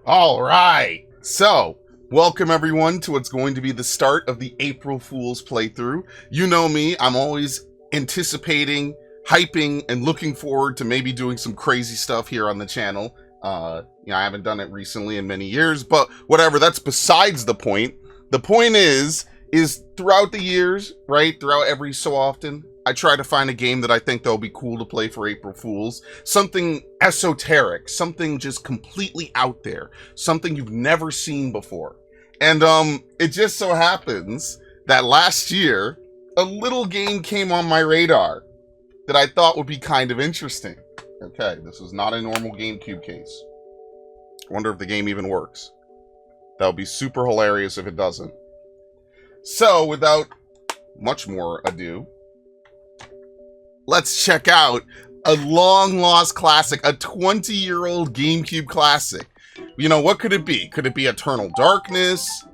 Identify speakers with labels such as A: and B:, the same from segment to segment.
A: All right. So, welcome everyone to what's going to be the start of the April Fool's playthrough. You know me, I'm always anticipating, hyping, and looking forward to maybe doing some crazy stuff here on the channel. I haven't done it recently in many years, but whatever, that's besides the point. The point is throughout the years, right, throughout every so often, I try to find a game that I think that'll be cool to play for April Fools. Something esoteric, something just completely out there, something you've never seen before. And it just so happens that last year, a little game came on my radar that I thought would be kind of interesting. Okay, this is not a normal GameCube case. I wonder if the game even works. That would be super hilarious if it doesn't. So, without much more ado, let's check out a long-lost classic, a 20-year-old GameCube classic. You know, what could it be? Could it be Eternal Darkness?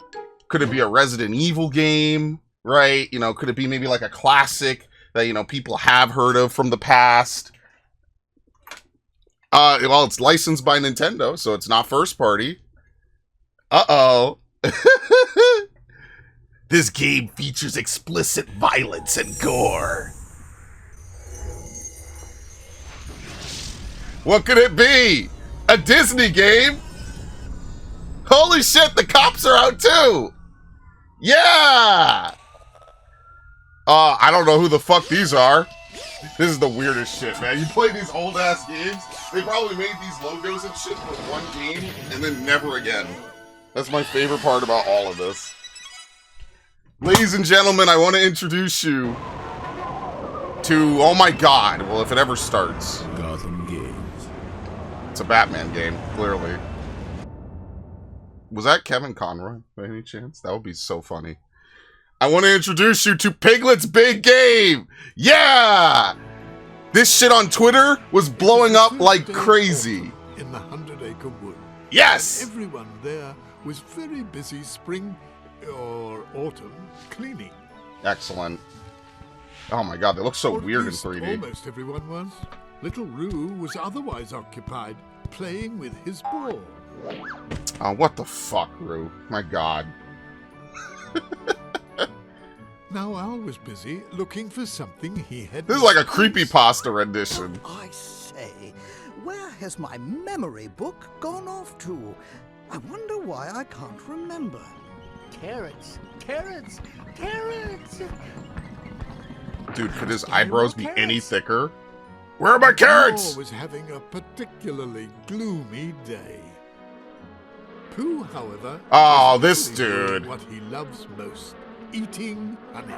A: Could it be a Resident Evil game? Right? You know, could it be maybe like a classic that, you know, people have heard of from the past? Well, it's licensed by Nintendo, so it's not first party. Uh-oh. This game features explicit violence and gore. What could it be? A Disney game? Holy shit, the cops are out too! Yeah! I don't know who the fuck these are. This is the weirdest shit, man. You play these old-ass games, they probably made these logos and shit for one game, and then never again. That's my favorite part about all of this. Ladies and gentlemen, I want to introduce you to, oh my god, well, if it ever starts.
B: Gotham Games.
A: It's a Batman game, clearly. Was that Kevin Conroy, by any chance? That would be so funny. I want to introduce you to Piglet's Big Game! Yeah! This shit on Twitter was blowing up like crazy.
B: In the 100-acre wood.
A: Yes!
B: Everyone there was very busy spring or autumn cleaning.
A: Excellent. Oh my god, they look so
B: Or at
A: weird in
B: least
A: 3D.
B: Almost everyone was. Little Roo was otherwise occupied, playing with his ball.
A: Oh, what the fuck, Roo? My god.
B: Now Al was busy looking for something he had...
A: This is like a creepypasta rendition.
C: I say, where has my memory book gone off to? I wonder why I can't remember.
D: Carrots, carrots, carrots!
A: Dude, could his eyebrows be any thicker? Where are my carrots?
B: Paul was having a particularly gloomy day. Pooh, however,
A: Oh,
B: was
A: this
B: busy doing
A: dude.
B: what he loves most, eating honey.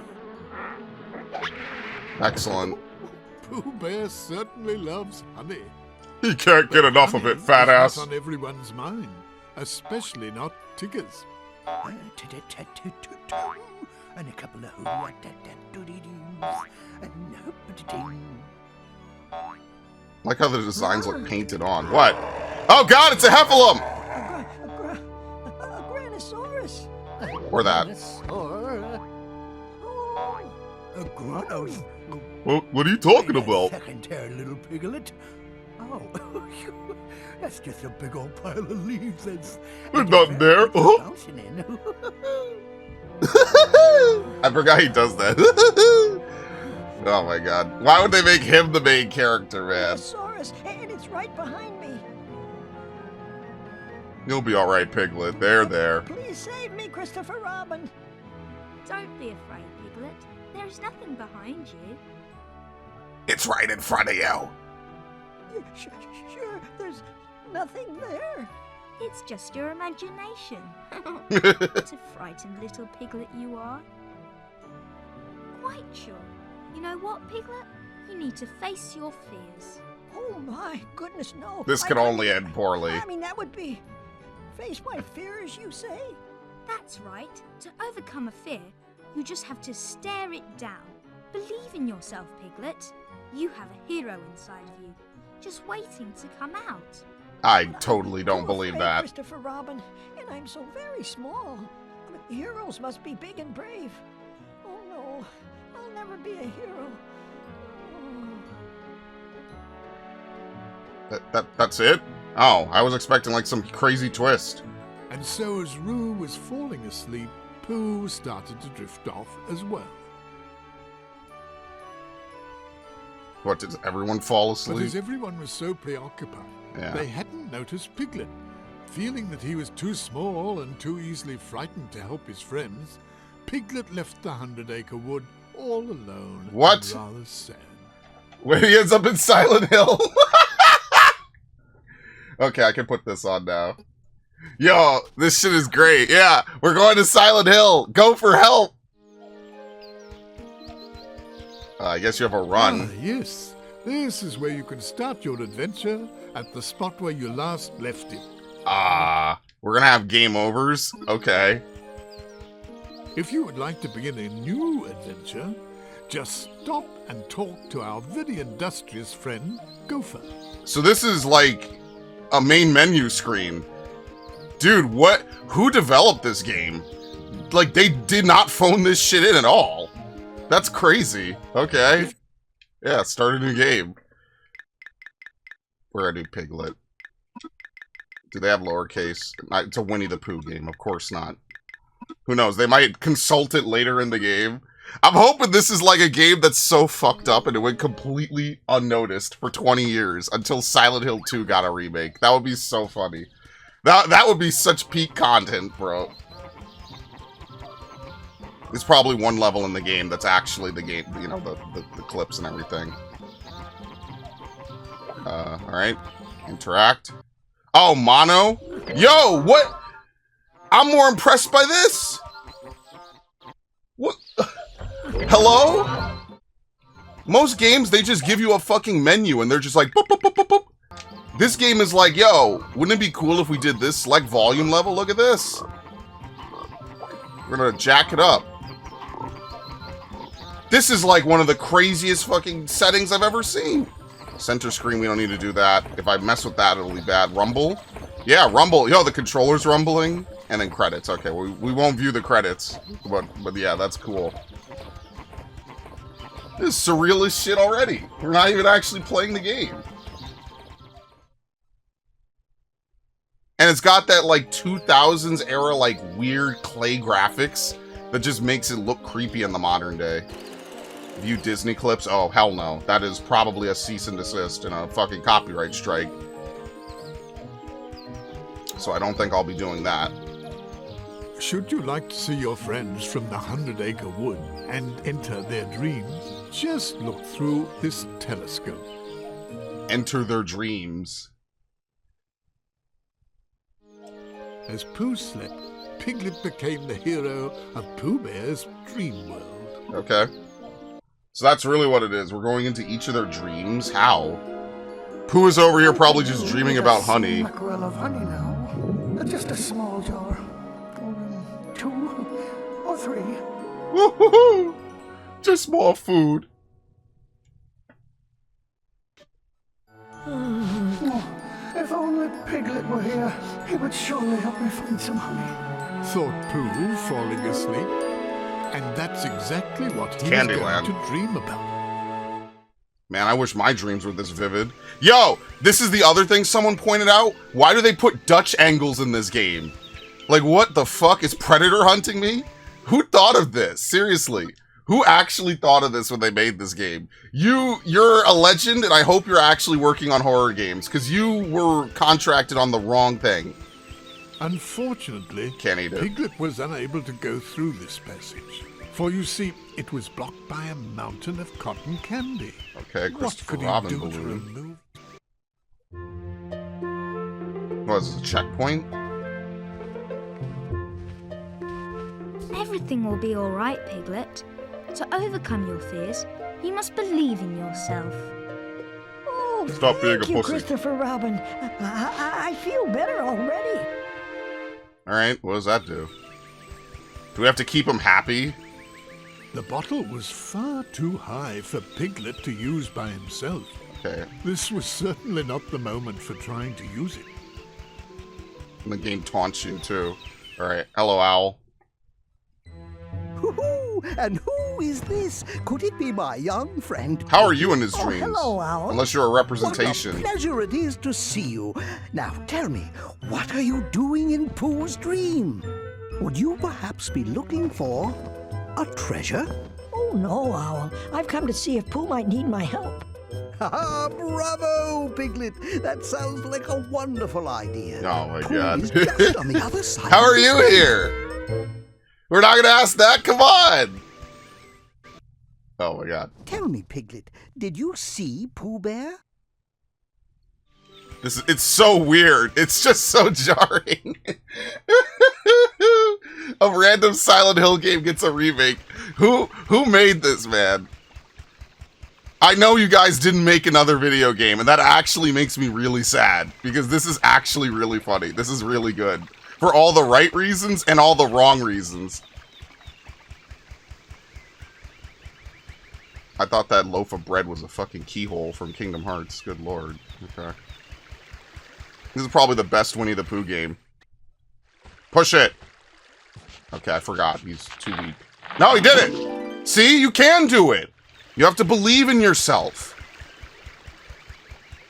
A: Excellent.
B: Pooh Bear certainly loves honey.
A: He can't get enough of it, fat
B: Honey
A: ass.
B: is not on everyone's mind, especially not Tigger's.
C: And a couple of hoo-da-da-da-doo-dee-doos, and hoop-a-da-ding.
A: Like how the designs look painted on. What? Oh god, it's a Heffalump!
C: A Granosaurus.
A: Or that.
C: A Granos.
A: What are you talking about?
C: Second there, little piglet. Oh, that's just a big old pile of leaves. There's
A: nothing there.
C: Bouncing in.
A: I forgot he does that. Oh my god. Why would they make him the main character, man?
E: Granosaurus, and it's right behind me.
A: You'll be alright, Piglet. There.
E: Please save me, Christopher Robin.
F: Don't be afraid, Piglet. There's nothing behind you.
A: It's right in front of you.
E: Sure, there's nothing there.
F: It's just your imagination. What a frightened little piglet you are. Quite sure. You know what, Piglet? You need to face your fears.
E: Oh my goodness, no.
A: This
E: I
A: could
E: couldn't-
A: only end poorly.
E: I mean, that would be... Face my fears, you say?
F: That's right. To overcome a fear, you just have to stare it down. Believe in yourself, Piglet. You have a hero inside of you, just waiting to come out.
A: I
E: But
A: totally
E: I'm
A: don't
E: too
A: believe
E: afraid,
A: that.
E: Christopher Robin, and I'm so very small. But heroes must be big and brave. Oh no, I'll never be a hero. Oh.
A: That's it? Oh, I was expecting like some crazy twist.
B: And so as Roo was falling asleep, Pooh started to drift off as well.
A: What, did everyone fall
B: But
A: asleep?
B: as everyone was so preoccupied,
A: Yeah.
B: they hadn't noticed Piglet. Feeling that he was too small and too easily frightened to help his friends, Piglet left the 100-acre wood all alone.
A: What?
B: And rather sad.
A: Where he ends up in Silent Hill. Okay, I can put this on now. Yo, this shit is great. Yeah, we're going to Silent Hill. Go for help. I guess you have a run.
B: Ah, yes. This is where you can start your adventure at the spot where you last left it.
A: We're gonna have game overs. Okay.
B: If you would like to begin a new adventure, just stop and talk to our very industrious friend, Gopher.
A: So this is like a main menu screen. Dude, what? Who developed this game? Like, they did not phone this shit in at all. That's crazy. Okay. Yeah, start a new game. We're gonna do Piglet. Do they have lowercase? It's a Winnie the Pooh game. Of course not. Who knows? They might consult it later in the game. I'm hoping this is like a game that's so fucked up and it went completely unnoticed for 20 years until Silent Hill 2 got a remake. That would be so funny. That would be such peak content, bro. There's probably one level in the game that's actually the game, you know, the clips and everything. Alright. Interact. Oh, mono? Yo, what? I'm more impressed by this. What? Hello? Most games, they just give you a fucking menu and they're just like, boop, boop, boop, boop, boop. This game is like, yo, wouldn't it be cool if we did this? Select volume level, look at this. We're gonna jack it up. This is like one of the craziest fucking settings I've ever seen. Center screen, we don't need to do that. If I mess with that, it'll be bad. Rumble? Yeah, rumble. Yo, the controller's rumbling. And then credits. Okay, we won't view the credits. But yeah, that's cool. This is surreal as shit already. We're not even actually playing the game. And it's got that, like, 2000s era, like, weird clay graphics that just makes it look creepy in the modern day. View Disney clips? Oh, hell no. That is probably a cease and desist and a fucking copyright strike. So I don't think I'll be doing that.
B: Should you like to see your friends from the 100-acre wood and enter their dreams, just look through this telescope.
A: Enter their dreams.
B: As Pooh slept, Piglet became the hero of Pooh Bear's dream world.
A: Okay. So that's really what it is. We're going into each of their dreams. How? Pooh is over here probably just dreaming about honey.
C: Mackerel of honey now. Just a small jar. 2 or 3.
A: Woo-hoo-hoo! Just more food.
C: If only Piglet were here, he would surely help me find some honey.
B: Thought Pooh, falling asleep. And that's exactly what he was
A: Candyland.
B: going to dream about.
A: Man, I wish my dreams were this vivid. Yo, this is the other thing someone pointed out. Why do they put Dutch angles in this game? Like, what the fuck? Is Predator hunting me? Who thought of this? Seriously. Who actually thought of this when they made this game? You're a legend, and I hope you're actually working on horror games, because you were contracted on the wrong thing.
B: Unfortunately,
A: Can't eat it.
B: Piglet was unable to go through this passage. For you see, it was blocked by a mountain of cotton candy.
A: Okay,
B: What
A: Christopher
B: could he
A: Robin
B: do to
A: balloon.
B: remove?
A: What is this, a checkpoint?
F: Everything will be all right, Piglet. To overcome your fears, you must believe in yourself.
E: Oh,
A: Stop being a
E: thank you,
A: pussy.
E: Christopher Robin. I feel better already.
A: Alright, what does that do? Do we have to keep him happy?
B: The bottle was far too high for Piglet to use by himself.
A: Okay,
B: This was certainly not the moment for trying to use it.
A: and the game taunts you too. Alright, hello, Owl.
C: Hoo-hoo! And who is this? Could it be my young friend?
A: How are you in his
C: Oh,
A: dreams?
C: hello, Owl.
A: Unless you're a representation.
C: What a pleasure it is to see you. Now tell me, what are you doing in Pooh's dream? Would you perhaps be looking for a treasure?
E: Oh, no, Owl. I've come to see if Pooh might need my help.
C: Ha! Bravo, Piglet! That sounds like a wonderful idea.
A: Oh my
C: Pooh
A: god.
C: is just on the other side.
A: How
C: of
A: are
C: the
A: you
C: street.
A: here? We're not gonna ask that? Come on! Oh my god.
C: Tell me, Piglet, did you see Pooh Bear?
A: It's so weird. It's just so jarring. A random Silent Hill game gets a remake. Who made this, man? I know you guys didn't make another video game, and that actually makes me really sad, because this is actually really funny. This is really good. For all the right reasons and all the wrong reasons. I thought that loaf of bread was a fucking keyhole from Kingdom Hearts. Good lord. Okay. This is probably the best Winnie the Pooh game. Push it! Okay, I forgot. He's too weak. No, he did it! See? You can do it! You have to believe in yourself.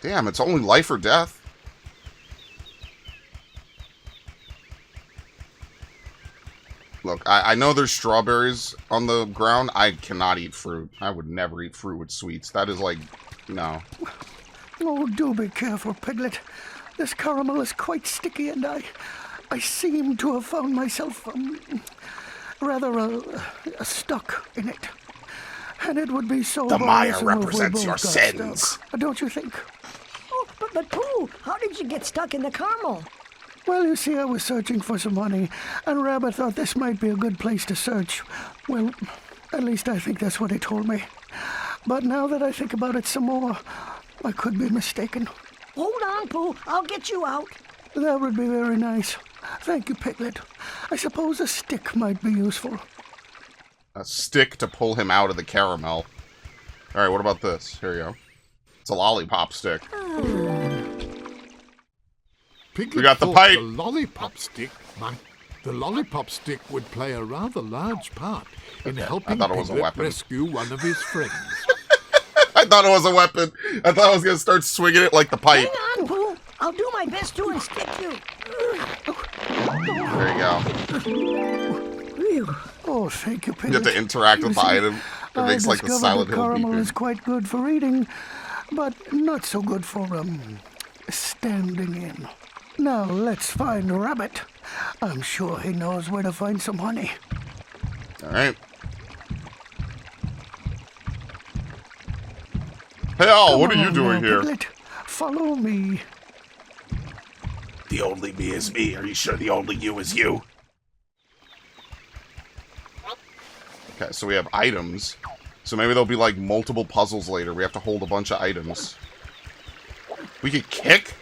A: Damn, it's only life or death. Look, I know there's strawberries on the ground. I cannot eat fruit. I would never eat fruit with sweets. That is like, no.
G: Oh, do be careful, Piglet. This caramel is quite sticky, and I seem to have found myself rather stuck in it. And it would be so
A: The mire
G: bothersome if we
A: represents
G: both
A: your
G: got
A: sins.
G: stuck. Don't you think?
E: Oh, but Pooh, how did you get stuck in the caramel?
G: Well, you see, I was searching for some honey, and Rabbit thought this might be a good place to search. Well, at least I think that's what he told me. But now that I think about it some more, I could be mistaken.
E: Hold on, Pooh. I'll get you out.
G: That would be very nice. Thank you, Piglet. I suppose a stick might be useful.
A: A stick to pull him out of the caramel. Alright, what about this? Here you go. It's a lollipop stick.
B: Piglet
A: We got the
B: thought
A: pipe.
B: The lollipop stick would play a rather large part in helping
A: thought it was a
B: Piglet
A: weapon.
B: rescue one of his friends.
A: I thought it was a weapon. I thought I was going to start swinging it like the pipe.
E: Hang on, Pooh. I'll do my best to unstick you.
A: There you go.
E: Phew.
G: Oh, thank you,
A: You
G: Piglet.
A: have to interact with the
G: see,
A: item. It
G: I
A: makes like the
G: discovered
A: Silent
G: that
A: Hill
G: caramel
A: beacon.
G: is quite good for eating, but not so good for standing in. Now let's find Rabbit. I'm sure he knows where to find some honey.
A: Alright. Hey, Al, what are you
G: Come
A: doing
G: on now,
A: here?
G: Piglet. Follow me.
A: The only me is me. Are you sure the only you is you? Okay, so we have items. So maybe there'll be like multiple puzzles later. We have to hold a bunch of items. We could kick?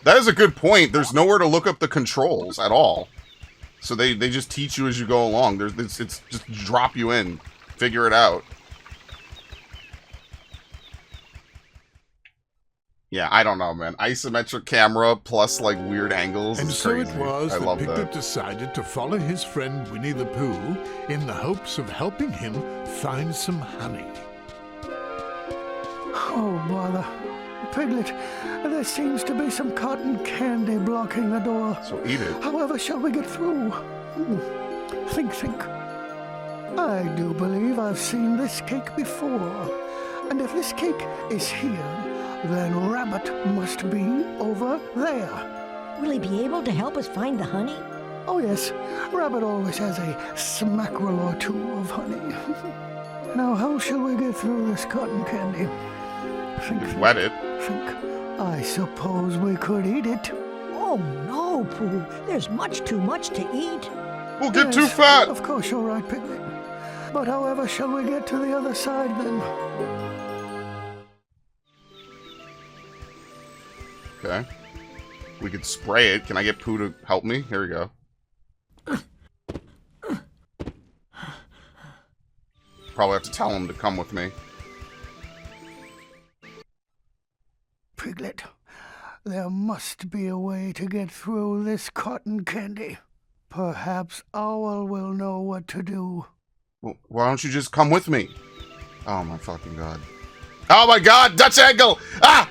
A: That is a good point. There's nowhere to look up the controls at all. So they just teach you as you go along. It's just drop you in. Figure it out. Yeah, I don't know, man. Isometric camera plus, like, weird angles
B: And
A: is
B: so
A: crazy.
B: it was
A: I
B: that
A: love
B: Piglet
A: that.
B: decided to follow his friend Winnie the Pooh in the hopes of helping him find some honey.
G: Oh, bother. Piglet, there seems to be some cotton candy blocking the door.
A: So eat it.
G: However shall we get through? Think. I do believe I've seen this cake before. And if this cake is here, then Rabbit must be over there.
E: Will he be able to help us find the honey?
G: Oh yes, Rabbit always has a smackerel or two of honey. Now how shall we get through this cotton candy? Think.
A: Wet it.
G: I suppose we could eat it.
E: Oh, no, Pooh. There's much too much to eat.
A: We'll get too
G: Yes,
A: fat.
G: Of course you're right, Piglet. But however shall we get to the other side then?
A: Okay. We could spray it. Can I get Pooh to help me? Here we go. Probably have to tell him to come with me.
G: Piglet, there must be a way to get through this cotton candy. Perhaps Owl will know what to do.
A: Well, why don't you just come with me? Oh my fucking god. Oh my god! Dutch angle! Ah!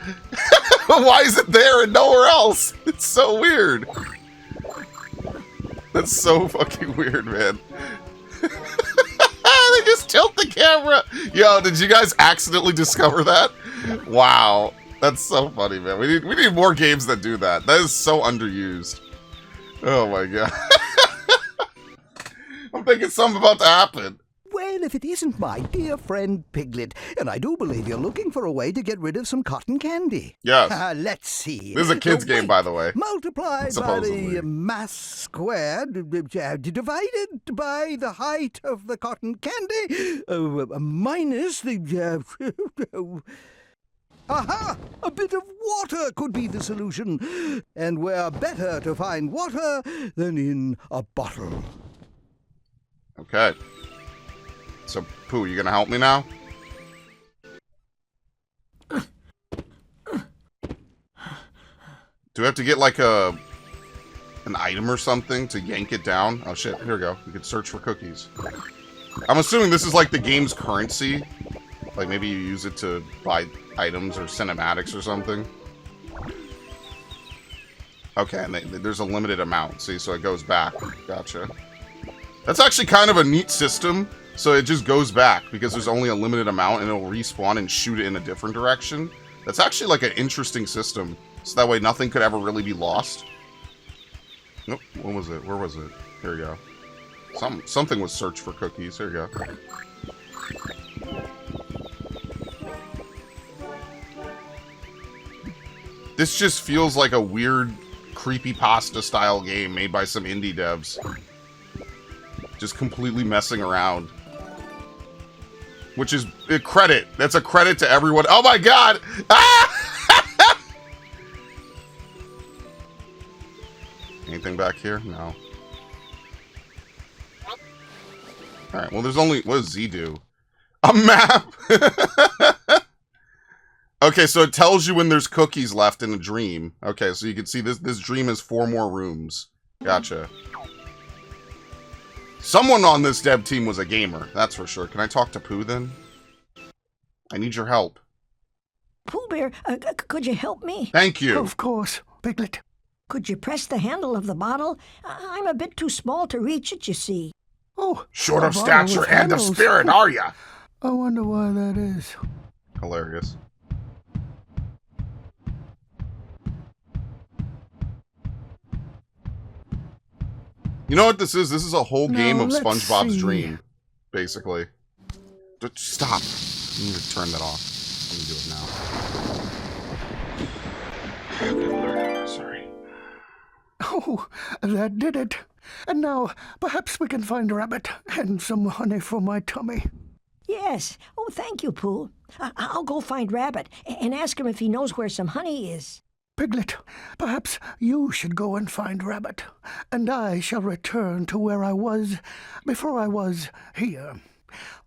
A: Why is it there and nowhere else? It's so weird. That's so fucking weird, man. They just tilt the camera. Yo, did you guys accidentally discover that? Wow. That's so funny, man. We need more games that do that. That is so underused. Oh my god. I'm thinking something about to happen.
C: Well, if it isn't my dear friend Piglet, and I do believe you're looking for a way to get rid of some cotton candy.
A: Yes.
C: Let's see.
A: This is a kid's game, by the way.
C: Multiplied
A: Supposedly.
C: by the mass squared, divided by the height of the cotton candy, minus the... Aha! A bit of water could be the solution. And where better to find water than in a bottle.
A: Okay. So, Pooh, you gonna help me now? Do we have to get, like, an item or something to yank it down? Oh, shit. Here we go. We could search for cookies. I'm assuming this is, like, the game's currency. Like, maybe you use it to buy items or cinematics or something. Okay, and there's a limited amount, see? So it goes back. Gotcha. That's actually kind of a neat system. So it just goes back because there's only a limited amount and it'll respawn and shoot it in a different direction. That's actually like an interesting system. So that way nothing could ever really be lost. Nope, what was it? Where was it? Here we go. Something was search for cookies. Here we go. This just feels like a weird creepypasta style game made by some indie devs. Just completely messing around. Which is a credit. That's a credit to everyone. Oh my god! Ah! Anything back here? No. Alright, well there's only... What does Z do? A map! Okay, so it tells you when there's cookies left in a dream. Okay, so you can see this dream has 4 more rooms. Gotcha. Someone on this dev team was a gamer, that's for sure. Can I talk to Pooh then? I need your help.
E: Pooh Bear, could you help me?
A: Thank you.
G: Of course, Piglet.
E: Could you press the handle of the bottle? I'm a bit too small to reach it, you see.
G: Oh,
A: Short
G: a
A: of
G: bottle
A: stature
G: with
A: and of
G: handles.
A: spirit, are ya?
G: I wonder why that is.
A: Hilarious. You know what this is? This is a whole game
G: Now,
A: of
G: let's
A: SpongeBob's
G: see.
A: dream, basically. Stop. I need to turn that off. Let me do it now. Sorry.
G: Oh, that did it. And now, perhaps we can find a rabbit and some honey for my tummy.
E: Yes. Oh, thank you, Pooh. I'll go find Rabbit and ask him if he knows where some honey is.
G: Piglet, perhaps you should go and find Rabbit, and I shall return to where I was before I was here.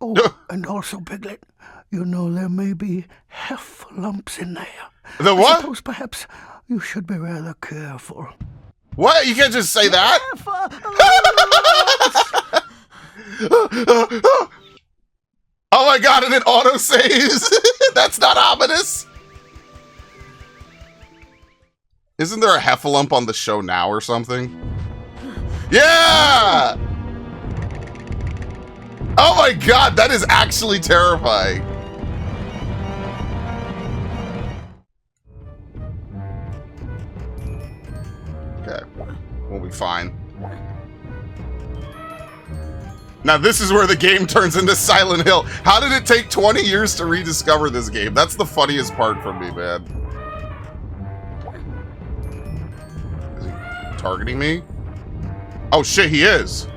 G: Oh, and also, Piglet, you know there may be heffalumps in there.
A: The
G: I
A: what?
G: suppose perhaps you should be rather careful.
A: What? You can't just say that? Oh my god, and it auto-saves! That's not ominous! Isn't there a heffalump on the show now or something? Yeah! Oh my god, that is actually terrifying. Okay, we'll be fine. Now this is where the game turns into Silent Hill. How did it take 20 years to rediscover this game? That's the funniest part for me, man. Is he targeting me? Oh shit, he is.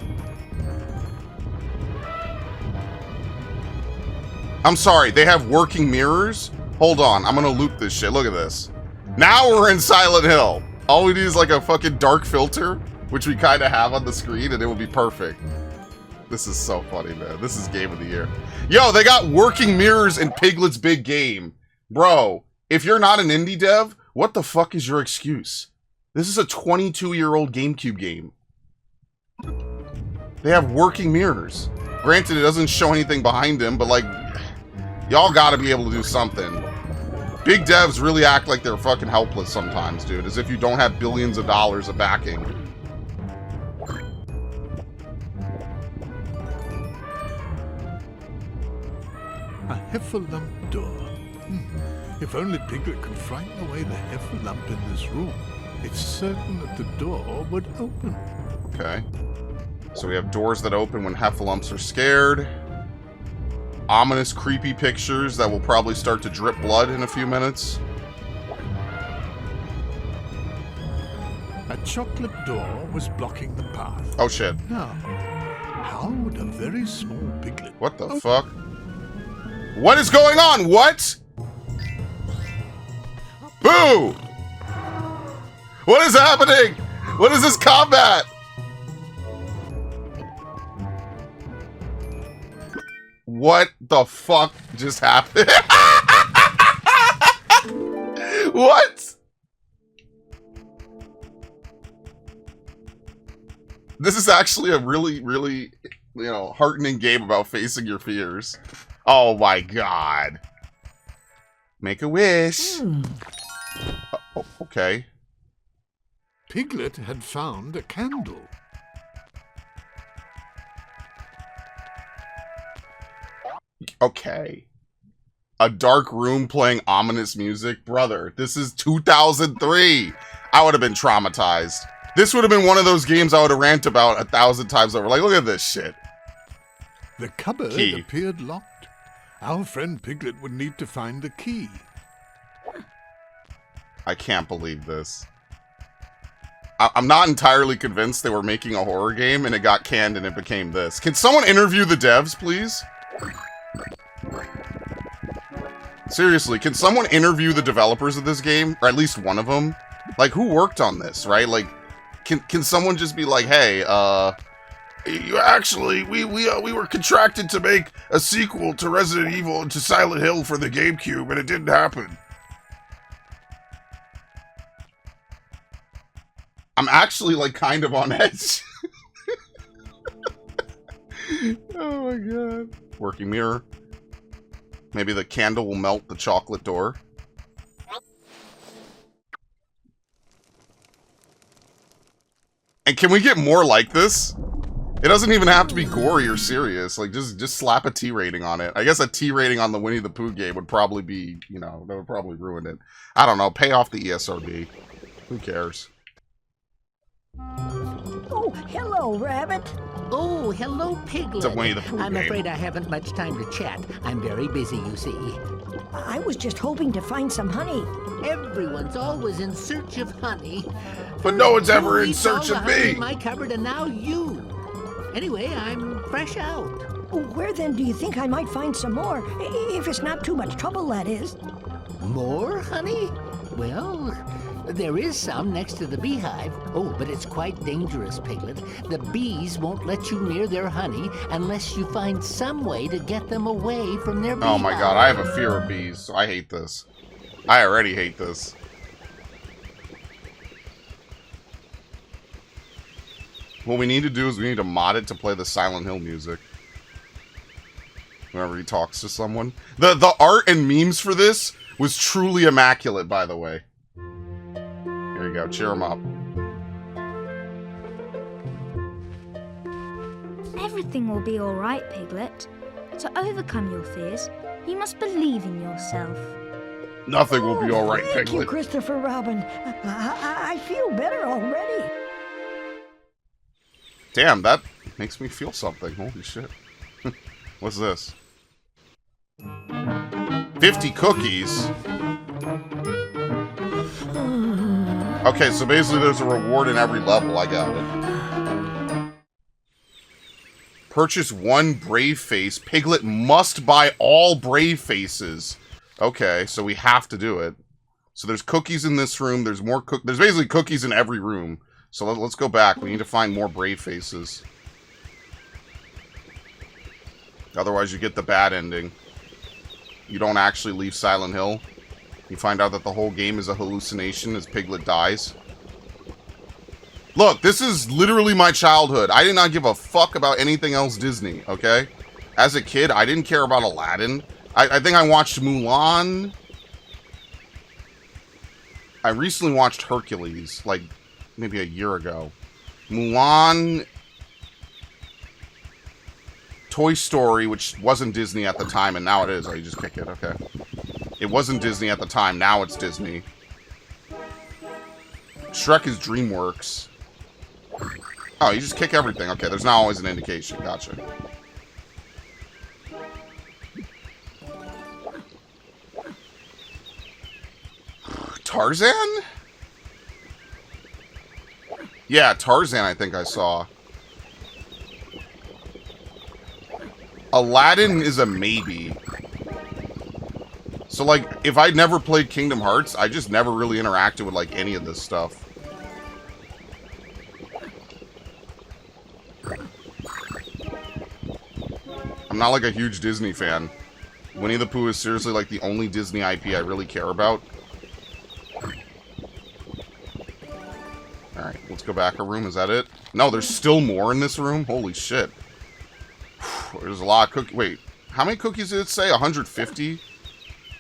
A: I'm sorry, they have working mirrors? Hold on, I'm gonna loop this shit. Look at this. Now we're in Silent Hill. All we need is like a fucking dark filter, which we kind of have on the screen, and it will be perfect. This is so funny, man. This is game of the year. Yo, they got working mirrors in Piglet's big game. Bro, if you're not an indie dev, what the fuck is your excuse? This is a 22-year-old GameCube game. They have working mirrors. Granted, it doesn't show anything behind him, but like, y'all gotta be able to do something. Big devs really act like they're fucking helpless sometimes, dude. As if you don't have billions of dollars of backing.
B: A heffalump door. If only Piglet could frighten away the heffalump in this room, it's certain that the door would open.
A: Okay. So we have doors that open when heffalumps are scared. Ominous, creepy pictures that will probably start to drip blood in a few minutes.
B: A chocolate door was blocking the path.
A: Oh, shit.
B: Now, how would a very small piglet...
A: What the fuck? What is going on? What? Boo! What is happening? What is this combat? What the fuck just happened? What? This is actually a really, really, heartening game about facing your fears. Oh my god. Make a wish. Oh, okay.
B: Piglet had found a candle.
A: Okay. A dark room playing ominous music? Brother, this is 2003. I would have been traumatized. This would have been one of those games I would have ranted about 1,000 times over. Like, look at this shit.
B: The cupboard
A: Key.
B: appeared locked. Our friend Piglet would need to find the key.
A: I can't believe this. I'm not entirely convinced they were making a horror game and it got canned and it became this. Can someone interview the devs, please? Seriously, can someone interview the developers of this game? Or at least one of them? Like, who worked on this, right? Like, can someone just be like, hey, actually, we were contracted to make a sequel to Resident Evil and to Silent Hill for the GameCube, and it didn't happen. I'm actually, like, kind of on edge. Oh my god. Working mirror. Maybe the candle will melt the chocolate door. And can we get more like this? It doesn't even have to be gory or serious. Like, just slap a T rating on it. I guess a T rating on the Winnie the Pooh game would probably be, that would probably ruin it. I don't know. Pay off the ESRB. Who cares?
E: Oh, hello, Rabbit.
D: Oh, hello, Piglet.
A: It's a Winnie the Pooh
D: I'm
A: game.
D: afraid I haven't much time to chat. I'm very busy, you see.
E: I was just hoping to find some honey.
D: Everyone's always in search of honey.
A: But no one's ever in
D: Weeks
A: search
D: all
A: of
D: the honey
A: me.
D: in my cupboard, and now you. Anyway, I'm fresh out.
E: Where then do you think I might find some more? If it's not too much trouble, that is.
D: More honey? Well, there is some next to the beehive. Oh, but it's quite dangerous, Piglet. The bees won't let you near their honey unless you find some way to get them away from their beehive.
A: Oh my god, I have a fear of bees, so I hate this. I already hate this. What we need to do is we need to mod it to play the Silent Hill music. Whenever he talks to someone. The art and memes for this was truly immaculate, by the way. Here you go, cheer him up.
F: Everything will be all right, Piglet. To overcome your fears, you must believe in yourself.
A: Nothing will be alright,
E: Thank you,
A: Piglet.
E: Christopher Robin. I feel better already.
A: Damn, that makes me feel something. Holy shit. What's this? 50 cookies? Okay, so basically there's a reward in every level. I got it. Purchase one brave face. Piglet must buy all brave faces. Okay, so we have to do it. So there's cookies in this room. There's more there's basically cookies in every room. So let's go back. We need to find more brave faces. Otherwise you get the bad ending. You don't actually leave Silent Hill. You find out that the whole game is a hallucination as Piglet dies. Look, this is literally my childhood. I did not give a fuck about anything else Disney, okay? As a kid, I didn't care about Aladdin. I think I watched Mulan. I recently watched Hercules, like, maybe a year ago. Mulan, Toy Story, which wasn't Disney at the time, and now it is. Oh, you just kick it. Okay. It wasn't Disney at the time. Now it's Disney. Shrek is DreamWorks. Oh, you just kick everything. Okay, there's not always an indication. Gotcha. Tarzan? Yeah, Tarzan I think I saw. Aladdin is a maybe. So, like, if I'd never played Kingdom Hearts, I just never really interacted with, like, any of this stuff. I'm not, like, a huge Disney fan. Winnie the Pooh is seriously, like, the only Disney IP I really care about. Alright, let's go back a room. Is that it? No, there's still more in this room? Holy shit. There's a lot of cookies. Wait, how many cookies did it say? 150? So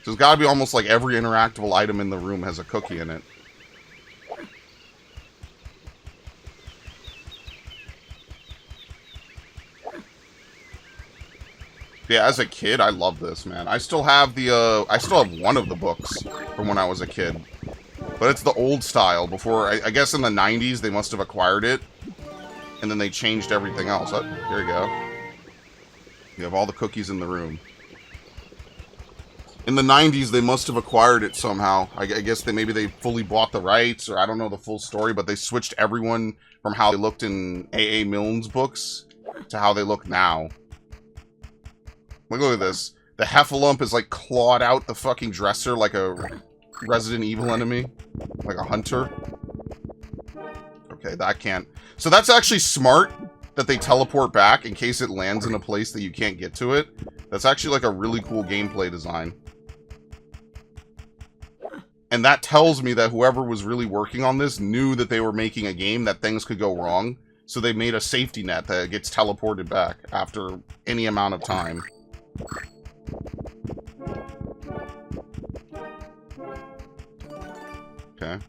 A: there's gotta be almost like every interactable item in the room has a cookie in it. Yeah, as a kid, I love this, man. I still have the, I still have one of the books from when I was a kid. But it's the old style. Before, I guess in the 90s, they must have acquired it. And then they changed everything else. Oh, here you go. You have all the cookies in the room. In the 90s, they must have acquired it somehow. I guess maybe they fully bought the rights, or I don't know the full story, but they switched everyone from how they looked in A.A. Milne's books to how they look now. Look at this. The Heffalump is like clawed out the fucking dresser like a Resident Evil enemy. Like a hunter. Okay, that can't. So that's actually smart that they teleport back in case it lands in a place that you can't get to it. That's actually like a really cool gameplay design. And that tells me that whoever was really working on this knew that they were making a game that things could go wrong. So they made a safety net that gets teleported back after any amount of time. Okay.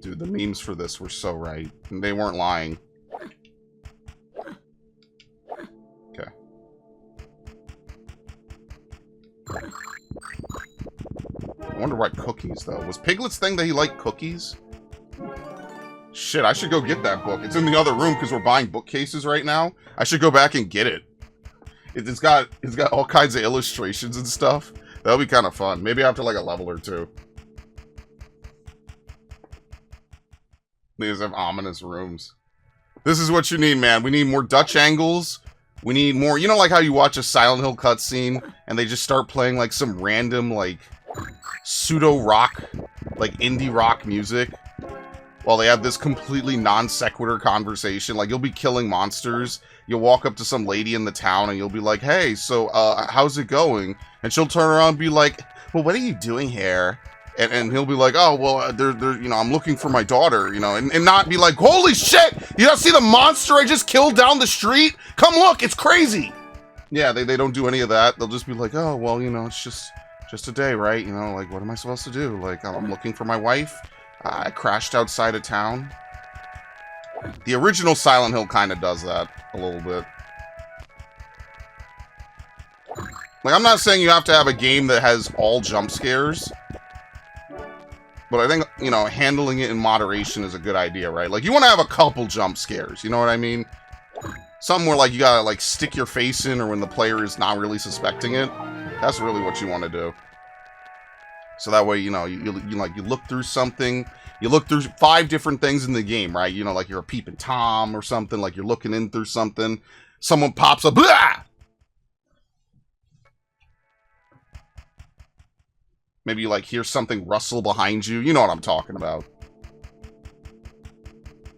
A: Dude, the memes for this were so right. And they weren't lying. Okay. I wonder why cookies, though. Was Piglet's thing that he liked cookies? Shit, I should go get that book. It's in the other room because we're buying bookcases right now. I should go back and get it. It's got all kinds of illustrations and stuff. That'll be kind of fun. Maybe after like a level or two. These have ominous rooms. This is what you need, man. We need more Dutch angles. We need more... You know like how you watch a Silent Hill cutscene and they just start playing like some random like pseudo-rock, like indie rock music? While they have this completely non-sequitur conversation. Like, you'll be killing monsters. You'll walk up to some lady in the town and you'll be like, hey, so, how's it going? And she'll turn around and be like, well, what are you doing here? And he'll be like, oh, well, you know, I'm looking for my daughter, you know, and not be like, holy shit! You don't see the monster I just killed down the street? Come look, it's crazy! Yeah, they don't do any of that. They'll just be like, oh, well, you know, it's just a day, right? You know, like, what am I supposed to do? Like, I'm looking for my wife. I crashed outside of town. The original Silent Hill kind of does that a little bit. Like, I'm not saying you have to have a game that has all jump scares. But I think, you know, handling it in moderation is a good idea, right? Like, you want to have a couple jump scares, you know what I mean? Somewhere, like, you gotta, like, stick your face in or when the player is not really suspecting it. That's really what you want to do. So that way, you know, you look through something. You look through 5 different things in the game, right? You know, like you're a peeping Tom or something. Like you're looking in through something. Someone pops up. Blah! Maybe you, like, hear something rustle behind you. You know what I'm talking about.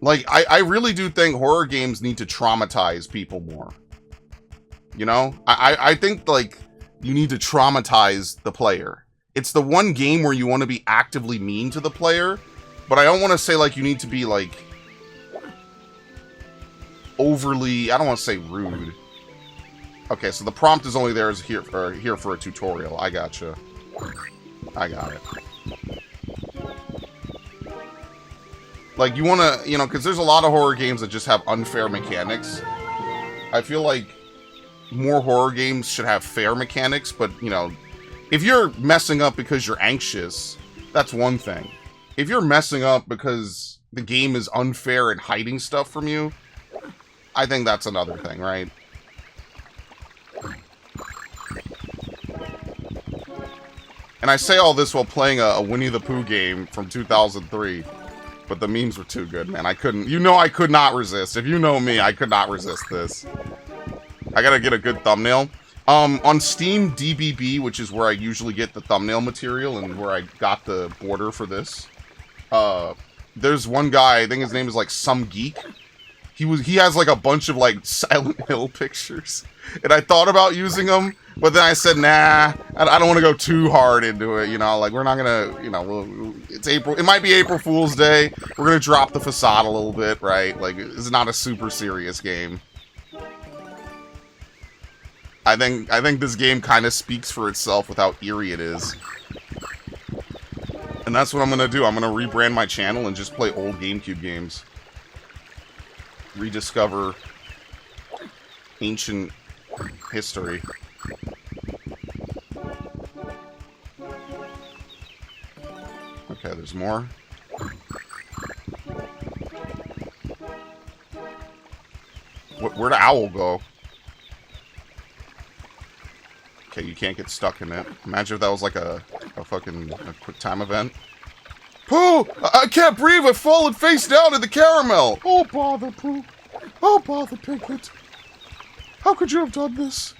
A: Like, I really do think horror games need to traumatize people more. You know? I think, like, you need to traumatize the player. It's the one game where you want to be actively mean to the player, but I don't want to say, like, you need to be, like, overly, I don't want to say rude. Okay, so the prompt is only there here for a tutorial. I gotcha. I got it. Like, you want to, you know, because there's a lot of horror games that just have unfair mechanics. I feel like more horror games should have fair mechanics, but, you know, if you're messing up because you're anxious, that's one thing. If you're messing up because the game is unfair and hiding stuff from you, I think that's another thing, right? And I say all this while playing a Winnie the Pooh game from 2003. But the memes were too good, man. I couldn't... You know I could not resist. If you know me, I could not resist this. I gotta get a good thumbnail. On Steam DBB, which is where I usually get the thumbnail material and where I got the border for this, there's one guy, I think his name is like Some Geek. He has like a bunch of like Silent Hill pictures. And I thought about using them, but then I said, nah, I don't want to go too hard into it, you know, like, we're not gonna, you know, it's April, it might be April Fool's Day, we're gonna drop the facade a little bit, right, like, it's not a super serious game. I think this game kind of speaks for itself with how eerie it is. And that's what I'm gonna do, I'm gonna rebrand my channel and just play old GameCube games. Rediscover ancient history. Okay, there's more. Where'd the owl go? Okay, you can't get stuck in it. Imagine if that was like a fucking quick time event. Pooh! I can't breathe! I've fallen face down in the caramel! Oh, bother, Pooh. Oh, bother, Piglet. How could you have done this?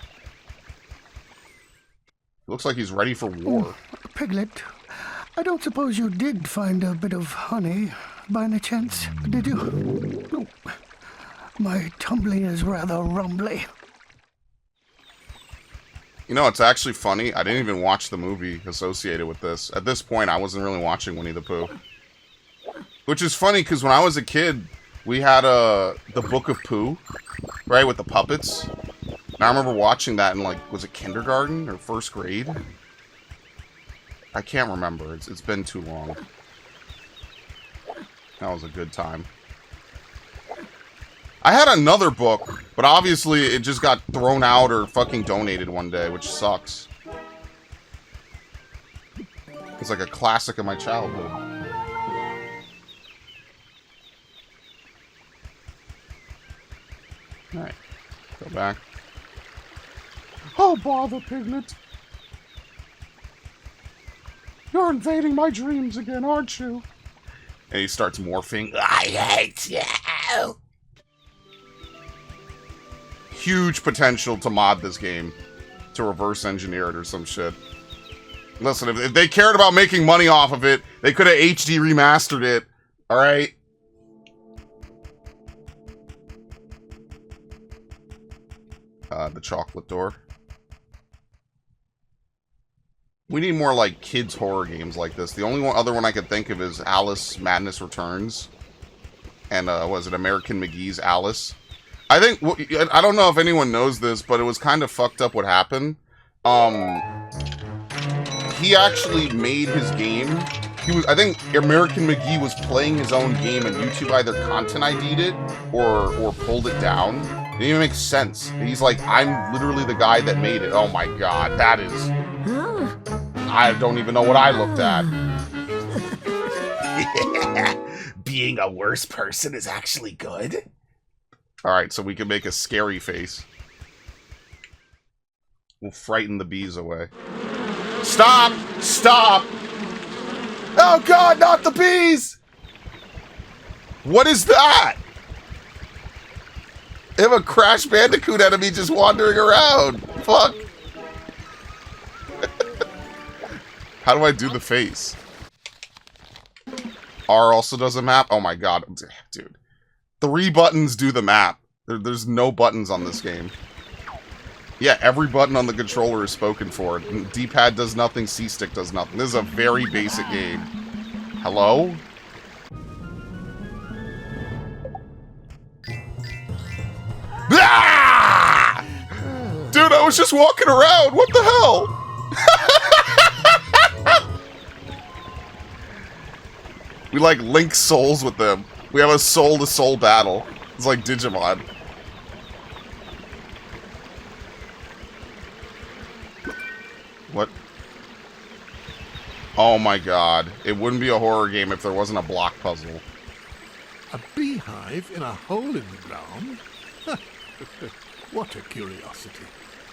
A: Looks like he's ready for war.
G: Oh, Piglet, I don't suppose you did find a bit of honey by any chance, did you? Oh, my tumbling is rather rumbly.
A: You know, it's actually funny. I didn't even watch the movie associated with this. At this point, I wasn't really watching Winnie the Pooh. Which is funny, because when I was a kid, we had the Book of Pooh, right, with the puppets. And I remember watching that in, like, was it kindergarten or first grade? I can't remember. It's been too long. That was a good time. I had another book, but obviously it just got thrown out or fucking donated one day, which sucks. It's like a classic of my childhood. Alright, go back. Oh, bother, Piglet. You're invading my dreams again, aren't you? And he starts morphing. I hate you! Huge potential to mod this game. To reverse engineer it or some shit. Listen, if they cared about making money off of it, they could have HD remastered it. Alright? The chocolate door. We need more, like, kids' horror games like this. The only other one I could think of is Alice Madness Returns. And, was it American McGee's Alice? I think, I don't know if anyone knows this, but it was kind of fucked up what happened. He actually made his game. I think American McGee was playing his own game and YouTube either content ID'd it or pulled it down. It didn't even make sense. He's like, I'm literally the guy that made it. Oh my god, that is... I don't even know what I looked at. Being a worse person is actually good. Alright, so we can make a scary face. We'll frighten the bees away. Stop! Stop! Oh god, not the bees! What is that? They have a Crash Bandicoot enemy just wandering around. Fuck. How do I do the face? R also does a map? Oh my god. Dude. 3 buttons do the map. There's no buttons on this game. Yeah, every button on the controller is spoken for. D-pad does nothing, C-stick does nothing. This is a very basic game. Hello? Ah! Dude, I was just walking around. What the hell? We like link souls with them. We have a soul-to-soul battle. It's like Digimon. What? Oh my god. It wouldn't be a horror game if there wasn't a block puzzle.
B: A beehive in a hole in the ground? What a curiosity.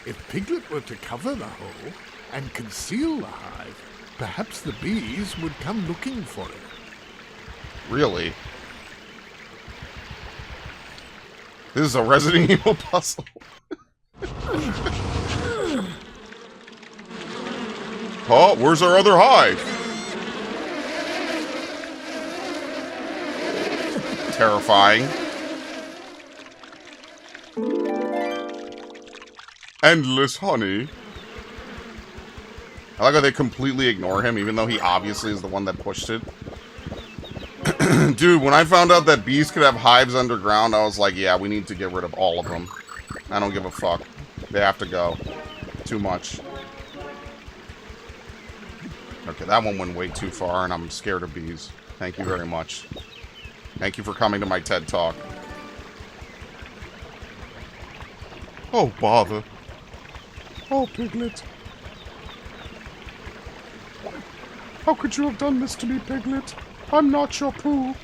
B: If Piglet were to cover the hole and conceal the hive, perhaps the bees would come looking for it.
A: Really? This is a Resident Evil puzzle. Oh, where's our other hive? Terrifying. Endless honey. I like how they completely ignore him, even though he obviously is the one that pushed it. Dude, when I found out that bees could have hives underground, I was like, yeah, we need to get rid of all of them. I don't give a fuck. They have to go. Too much. Okay, that one went way too far, and I'm scared of bees. Thank you very much. Thank you for coming to my TED Talk. Oh, bother. Oh, Piglet. How could you have done this to me, Piglet? I'm not your poo.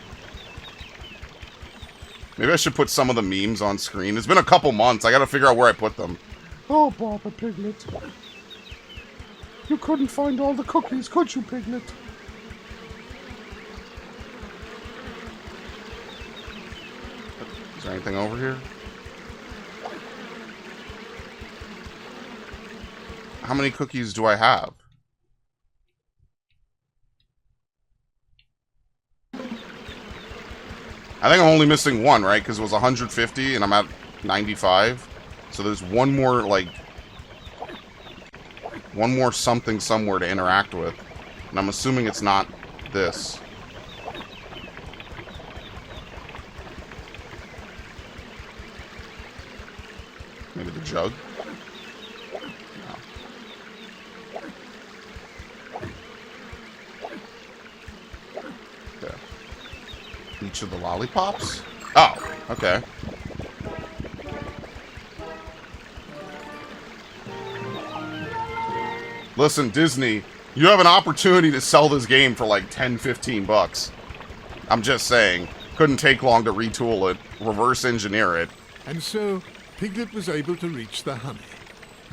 A: Maybe I should put some of the memes on screen. It's been a couple months. I gotta figure out where I put them. Oh, bother, Piglet. You couldn't find all the cookies, could you, Piglet? Is there anything over here? How many cookies do I have? I think I'm only missing one, right? Because it was 150 and I'm at 95. So there's one more, like... one more something somewhere to interact with. And I'm assuming it's not this. Maybe the jug? No. Okay. Each of the lollipops? Oh, okay. Listen, Disney, you have an opportunity to sell this game for like 10, 15 bucks. I'm just saying. Couldn't take long to retool it, reverse engineer it.
B: And so, Piglet was able to reach the honey.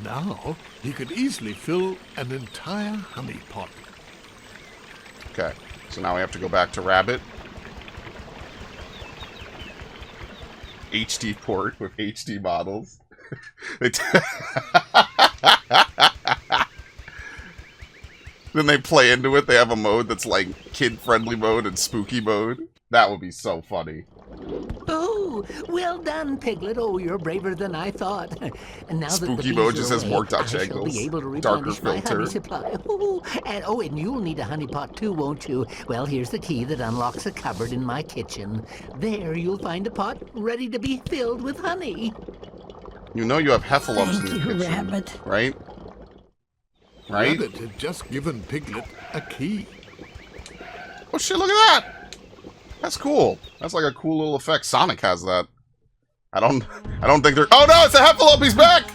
B: Now, he could easily fill an entire honey pot.
A: Okay, so now we have to go back to Rabbit. HD port with HD models. Then they play into it. They have a mode that's like kid-friendly mode and spooky mode. That would be so funny.
D: Oh, well done, Piglet. Oh, you're braver than I thought. And now
A: Spooky
D: that the bees
A: mode just
D: are
A: has
D: away,
A: more touch
D: I shall
A: angles,
D: be able to
A: darker
D: replenish my
A: filter.
D: honey supply. And you'll need a honey pot too, won't you? Well, here's the key that unlocks a cupboard in my kitchen. There, you'll find a pot ready to be filled with honey.
A: You know you have heffalumps in your kitchen,
E: Rabbit.
A: right? Right?
B: Rabbit had just given Piglet a key.
A: Oh shit, look at that! That's cool. That's like a cool little effect. Sonic has that. I don't think they're... Oh no, it's a heffalump! He's back!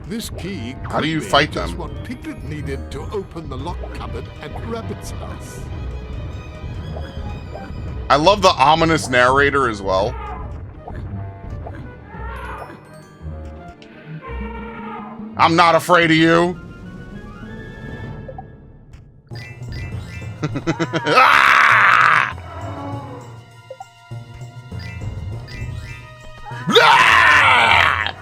B: This key
A: How do you
B: could be
A: fight
B: just
A: them?
B: what Piglet needed to open the lock cupboard at Rabbit's house.
A: I love the ominous narrator as well. I'm not afraid of you. Ah! Ah!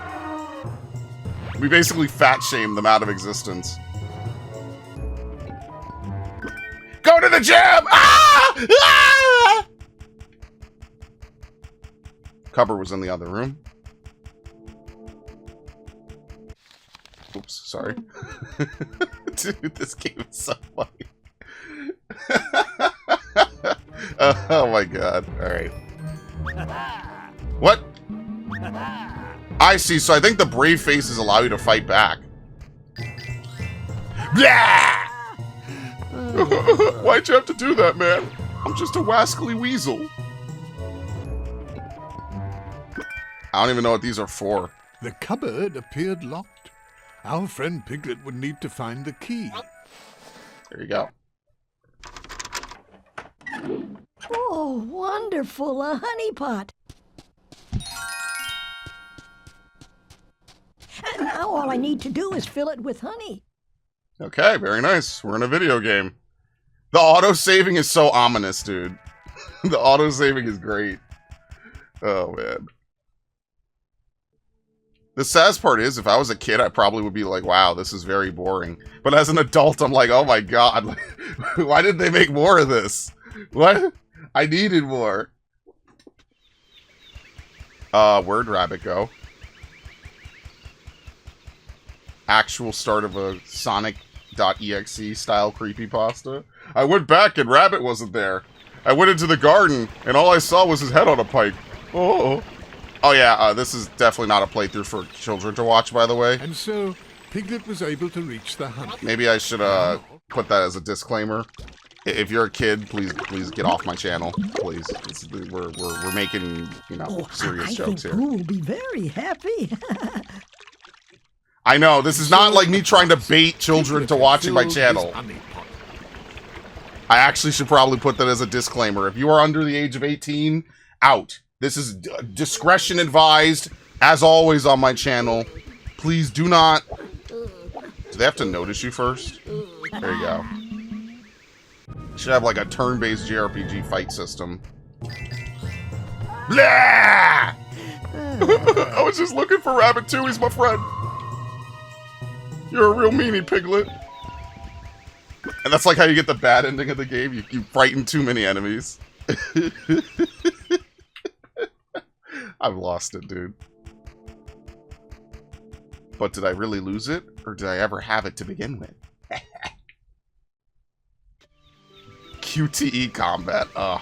A: We basically fat shamed them out of existence. Go to the gym! Ah! Ah! Cupboard was in the other room. Oops, sorry. Dude, this game is so funny. Oh my god. Alright. What? I see. So I think the brave faces allow you to fight back. Yeah! Why'd you have to do that, man? I'm just a wascally weasel. I don't even know what these are for.
B: The cupboard appeared locked. Our friend Piglet would need to find the key.
A: There you go.
E: Oh, wonderful, a honey pot. And now all I need to do is fill it with honey.
A: Okay, very nice. We're in a video game. The auto-saving is so ominous, dude. The auto-saving is great. Oh, man. The saddest part is, if I was a kid, I probably would be like, wow, this is very boring. But as an adult, I'm like, oh my god. Why did they make more of this? What? I needed more. Where'd Rabbit go? Actual start of a Sonic.exe style creepypasta. I went back and Rabbit wasn't there. I went into the garden and all I saw was his head on a pike. Oh. Oh yeah, this is definitely not a playthrough for children to watch, by the way.
B: And so, Piglet was able to reach the honey.
A: Maybe I should put that as a disclaimer. If you're a kid, please get off my channel, please. We're making, you know, serious jokes here.
E: I think Pooh will be very happy.
A: I know, this is not like me trying to bait children to watching my channel. I actually should probably put that as a disclaimer. If you are under the age of 18, out. This is discretion advised, as always on my channel. Please do not... Do they have to notice you first? There you go. Should have like a turn-based JRPG fight system. Blah! I was just looking for Rabbit too, he's my friend. You're a real meanie, Piglet. And that's like how you get the bad ending of the game. You frighten too many enemies. I've lost it, dude. But did I really lose it? Or did I ever have it to begin with? QTE combat. Ugh.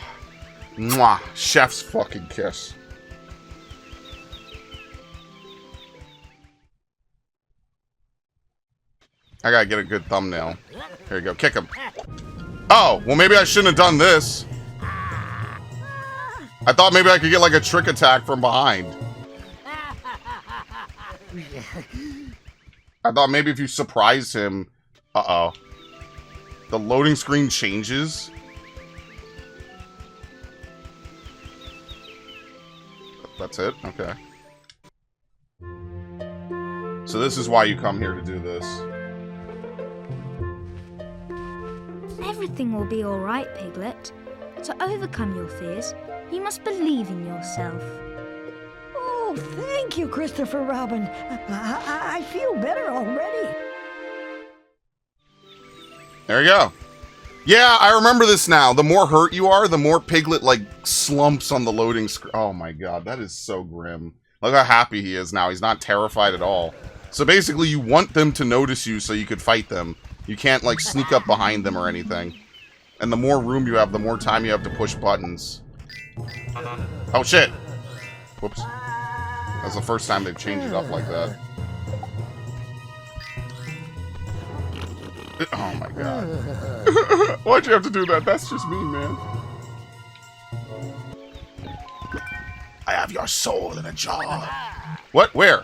A: Mwah. Chef's fucking kiss. I gotta get a good thumbnail. Here you go. Kick him. Oh, well maybe I shouldn't have done this. I thought maybe I could get like a trick attack from behind. I thought maybe if you surprise him... Uh-oh. The loading screen changes. That's it? Okay. So this is why you come here to do this.
F: Everything will be alright, Piglet. To overcome your fears, you must believe in yourself.
E: Oh, thank you, Christopher Robin. I feel better already.
A: There you go. Yeah, I remember this now. The more hurt you are, the more Piglet, like, slumps on the loading screen. Oh my god, that is so grim. Look how happy he is now. He's not terrified at all. So basically, you want them to notice you so you could fight them. You can't, like, sneak up behind them or anything. And the more room you have, the more time you have to push buttons. Oh, shit! Whoops. That's the first time they've changed it up like that. Oh my god. Why'd you have to do that? That's just mean, man. I have your soul in a jar. What? Where?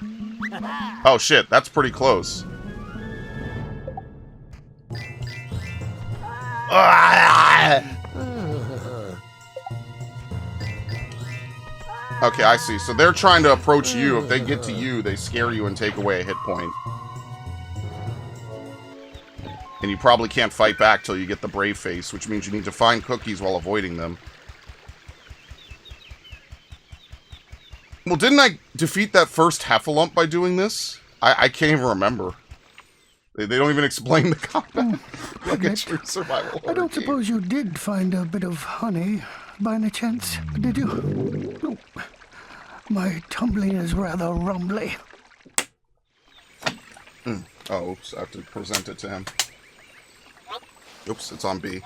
A: Oh shit, that's pretty close. Okay, I see. So they're trying to approach you. If they get to you, they scare you and take away a hit point. And you probably can't fight back till you get the brave face, which means you need to find cookies while avoiding them. Well, didn't I defeat that first Heffalump by doing this? I can't even remember. They don't even explain the combat. Look at your survival horror
G: I don't
A: game.
G: suppose you did find a bit of honey, by any chance, did you? Oh, my tumbling is rather rumbly.
A: Oh, oops. I have to present it to him. Oops, it's on B.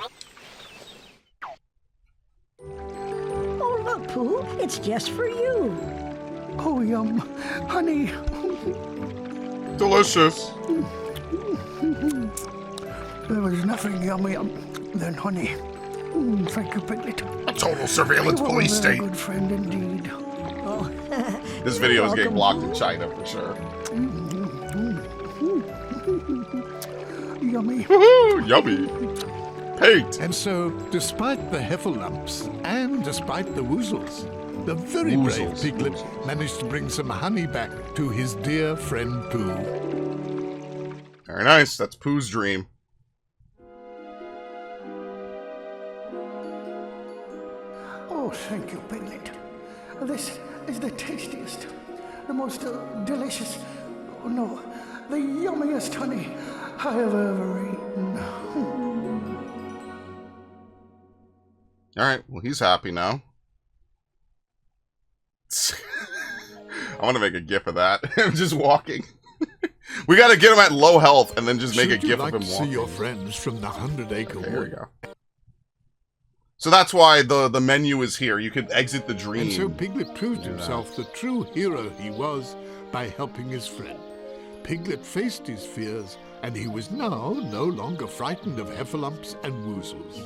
E: Oh, look, Pooh, it's just for you.
G: Oh, yum. Honey.
A: Delicious.
G: There was nothing yummier than honey. Thank you, Piglet.
A: A total surveillance
G: You are
A: police
G: a very
A: state.
G: good friend indeed.
E: Oh,
A: This video is getting blocked in
E: welcome.
A: China for sure.
G: Yummy.
A: Woohoo! Yummy. Paint.
B: And so, despite the heffalumps and despite the woozles, the very brave
A: Woozles,
B: Piglet
A: woozles.
B: managed to bring some honey back to his dear friend Pooh.
A: Very nice. That's Pooh's dream.
G: Oh, thank you, Piglet. This is the tastiest, the most delicious, oh no, the yummiest honey I have ever eaten.
A: Alright, well, he's happy now. I want to make a gif of that. Him just walking. We got to get him at low health and then just make a
B: Should you
A: gif
B: like
A: of him
B: to see
A: walking.
B: your friends from the 100-acre
A: Okay, here we
B: wood?
A: go. So that's why the menu is here. You could exit the dream.
B: And so Piglet proved
A: Do that.
B: himself the true hero he was by helping his friend. Piglet faced his fears, and he was now no longer frightened of heffalumps and woozles.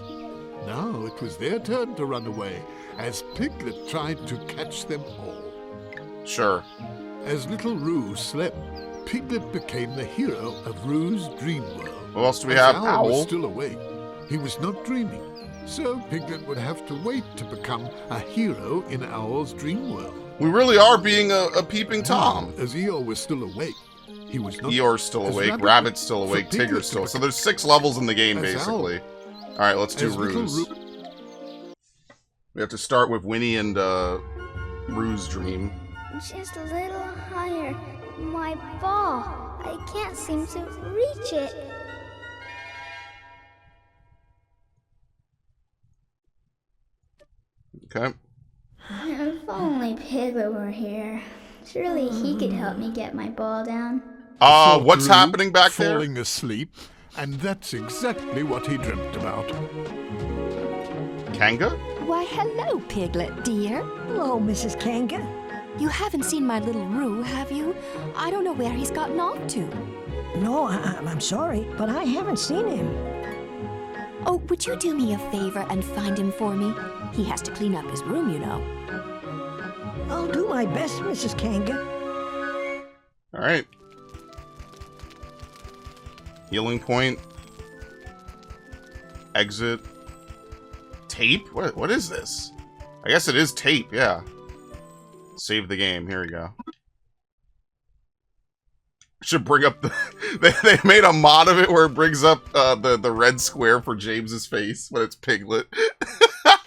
B: Now it was their turn to run away, as Piglet tried to catch them all.
A: Sure.
B: As little Roo slept, Piglet became the hero of Roo's dream world.
A: What else do we
B: As
A: have?
B: Owl was
A: Owl.
B: still awake. He was not dreaming, so Piglet would have to wait to become a hero in Owl's dream world.
A: We really are being a peeping Tom.
B: As Eeyore was still awake, he was not.
A: Eeyore's still
B: as
A: awake,
B: Rabbit-
A: Rabbit's still
B: for
A: awake,
B: Piglet
A: Tigger's
B: to
A: still. So
B: become-
A: there's 6 levels in the game,
B: As
A: basically. Alright, let's do
B: as little
A: Ruse.
B: Roo-
A: We have to start with Winnie and Rue's dream.
H: Just a little higher. My ball. I can't seem to reach it.
A: Okay.
H: If only Piglet were here. Surely he could help me get my ball down.
B: thought
A: What's
B: Roo
A: happening back there?
B: falling asleep, and that's exactly what he dreamt about.
A: Kanga?
I: Why, hello, Piglet, dear.
E: Hello, Mrs. Kanga.
I: You haven't seen my little Roo, have you? I don't know where he's gotten off to.
E: No, I'm sorry, but I haven't seen him.
I: Oh, would you do me a favor and find him for me? He has to clean up his room, you know.
E: I'll do my best, Mrs. Kanga.
A: Alright. Healing point. Exit. Tape? What is this? I guess it is tape, yeah. Save the game. Here we go. Should bring up the... they made a mod of it where it brings up the red square for James's face when it's Piglet.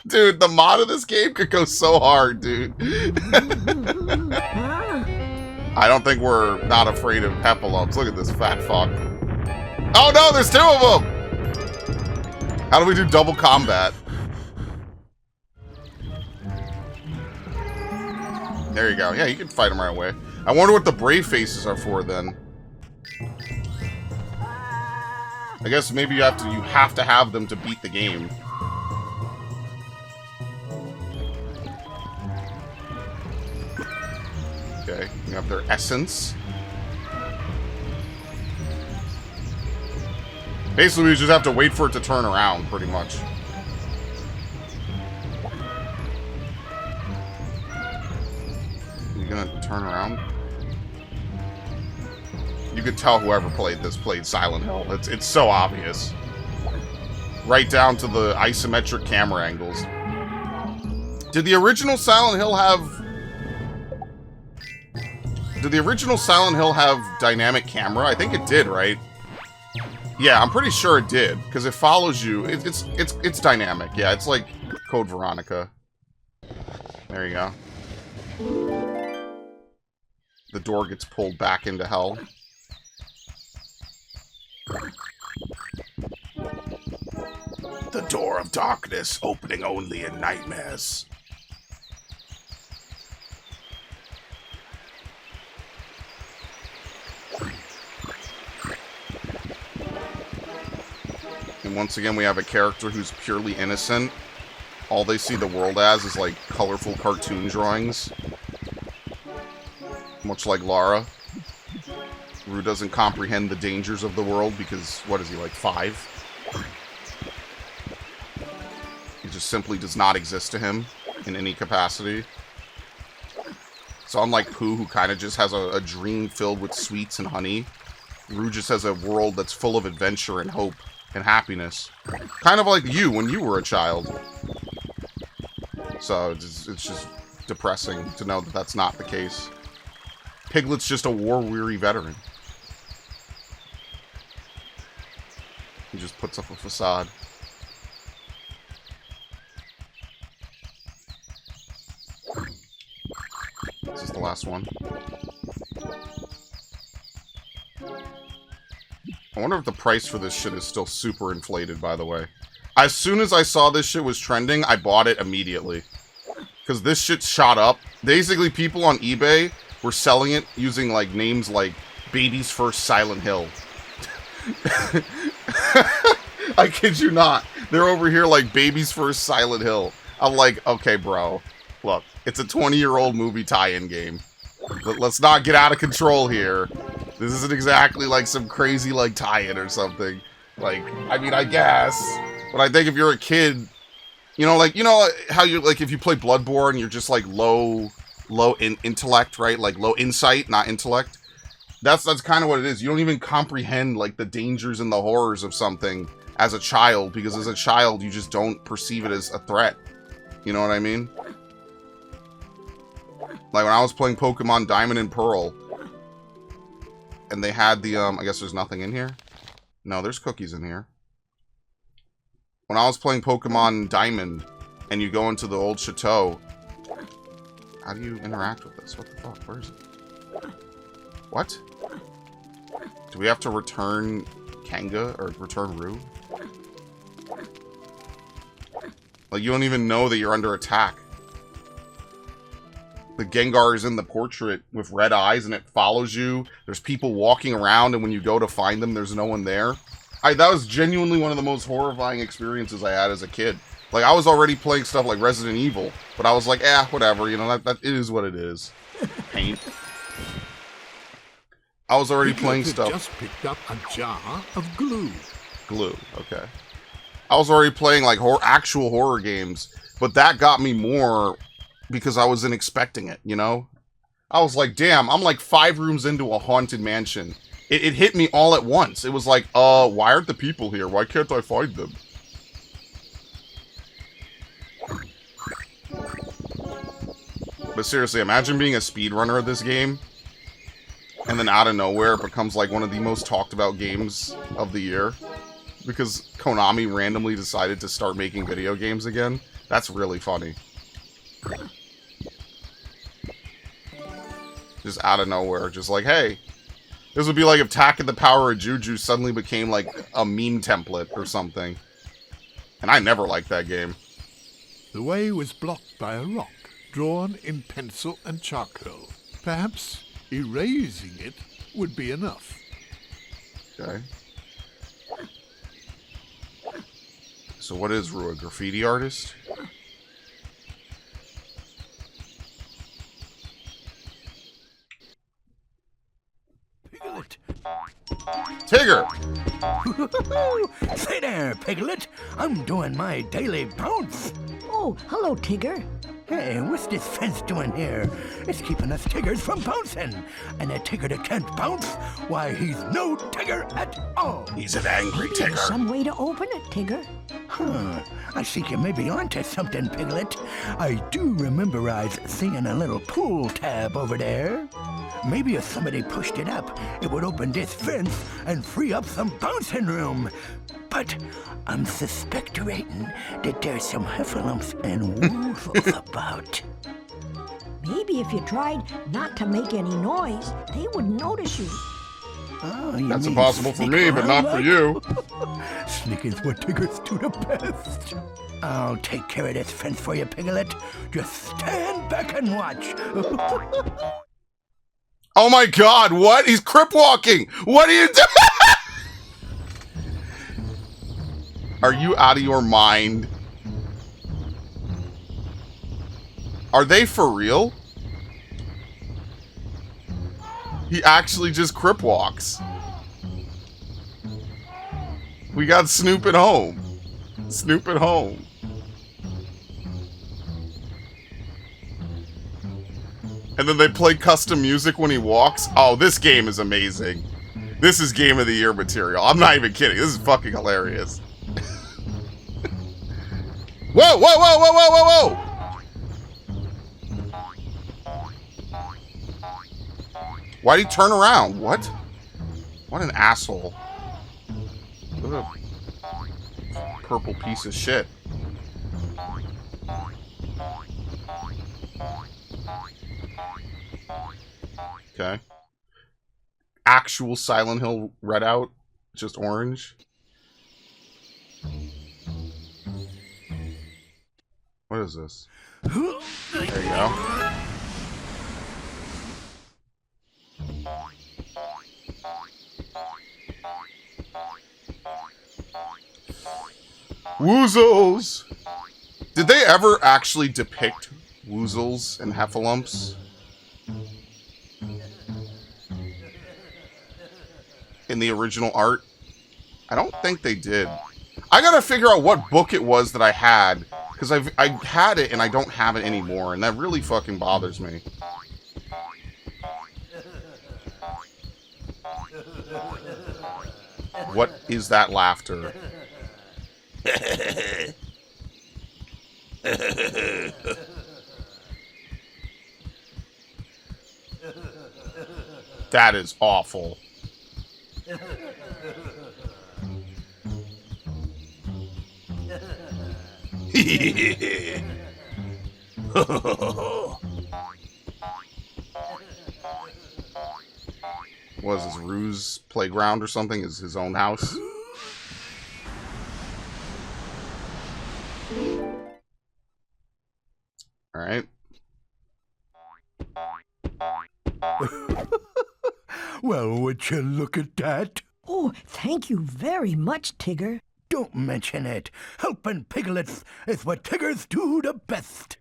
A: Dude, the mod of this game could go so hard, dude. I don't think we're not afraid of heffalumps. Look at this fat fuck. Oh no, there's 2 of them! How do we do double combat? There you go. Yeah, you can fight them right away. I wonder what the brave faces are for then. I guess maybe you have to have them to beat the game. Okay, you have their essence. Basically, we just have to wait for it to turn around, pretty much. You gonna turn around? You could tell whoever played Silent Hill. It's so obvious. Right down to the isometric camera angles. Did the original Silent Hill have dynamic camera? I think it did, right? Yeah, I'm pretty sure it did, because it follows you. It's dynamic. Yeah, it's like Code Veronica. There you go. The door gets pulled back into hell. The door of darkness, opening only in nightmares. And once again, we have a character who's purely innocent. All they see the world as is, like, colorful cartoon drawings. Much like Lara. Rue doesn't comprehend the dangers of the world because, what is he, like 5? He just simply does not exist to him in any capacity. So unlike Pooh, who kind of just has a dream filled with sweets and honey, Rue just has a world that's full of adventure and hope and happiness. Kind of like you when you were a child. So it's just depressing to know that that's not the case. Piglet's just a war-weary veteran. He just puts up a facade. This is the last one. I wonder if the price for this shit is still super inflated, by the way. As soon as I saw this shit was trending, I bought it immediately. Because this shit shot up. Basically, people on eBay were selling it using, like, names like Baby's First Silent Hill. I kid you not. They're over here like Baby's First Silent Hill. I'm like, okay, bro. Look, it's a 20-year-old movie tie-in game. Let's not get out of control here. This isn't exactly like some crazy, like, tie-in or something. Like, I mean, I guess. But I think if you're a kid, you know how you, like, if you play Bloodborne, you're just, like, low in intellect, right? Like, low insight, not intellect. That's kind of what it is. You don't even comprehend, like, the dangers and the horrors of something as a child, because as a child, you just don't perceive it as a threat. You know what I mean? Like, when I was playing Pokemon Diamond and Pearl, and they had the, I guess there's nothing in here? No, there's cookies in here. When I was playing Pokemon Diamond, and you go into the old chateau, how do you interact with this? What the fuck? Where is it? What? Do we have to return Kanga, or return Rue? Like, you don't even know that you're under attack. The Gengar is in the portrait with red eyes, and it follows you. There's people walking around, and when you go to find them, there's no one there. That was genuinely one of the most horrifying experiences I had as a kid. Like, I was already playing stuff like Resident Evil, but I was like, whatever, you know, that is what it is. Paint. I was already playing stuff.
B: Just picked up a jar of glue.
A: Glue, okay. I was already playing, like, actual horror games, but that got me more because I wasn't expecting it, you know? I was like, damn, I'm like 5 rooms into a haunted mansion. It hit me all at once. It was like, why aren't the people here? Why can't I find them? But seriously, imagine being a speedrunner of this game, and then out of nowhere it becomes like one of the most talked about games of the year. Because Konami randomly decided to start making video games again. That's really funny. Just out of nowhere, just like, hey, this would be like if Attack of the Power of Juju suddenly became like a meme template or something. And I never liked that game.
B: The way was blocked by a rock, drawn in pencil and charcoal. Perhaps erasing it would be enough.
A: Okay. So what is Rue, a graffiti artist?
J: Piglet.
A: Tigger!
J: Say there, Piglet. I'm doing my daily bounce.
E: Oh, hello, Tigger.
J: Hey, what's this fence doing here? It's keeping us Tiggers from bouncing. And a Tigger that can't bounce, why, he's no Tigger at all.
A: He's an angry
E: Maybe there's
A: Tigger.
E: some way to open it, Tigger.
J: I think you may be onto something, Piglet. I do rememberize seeing a little pool tab over there. Maybe if somebody pushed it up, it would open this fence and free up some bouncing room. But I'm suspecting that there's some heffalumps and woofles about.
E: Maybe if you tried not to make any noise, they wouldn't notice you.
J: Oh, you
A: That's
J: mean
A: impossible for
J: sneak
A: me, but
J: around
A: not for
J: like-
A: you.
J: Sneaking's what Tiggers do the best. I'll take care of this fence for you, Piglet. Just stand back and watch.
A: Oh my god, what? He's crip walking! What are you doing? Are you out of your mind? Are they for real? He actually just crip walks. We got Snoop at home. Snoop at home. And then they play custom music when he walks. Oh, this game is amazing. This is Game of the Year material. I'm not even kidding. This is fucking hilarious. Whoa, whoa, whoa, whoa, whoa, whoa, whoa! Why'd he turn around? What? What an asshole. What a purple piece of shit. Okay. Actual Silent Hill readout, just orange. What is this? There you go. Woozles! Did they ever actually depict woozles and heffalumps? In the original art? I don't think they did. I gotta figure out what book it was that I had, because I had it and I don't have it anymore, and that really fucking bothers me. What is that laughter? That is awful. What is this, Ruse Playground or something? Is his own house? Alright.
J: Well, would you look at that?
E: Oh, thank you very much, Tigger.
J: Don't mention it. Helping piglets is what Tiggers do the best.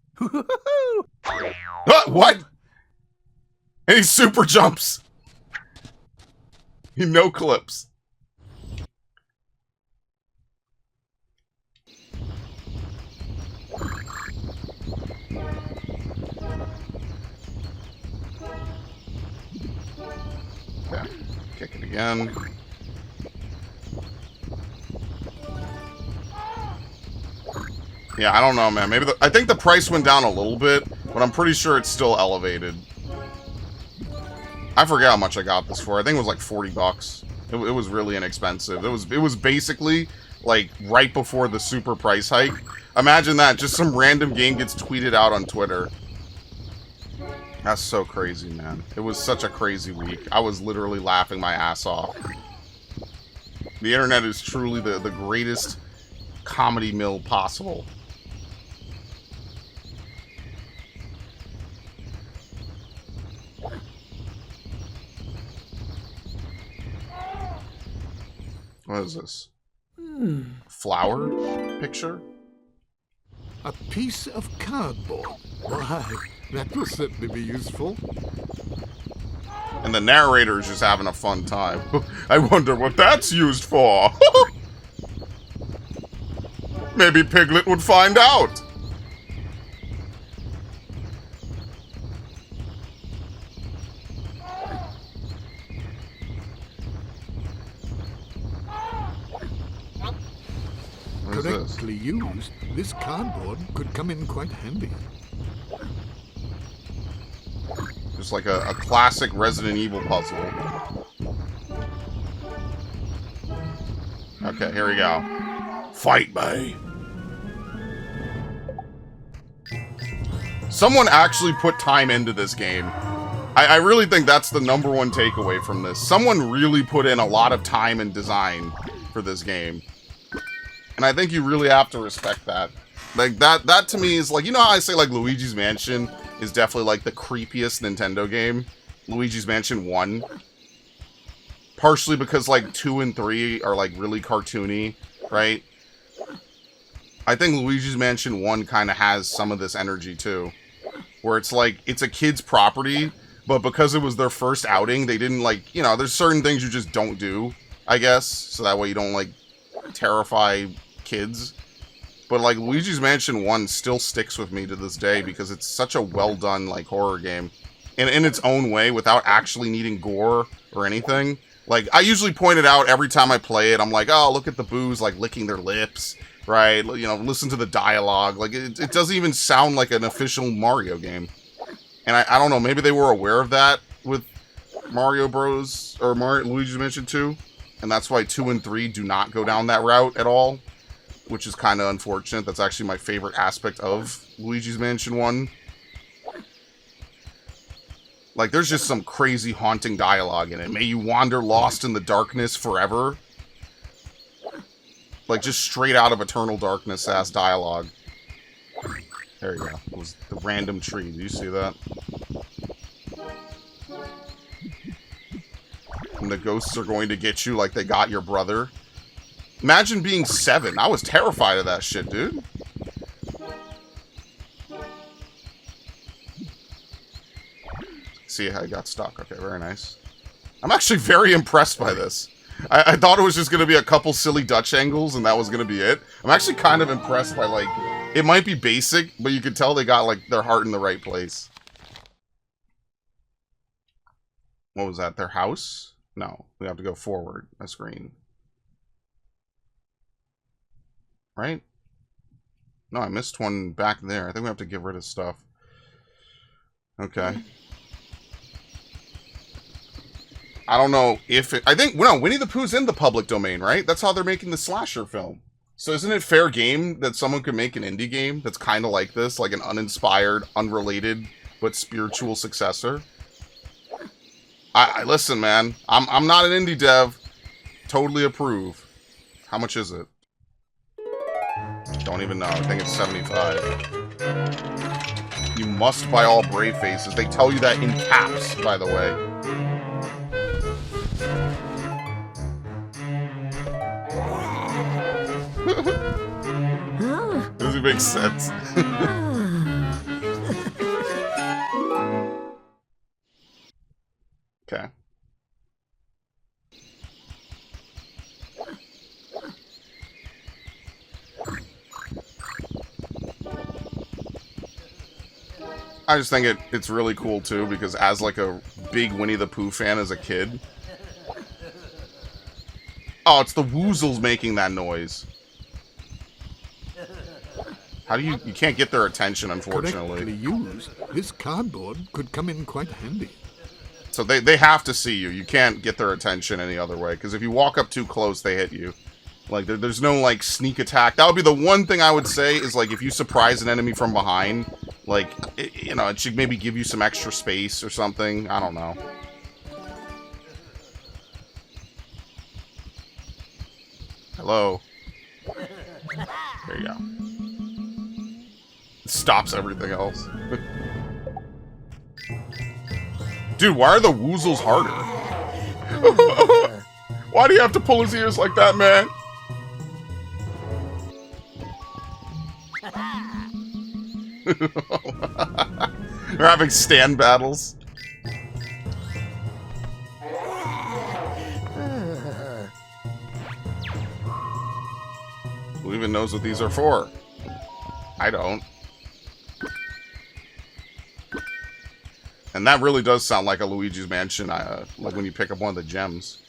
A: What? And he super jumps. He no clips. Okay, kick it again. Yeah, I don't know, man. Maybe I think the price went down a little bit, but I'm pretty sure it's still elevated. I forget how much I got this for. I think it was like 40 bucks. It was really inexpensive. It was basically like right before the super price hike. Imagine that, just some random game gets tweeted out on Twitter. That's so crazy, man. It was such a crazy week. I was literally laughing my ass off. The internet is truly the greatest comedy mill possible. What is this? Flower picture?
B: A piece of cardboard. Why, that will certainly be useful.
A: And the narrator is just having a fun time. I wonder what that's used for. Maybe Piglet would find out.
B: Correctly used, this cardboard could come in quite handy.
A: Just like a classic Resident Evil puzzle. Okay, here we go. Fight me. Someone actually put time into this game. I really think that's the #1 takeaway from this. Someone really put in a lot of time and design for this game. And I think you really have to respect that. Like, that to me is like, you know how I say, like, Luigi's Mansion is definitely, like, the creepiest Nintendo game? Luigi's Mansion 1. Partially because, like, 2 and 3 are, like, really cartoony, right? I think Luigi's Mansion 1 kind of has some of this energy, too. Where it's like, it's a kid's property, but because it was their first outing, they didn't, like, you know, there's certain things you just don't do, I guess, so that way you don't, like, terrify kids. But, like, Luigi's Mansion 1 still sticks with me to this day because it's such a well-done, like, horror game. And in its own way, without actually needing gore or anything. Like, I usually point it out every time I play it. I'm like, oh, look at the boos, like, licking their lips, right? You know, listen to the dialogue. Like, it doesn't even sound like an official Mario game. And I don't know, maybe they were aware of that with Mario Bros. Or Luigi's Mansion 2. And that's why 2 and 3 do not go down that route at all. Which is kind of unfortunate. That's actually my favorite aspect of Luigi's Mansion 1. Like, there's just some crazy haunting dialogue in it. May you wander lost in the darkness forever. Like, just straight out of Eternal Darkness-ass dialogue. There you go. It was the random tree. Do you see that? And the ghosts are going to get you like they got your brother. Imagine being 7. I was terrified of that shit, dude. See how I got stuck. Okay, very nice. I'm actually very impressed by this. I thought it was just going to be a couple silly Dutch angles and that was going to be it. I'm actually kind of impressed by, like, it might be basic, but you can tell they got, like, their heart in the right place. What was that? Their house? No, we have to go forward. That's green. Right? No, I missed one back there. I think we have to get rid of stuff. Okay. I don't know if it... I think... No, Winnie the Pooh's in the public domain, right? That's how they're making the slasher film. So isn't it fair game that someone could make an indie game that's kind of like this? Like an uninspired, unrelated, but spiritual successor? I listen, man. I'm not an indie dev. Totally approve. How much is it? Don't even know. I think it's 75. You must buy all Brave Faces. They tell you that in caps, by the way. Doesn't make sense. Okay. I just think it's really cool too because as like a big Winnie the Pooh fan as a kid. Oh, it's the woozles making that noise. How do you can't get their attention, unfortunately.
B: Correctly used, this cardboard could come in quite handy.
A: So they have to see you. You can't get their attention any other way because if you walk up too close, they hit you. Like, there's no, like, sneak attack. That would be the one thing I would say is, like, if you surprise an enemy from behind, like, you know, it should maybe give you some extra space or something. I don't know. Hello. There you go. It stops everything else. Dude, why are the woozles harder? Why do you have to pull his ears like that, man? They're having stand battles. Who even knows what these are for? I don't. And that really does sound like a Luigi's Mansion, like when you pick up one of the gems.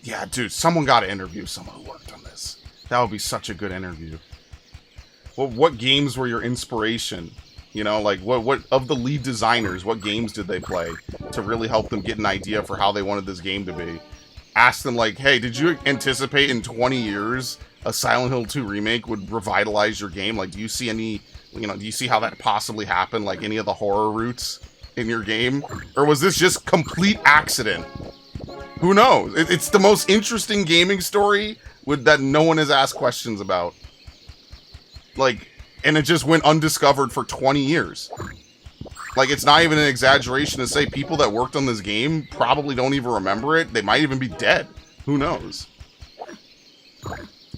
A: Yeah, dude, someone got to interview someone who worked on this. That would be such a good interview. Well, what games were your inspiration? You know, like, what of the lead designers, what games did they play to really help them get an idea for how they wanted this game to be? Ask them, like, hey, did you anticipate in 20 years a Silent Hill 2 remake would revitalize your game? Like, do you see any, you know, do you see how that possibly happened? Like, any of the horror roots in your game? Or was this just complete accident? Who knows? It's the most interesting gaming story that no one has asked questions about. Like, and it just went undiscovered for 20 years. Like, it's not even an exaggeration to say people that worked on this game probably don't even remember it. They might even be dead. Who knows?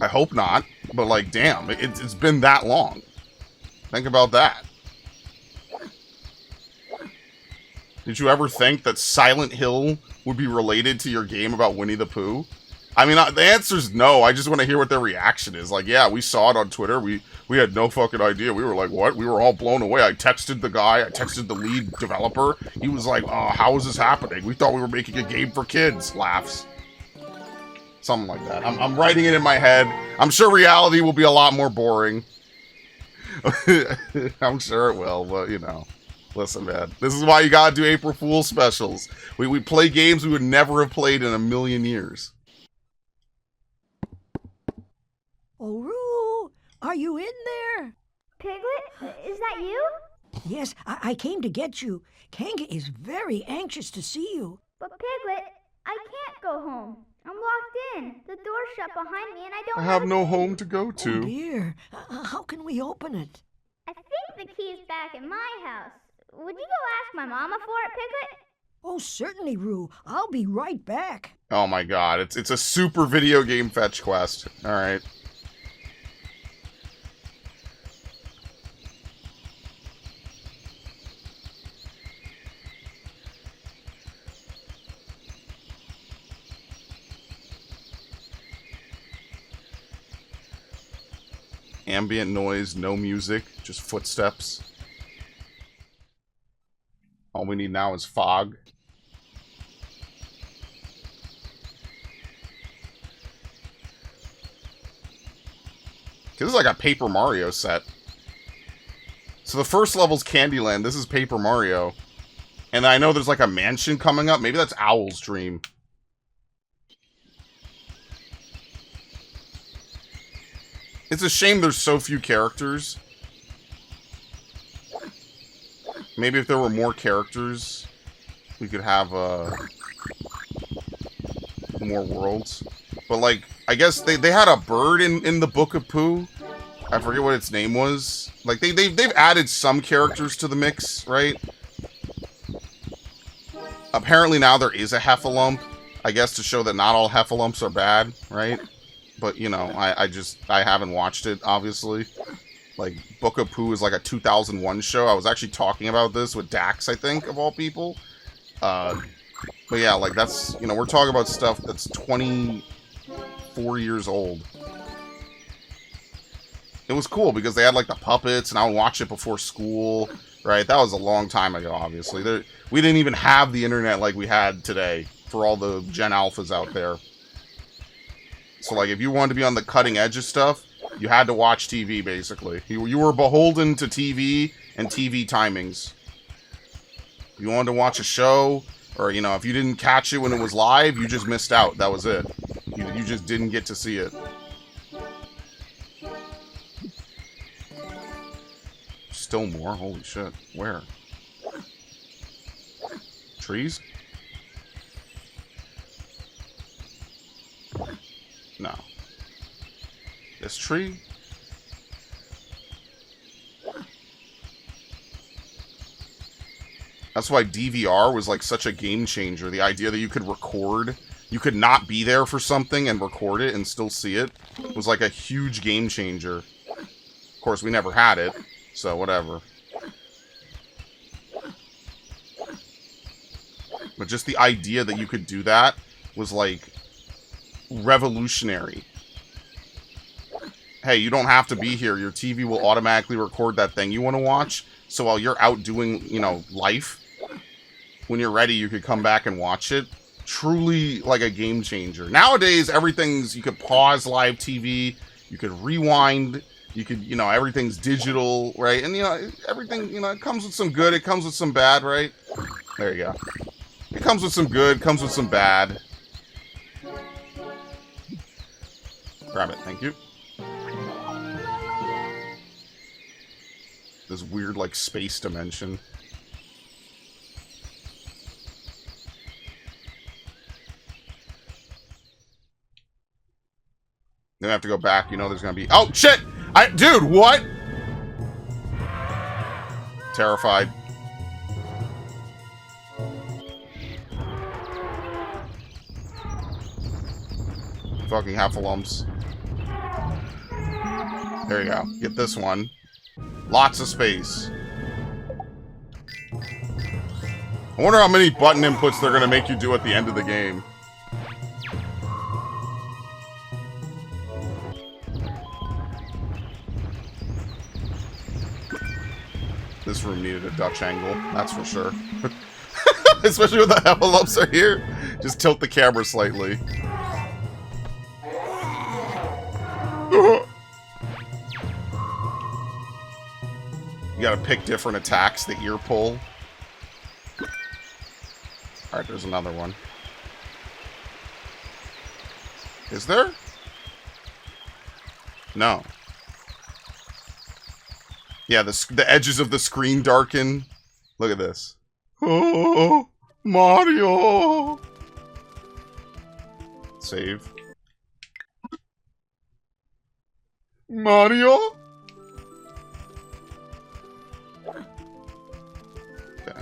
A: I hope not. But, like, damn, it's been that long. Think about that. Did you ever think that Silent Hill would be related to your game about Winnie the Pooh? I mean, the answer's no. I just want to hear what their reaction is. Like, yeah, we saw it on Twitter. We had no fucking idea. We were like, what? We were all blown away. I texted the guy. I texted the lead developer. He was like, how is this happening? We thought we were making a game for kids. Laughs. Something like that. I'm writing it in my head. I'm sure reality will be a lot more boring. I'm sure it will, but, you know. Listen, man. This is why you gotta do April Fool's specials. We play games we would never have played in a million years.
E: Oh, Roo, are you in there?
H: Piglet, is that you?
E: Yes, I came to get you. Kanga is very anxious to see you.
H: But Piglet, I can't go home. I'm locked in. The door's shut behind me and I don't
A: I have no home to go
E: Oh,
A: to.
E: dear. How can we open it?
H: I think the key's back in my house. Would you go ask my mama for it, Piglet?
E: Oh, certainly, Roo. I'll be right back.
A: Oh my god, it's a super video game fetch quest. Alright. Ambient noise, no music, just footsteps. All we need now is fog. This is like a Paper Mario set. So the first level's Candyland, this is Paper Mario. And I know there's like a mansion coming up, maybe that's Owl's Dream. It's a shame there's so few characters. Maybe if there were more characters, we could have more worlds. But like, I guess they had a bird in the Book of Pooh. I forget what its name was. Like they've added some characters to the mix, right? Apparently now there is a Heffalump. I guess to show that not all Heffalumps are bad, right? But, you know, I haven't watched it, obviously. Like, Book of Pooh is like a 2001 show. I was actually talking about this with Dax, I think, of all people. But yeah, like, that's, you know, we're talking about stuff that's 24 years old. It was cool because they had, like, the puppets, and I would watch it before school, right? That was a long time ago, obviously. We didn't even have the internet like we had today for all the Gen Alphas out there. So, like, if you wanted to be on the cutting edge of stuff, you had to watch TV, basically. You were beholden to TV and TV timings. If you wanted to watch a show, or, you know, if you didn't catch it when it was live, you just missed out. That was it. You just didn't get to see it. Still more? Holy shit. Where? Trees? No. This tree? That's why DVR was like such a game changer. The idea that you could record, you could not be there for something and record it and still see it was like a huge game changer. Of course, we never had it, so whatever. But just the idea that you could do that was like revolutionary. Hey, you don't have to be here. Your TV will automatically record that thing you want to watch. So while you're out doing, you know, life, when you're ready, you could come back and watch it. Truly like a game changer. Nowadays, you could pause live TV. You could rewind. You could, you know, everything's digital, right? And, you know, everything, you know, it comes with some good. It comes with some bad, right? There you go. It comes with some good. Comes with some bad. Grab it, thank you. This weird, like, space dimension. Then I have to go back, you know there's gonna be... Oh, shit! Dude, what? Terrified. Fucking Heffalumps. There you go. Get this one. Lots of space. I wonder how many button inputs they're gonna make you do at the end of the game. This room needed a Dutch angle, that's for sure. Especially when the envelopes are here. Just tilt the camera slightly. You gotta pick different attacks, the ear pull. Alright, there's another one. Is there? No. Yeah, the edges of the screen darken. Look at this. Oh, Mario! Save. Mario? Okay.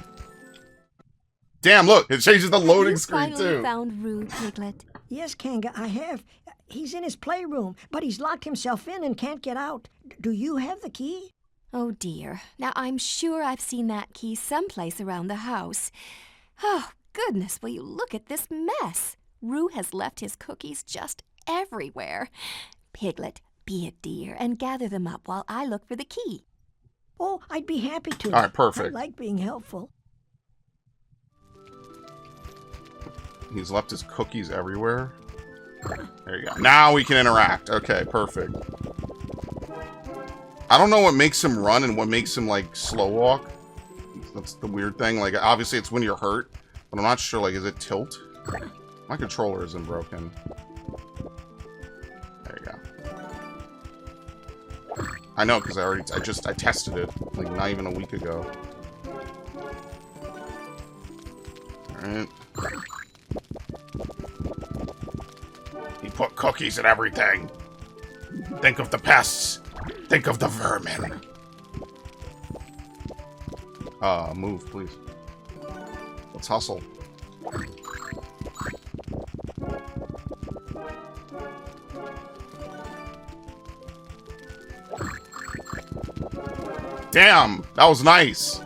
A: Damn, look, it changes the loading screen
I: You finally
E: too.
I: found Rue, Piglet.
E: Yes, Kanga, I have. He's in his playroom, but he's locked himself in and can't get out. Do you have the key?
I: Oh dear. Now I'm sure I've seen that key someplace around the house. Oh, goodness, will you look at this mess? Rue has left his cookies just everywhere. Piglet, be a dear and gather them up while I look for the key.
E: Oh, I'd be happy to.
A: All right, perfect.
E: I like being helpful.
A: He's left his cookies everywhere. There you go. Now we can interact. Okay, perfect. I don't know what makes him run and what makes him, like, slow walk. That's the weird thing. Like, obviously it's when you're hurt, but I'm not sure, like, is it tilt? My controller isn't broken. There you go. I know, because I tested it, like, not even a week ago. Alright. He put cookies in everything. Think of the pests. Think of the vermin. Move, please. Let's hustle. Damn, that was nice.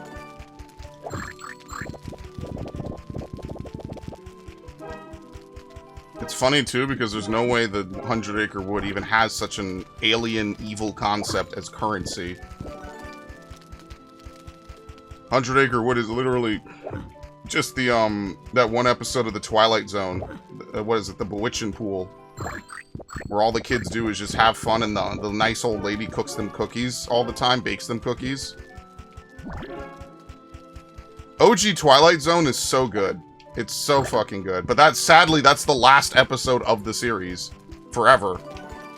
A: It's funny, too, because there's no way the 100 Acre Wood even has such an alien, evil concept as currency. 100 Acre Wood is literally just the, that one episode of The Twilight Zone. What is it? The Bewitching Pool. Where all the kids do is just have fun and the nice old lady cooks them cookies all the time, bakes them cookies. OG Twilight Zone is so good. It's so fucking good. But sadly, that's the last episode of the series. Forever.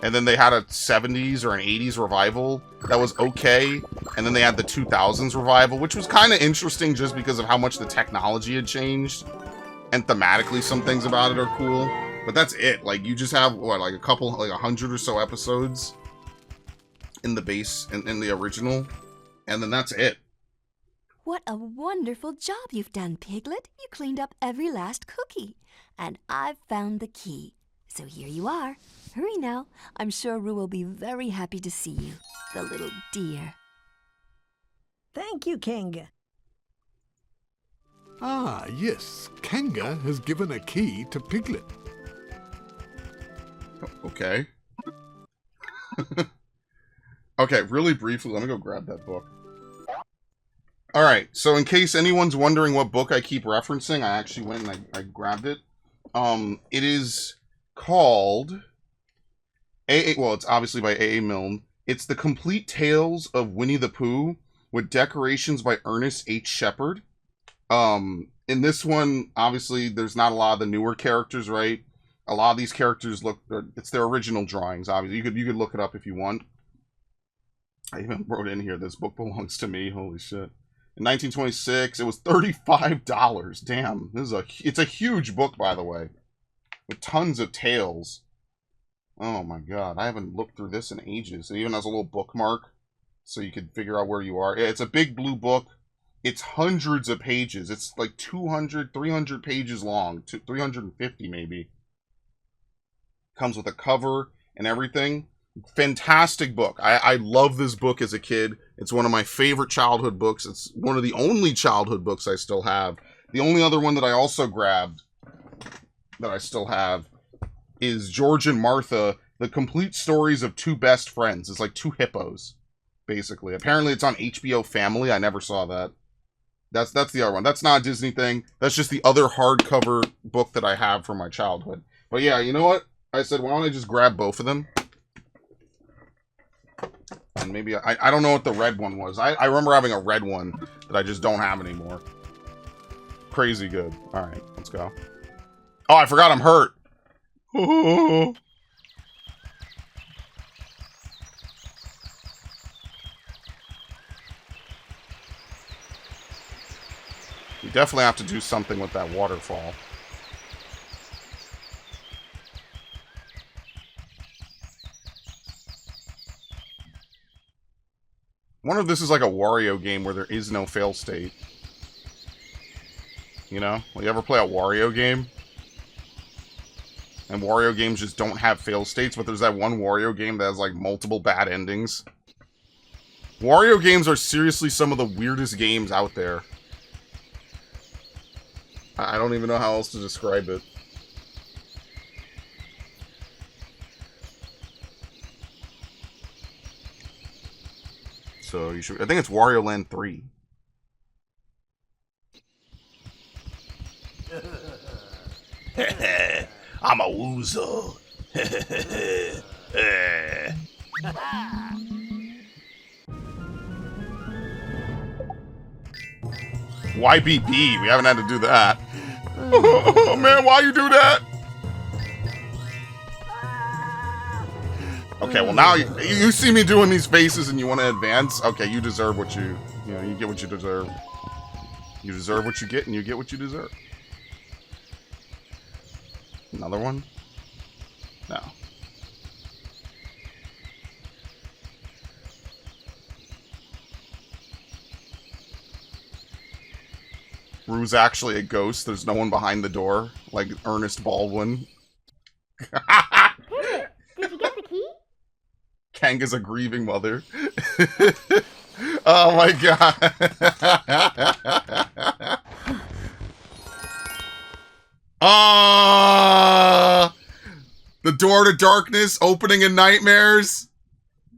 A: And then they had a 70s or an 80s revival that was okay. And then they had the 2000s revival, which was kind of interesting just because of how much the technology had changed. And thematically, some things about it are cool. But that's it. Like, you just have, what, like a couple, like 100 or so episodes in the base, in the original. And then that's it.
I: What a wonderful job you've done, Piglet. You cleaned up every last cookie. And I've found the key. So here you are. Hurry now. I'm sure Rue will be very happy to see you, the little dear.
E: Thank you, Kanga.
B: Ah, yes. Kanga has given a key to Piglet.
A: Okay. Okay, really briefly, let me go grab that book. Alright, so in case anyone's wondering what book I keep referencing, I actually went and I grabbed it. It is called well, it's obviously by A.A. Milne. It's The Complete Tales of Winnie the Pooh, with decorations by Ernest H. Shepard. In this one, obviously, there's not a lot of the newer characters, right? A lot of these characters it's their original drawings, obviously. You could look it up if you want. I even wrote in here, this book belongs to me. Holy shit. In 1926, it was $35. Damn, it's a huge book, by the way, with tons of tales. Oh my god, I haven't looked through this in ages. It even has a little bookmark, so you can figure out where you are. It's a big blue book. It's hundreds of pages. It's like 200, 300 pages long, 350 maybe. Comes with a cover and everything. Fantastic book. I love this book as a kid. It's one of my favorite childhood books. It's one of the only childhood books I still have. The only other one that I also grabbed, that I still have, is George and Martha, The Complete Stories of Two Best Friends. It's like two hippos, basically. Apparently it's on HBO Family. I never saw that. That's the other one. That's not a Disney thing. That's just the other hardcover book that I have from my childhood. But yeah, you know what? I said, why don't I just grab both of them? And maybe, I don't know what the red one was. I remember having a red one that I just don't have anymore. Crazy good. Alright, let's go. Oh, I forgot I'm hurt. You definitely have to do something with that waterfall. I wonder if this is like a Wario game where there is no fail state. You know? Will you ever play a Wario game? And Wario games just don't have fail states, but there's that one Wario game that has like multiple bad endings. Wario games are seriously some of the weirdest games out there. I don't even know how else to describe it. So you should, I think it's Wario Land 3. I'm a woozle. YBB, we haven't had to do that. Oh man, why you do that? Okay, well now you see me doing these faces and you want to advance. Okay, you deserve what you know, you get what you deserve. You deserve what you get and you get what you deserve. Another one? No. Rue's actually a ghost. There's no one behind the door, like Ernest Baldwin.
H: Piglet, did you get the key?
A: Kanga's a grieving mother. Oh my god. Ah! The door to darkness opening in nightmares.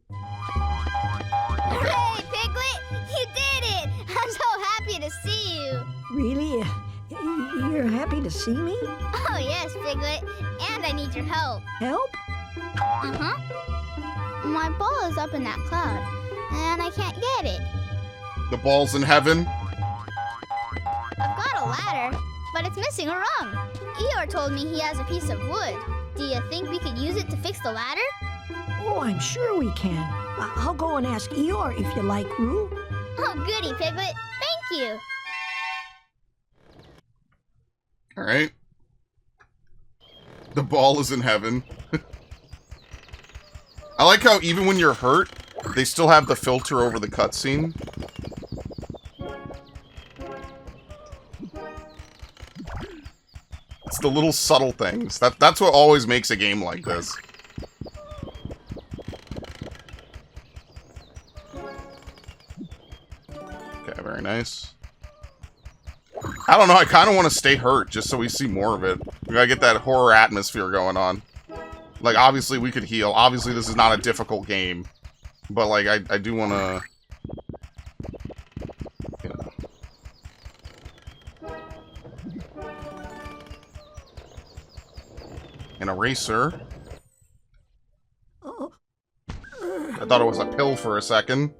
H: Hey, Piglet, you did it! I'm so happy to see you.
E: Really? You're happy to see me?
H: Oh yes, Piglet, and I need your help.
E: Help?
H: Uh-huh. My ball is up in that cloud, and I can't get it.
A: The ball's in heaven.
H: I've got a ladder, but it's missing a rung. Eeyore told me he has a piece of wood. Do you think we could use it to fix the ladder?
E: Oh, I'm sure we can. I'll go and ask Eeyore if you like, Roo.
H: Oh, goody, Piglet. Thank you.
A: All right. The ball is in heaven. I like how even when you're hurt, they still have the filter over the cutscene. It's the little subtle things. That's what always makes a game like this. Okay, very nice. I don't know, I kind of want to stay hurt just so we see more of it. We gotta get that horror atmosphere going on. Like, obviously we could heal. Obviously this is not a difficult game. But, like, I do want to... You know. An eraser.
E: Oh.
A: I thought it was a pill for a second.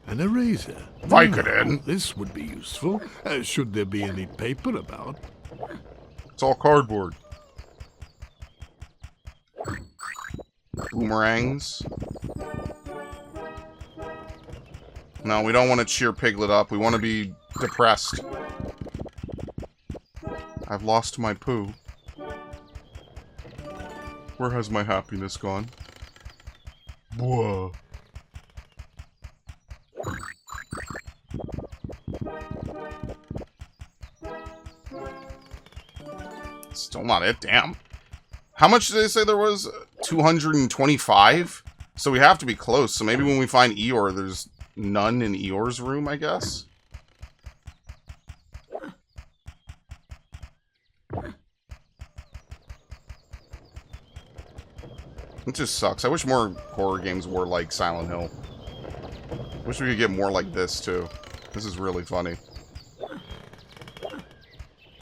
B: An eraser.
A: Vicodin.
B: This would be useful, should there be any paper about.
A: It's all cardboard. Boomerangs. No, we don't want to cheer Piglet up. We want to be depressed. I've lost my poo. Where has my happiness gone? Whoa. Still not it, damn. How much did they say there was? 225? So we have to be close. So maybe when we find Eeyore, there's none in Eeyore's room, I guess? It just sucks. I wish more horror games were like Silent Hill. Wish we could get more like this, too. This is really funny.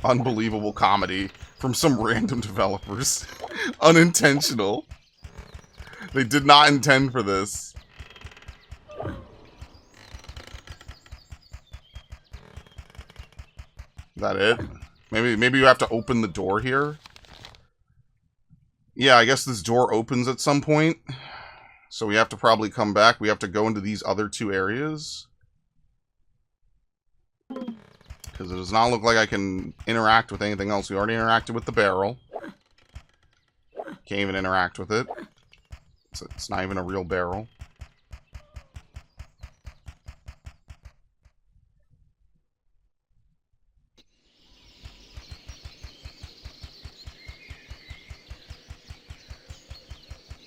A: Unbelievable comedy from some random developers. Unintentional. They did not intend for this. Is that it? Maybe you have to open the door here? Yeah, I guess this door opens at some point. So we have to probably come back. We have to go into these other two areas. Because it does not look like I can interact with anything else. We already interacted with the barrel. Can't even interact with it. It's not even a real barrel.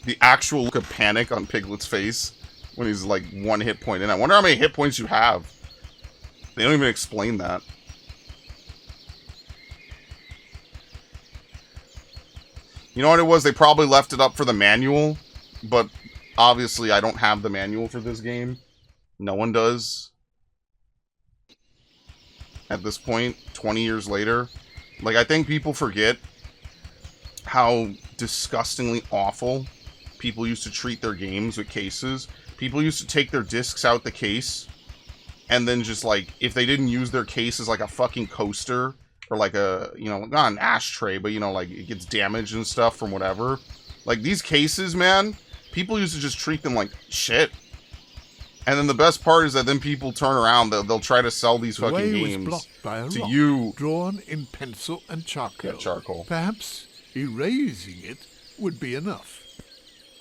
A: The actual look of panic on Piglet's face when he's like 1 hit point in. I wonder how many hit points you have. They don't even explain that. You know what it was? They probably left it up for the manual, but obviously I don't have the manual for this game. No one does. At this point, 20 years later. Like, I think people forget how disgustingly awful people used to treat their games with cases. People used to take their discs out the case, and then just, like, if they didn't use their case as, like, a fucking coaster, or, like, a, you know, not an ashtray, but, you know, like, it gets damaged and stuff from whatever. Like, these cases, man, people used to just treat them like shit. And then the best part is that then people turn around, they'll try to sell these fucking games to you.
B: Drawn in pencil and charcoal.
A: Yeah, charcoal.
B: Perhaps erasing it would be enough.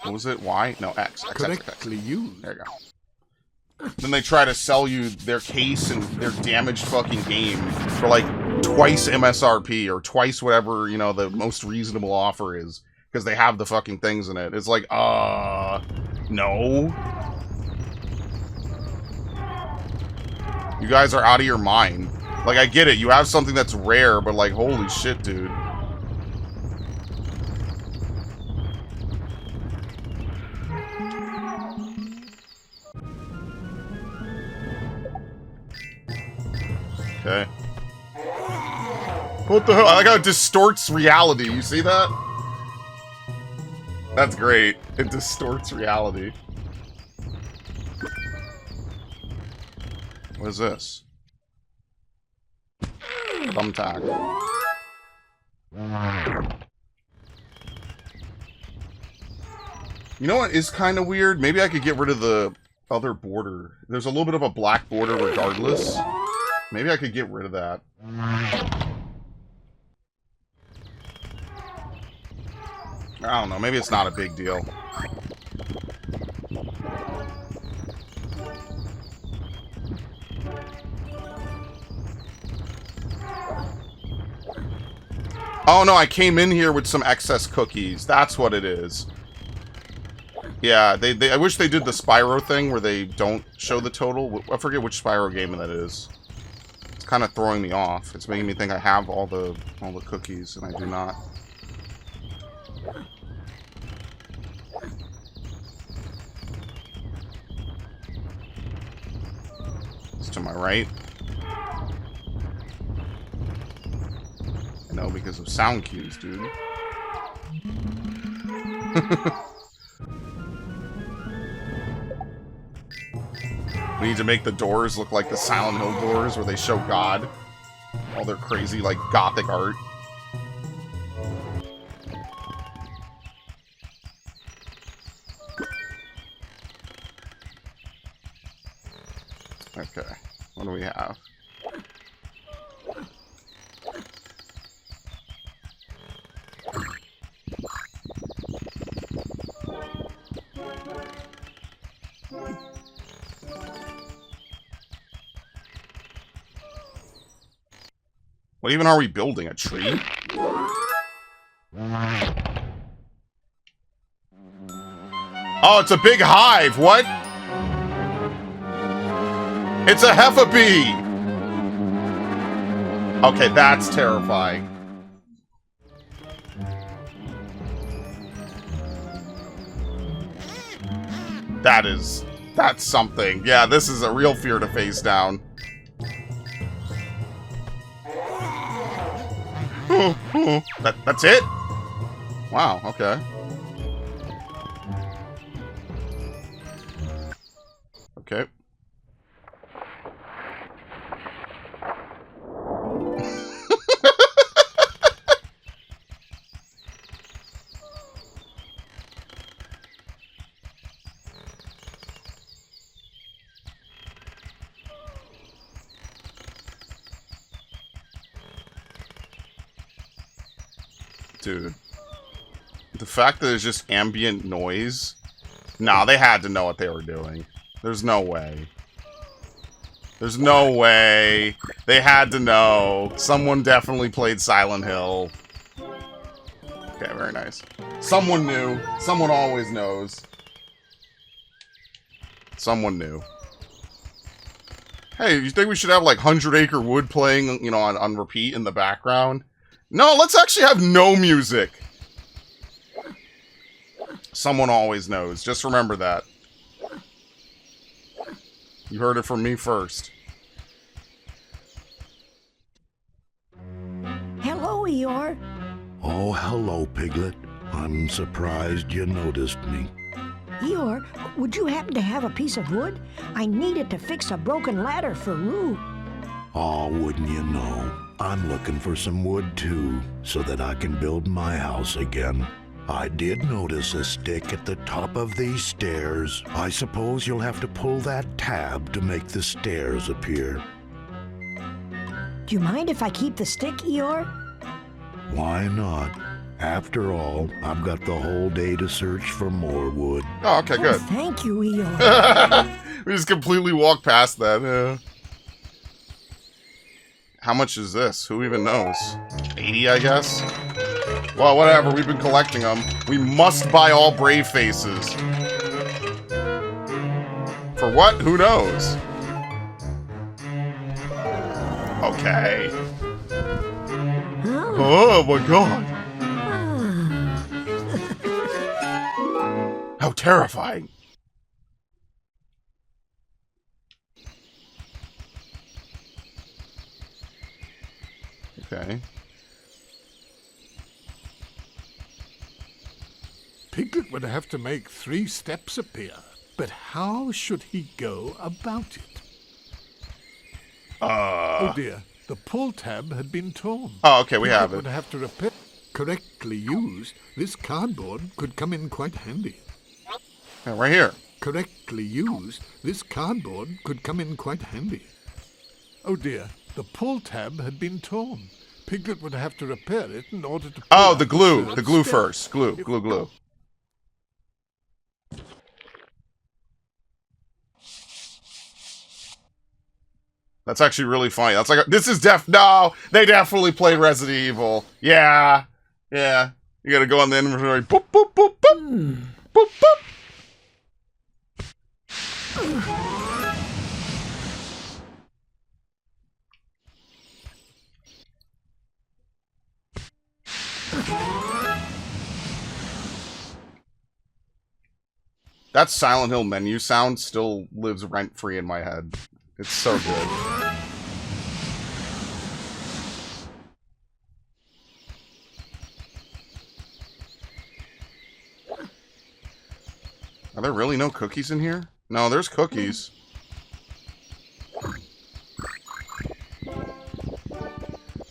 A: What was it? Y? No, X.
B: Correctly used.
A: There you go. Then they try to sell you their case and their damaged fucking game for like twice MSRP or twice whatever, you know, the most reasonable offer is. Because they have the fucking things in it. It's like, no. You guys are out of your mind. Like, I get it. You have something that's rare, but like, holy shit, dude. Okay. What the hell? I like how it distorts reality. You see that? That's great. It distorts reality. What is this? Thumbtack. You know what is kind of weird? Maybe I could get rid of the other border. There's a little bit of a black border regardless. Maybe I could get rid of that. I don't know. Maybe it's not a big deal. Oh no, I came in here with some excess cookies. That's what it is. Yeah, I wish they did the Spyro thing where they don't show the total. I forget which Spyro game that is. It's kind of throwing me off. It's making me think I have all the cookies, and I do not. It's to my right. No, because of sound cues, dude. We need to make the doors look like the Silent Hill doors where they show God. All their crazy, like, gothic art. Okay, what do we have? What even are we building? A tree? Oh, it's a big hive. What? It's a heffa bee. Okay, that's terrifying. That's something. Yeah, this is a real fear to face down. That's it? Wow, okay. Okay. Dude. The fact that it's just ambient noise. Nah, they had to know what they were doing. There's no way. There's no way. They had to know. Someone definitely played Silent Hill. Okay, very nice. Someone knew. Someone always knows. Someone knew. Hey, you think we should have like 100 Acre Wood playing, you know, on repeat in the background? No, let's actually have no music. Someone always knows. Just remember that. You heard it from me first.
E: Hello, Eeyore.
K: Oh, hello, Piglet. I'm surprised you noticed me.
E: Eeyore, would you happen to have a piece of wood? I need it to fix a broken ladder for Roo.
K: Oh, wouldn't you know? I'm looking for some wood, too, so that I can build my house again. I did notice a stick at the top of these stairs. I suppose you'll have to pull that tab to make the stairs appear.
E: Do you mind if I keep the stick, Eeyore?
K: Why not? After all, I've got the whole day to search for more wood.
A: Oh, okay, good.
E: Oh, thank you, Eeyore.
A: We just completely walked past that. How much is this? Who even knows? 80, I guess? Well, whatever. We've been collecting them. We must buy all brave faces. For what? Who knows? Okay. Oh my god. How terrifying. Okay.
B: Piglet would have to make 3 steps appear, but how should he go about it? Oh dear, the pull tab had been torn.
A: Oh, okay, we have
B: Piglet
A: it.
B: would have to repair. Correctly used, this cardboard could come in quite handy.
A: Yeah, right here.
B: Correctly used, this cardboard could come in quite handy. Oh dear, the pull tab had been torn. Piglet would have to repair it in order to...
A: Oh, the glue. The glue first. Glue. That's actually really funny. That's like, this is no, they definitely played Resident Evil. Yeah. You gotta go on the inventory. Boop, boop, boop, boop. Boop, boop. That Silent Hill menu sound still lives rent-free in my head. It's so good. Are there really no cookies in here? No, there's cookies.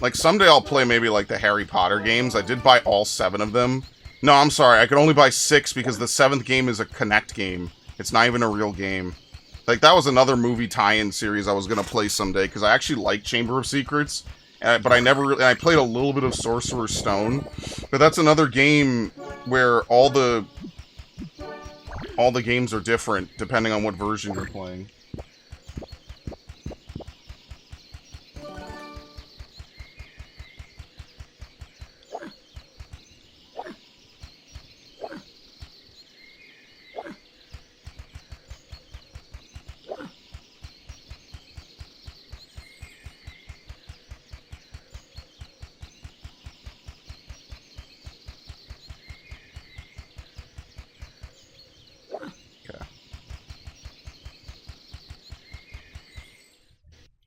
A: Like, someday I'll play maybe, like, the Harry Potter games. I did buy all 7 of them. No, I'm sorry. I could only buy 6 because the 7th game is a Connect game. It's not even a real game. Like, that was another movie tie-in series I was going to play someday because I actually like Chamber of Secrets. But I never really... I played a little bit of Sorcerer's Stone. But that's another game where all the games are different depending on what version you're playing.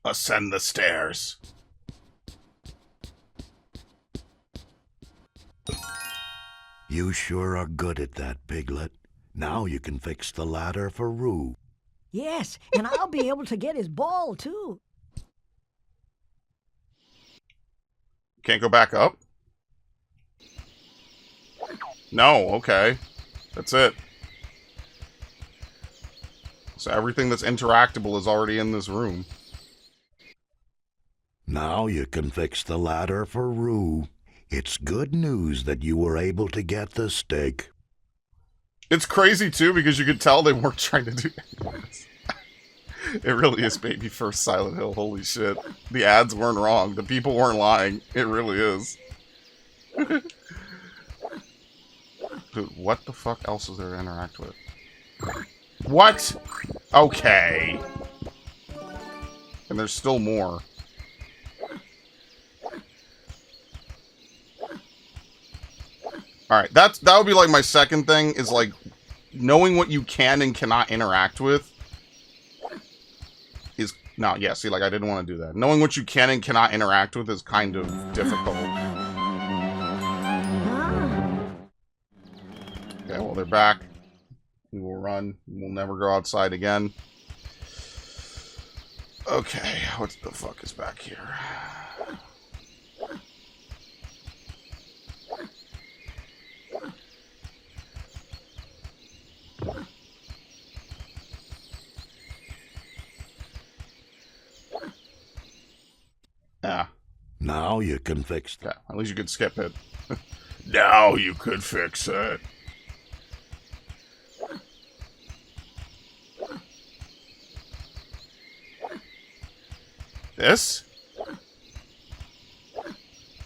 A: Ascend the stairs.
K: You sure are good at that, Piglet. Now you can fix the ladder for Roo.
E: Yes, and I'll be able to get his ball, too.
A: Can't go back up? No, okay. That's it. So everything that's interactable is already in this room.
K: Now you can fix the ladder for Roo. It's good news that you were able to get the stick.
A: It's crazy, too, because you could tell they weren't trying to do this. It really is baby first Silent Hill. Holy shit. The ads weren't wrong. The people weren't lying. It really is. Dude, what the fuck else is there to interact with? What? Okay. And there's still more. Alright, that would be like my second thing, is like knowing what you can and cannot interact with is yeah, see, like I didn't want to do that. Knowing what you can and cannot interact with is kind of difficult. Okay, well, they're back. We will run. We'll never go outside again. Okay, what the fuck is back here? Yeah.
K: Now you can fix
A: Yeah, at least you could skip it. Now you could fix it. This?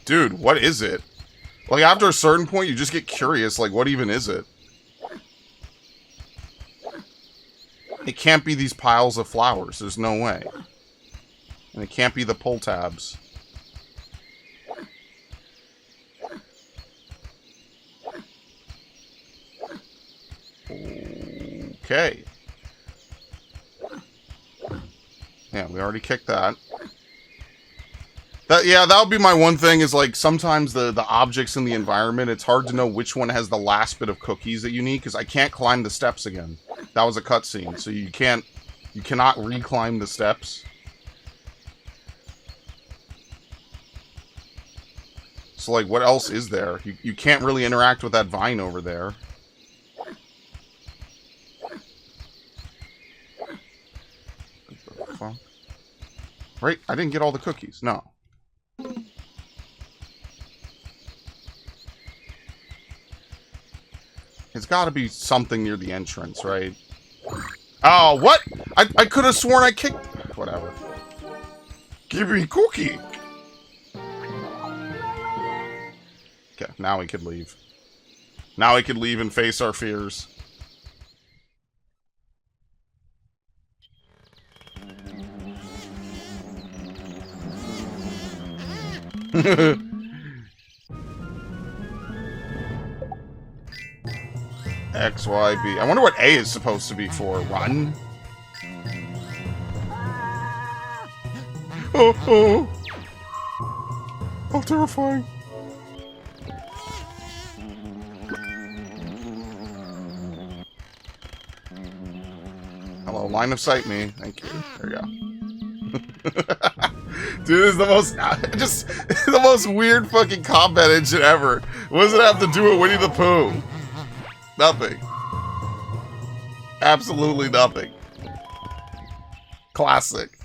A: Dude, what is it? Like, after a certain point, you just get curious, like, what even is it? It can't be these piles of flowers. There's no way. And it can't be the pull tabs. Okay. Yeah, we already kicked that. Yeah, that would be my one thing, is like sometimes the objects in the environment, it's hard to know which one has the last bit of cookies that you need, because I can't climb the steps again. That was a cutscene, so you cannot re-climb the steps. So like, what else is there? You can't really interact with that vine over there. What the fuck? Right? I didn't get all the cookies. No. It's got to be something near the entrance, right? Oh, what? I could have sworn I kicked... Whatever. Give me cookie! Okay, now we could leave. Now we could leave and face our fears. X, Y, B. I wonder what A is supposed to be for. Run? Oh, oh. How terrifying. Hello, line of sight me. Thank you. There you go. Dude, this is the most, just, the most weird fucking combat engine ever. What does it have to do with Winnie the Pooh? Nothing. Absolutely nothing. Classic.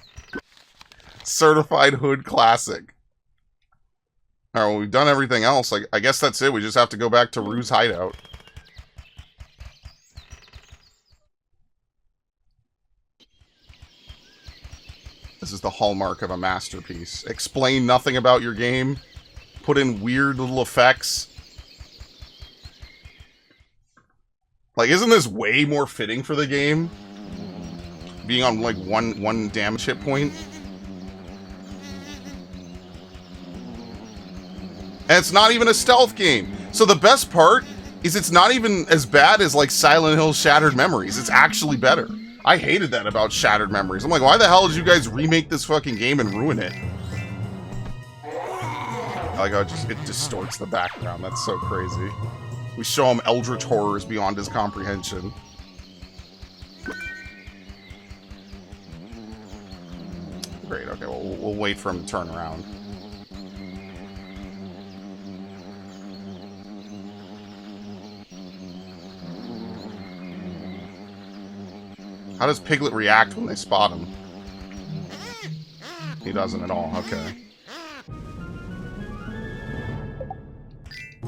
A: Certified hood classic. Alright, well, we've done everything else. I guess that's it. We just have to go back to Roo's hideout. This is the hallmark of a masterpiece. Explain nothing about your game. Put in weird little effects. Like, isn't this way more fitting for the game? Being on, like, one damage hit point? And it's not even a stealth game. So the best part is it's not even as bad as, like, Silent Hill Shattered Memories. It's actually better. I hated that about Shattered Memories. I'm like, why the hell did you guys remake this fucking game and ruin it? I like how it distorts the background. That's so crazy. We show him eldritch horrors beyond his comprehension. Great, okay, well, we'll wait for him to turn around. How does Piglet react when they spot him? He doesn't at all, okay.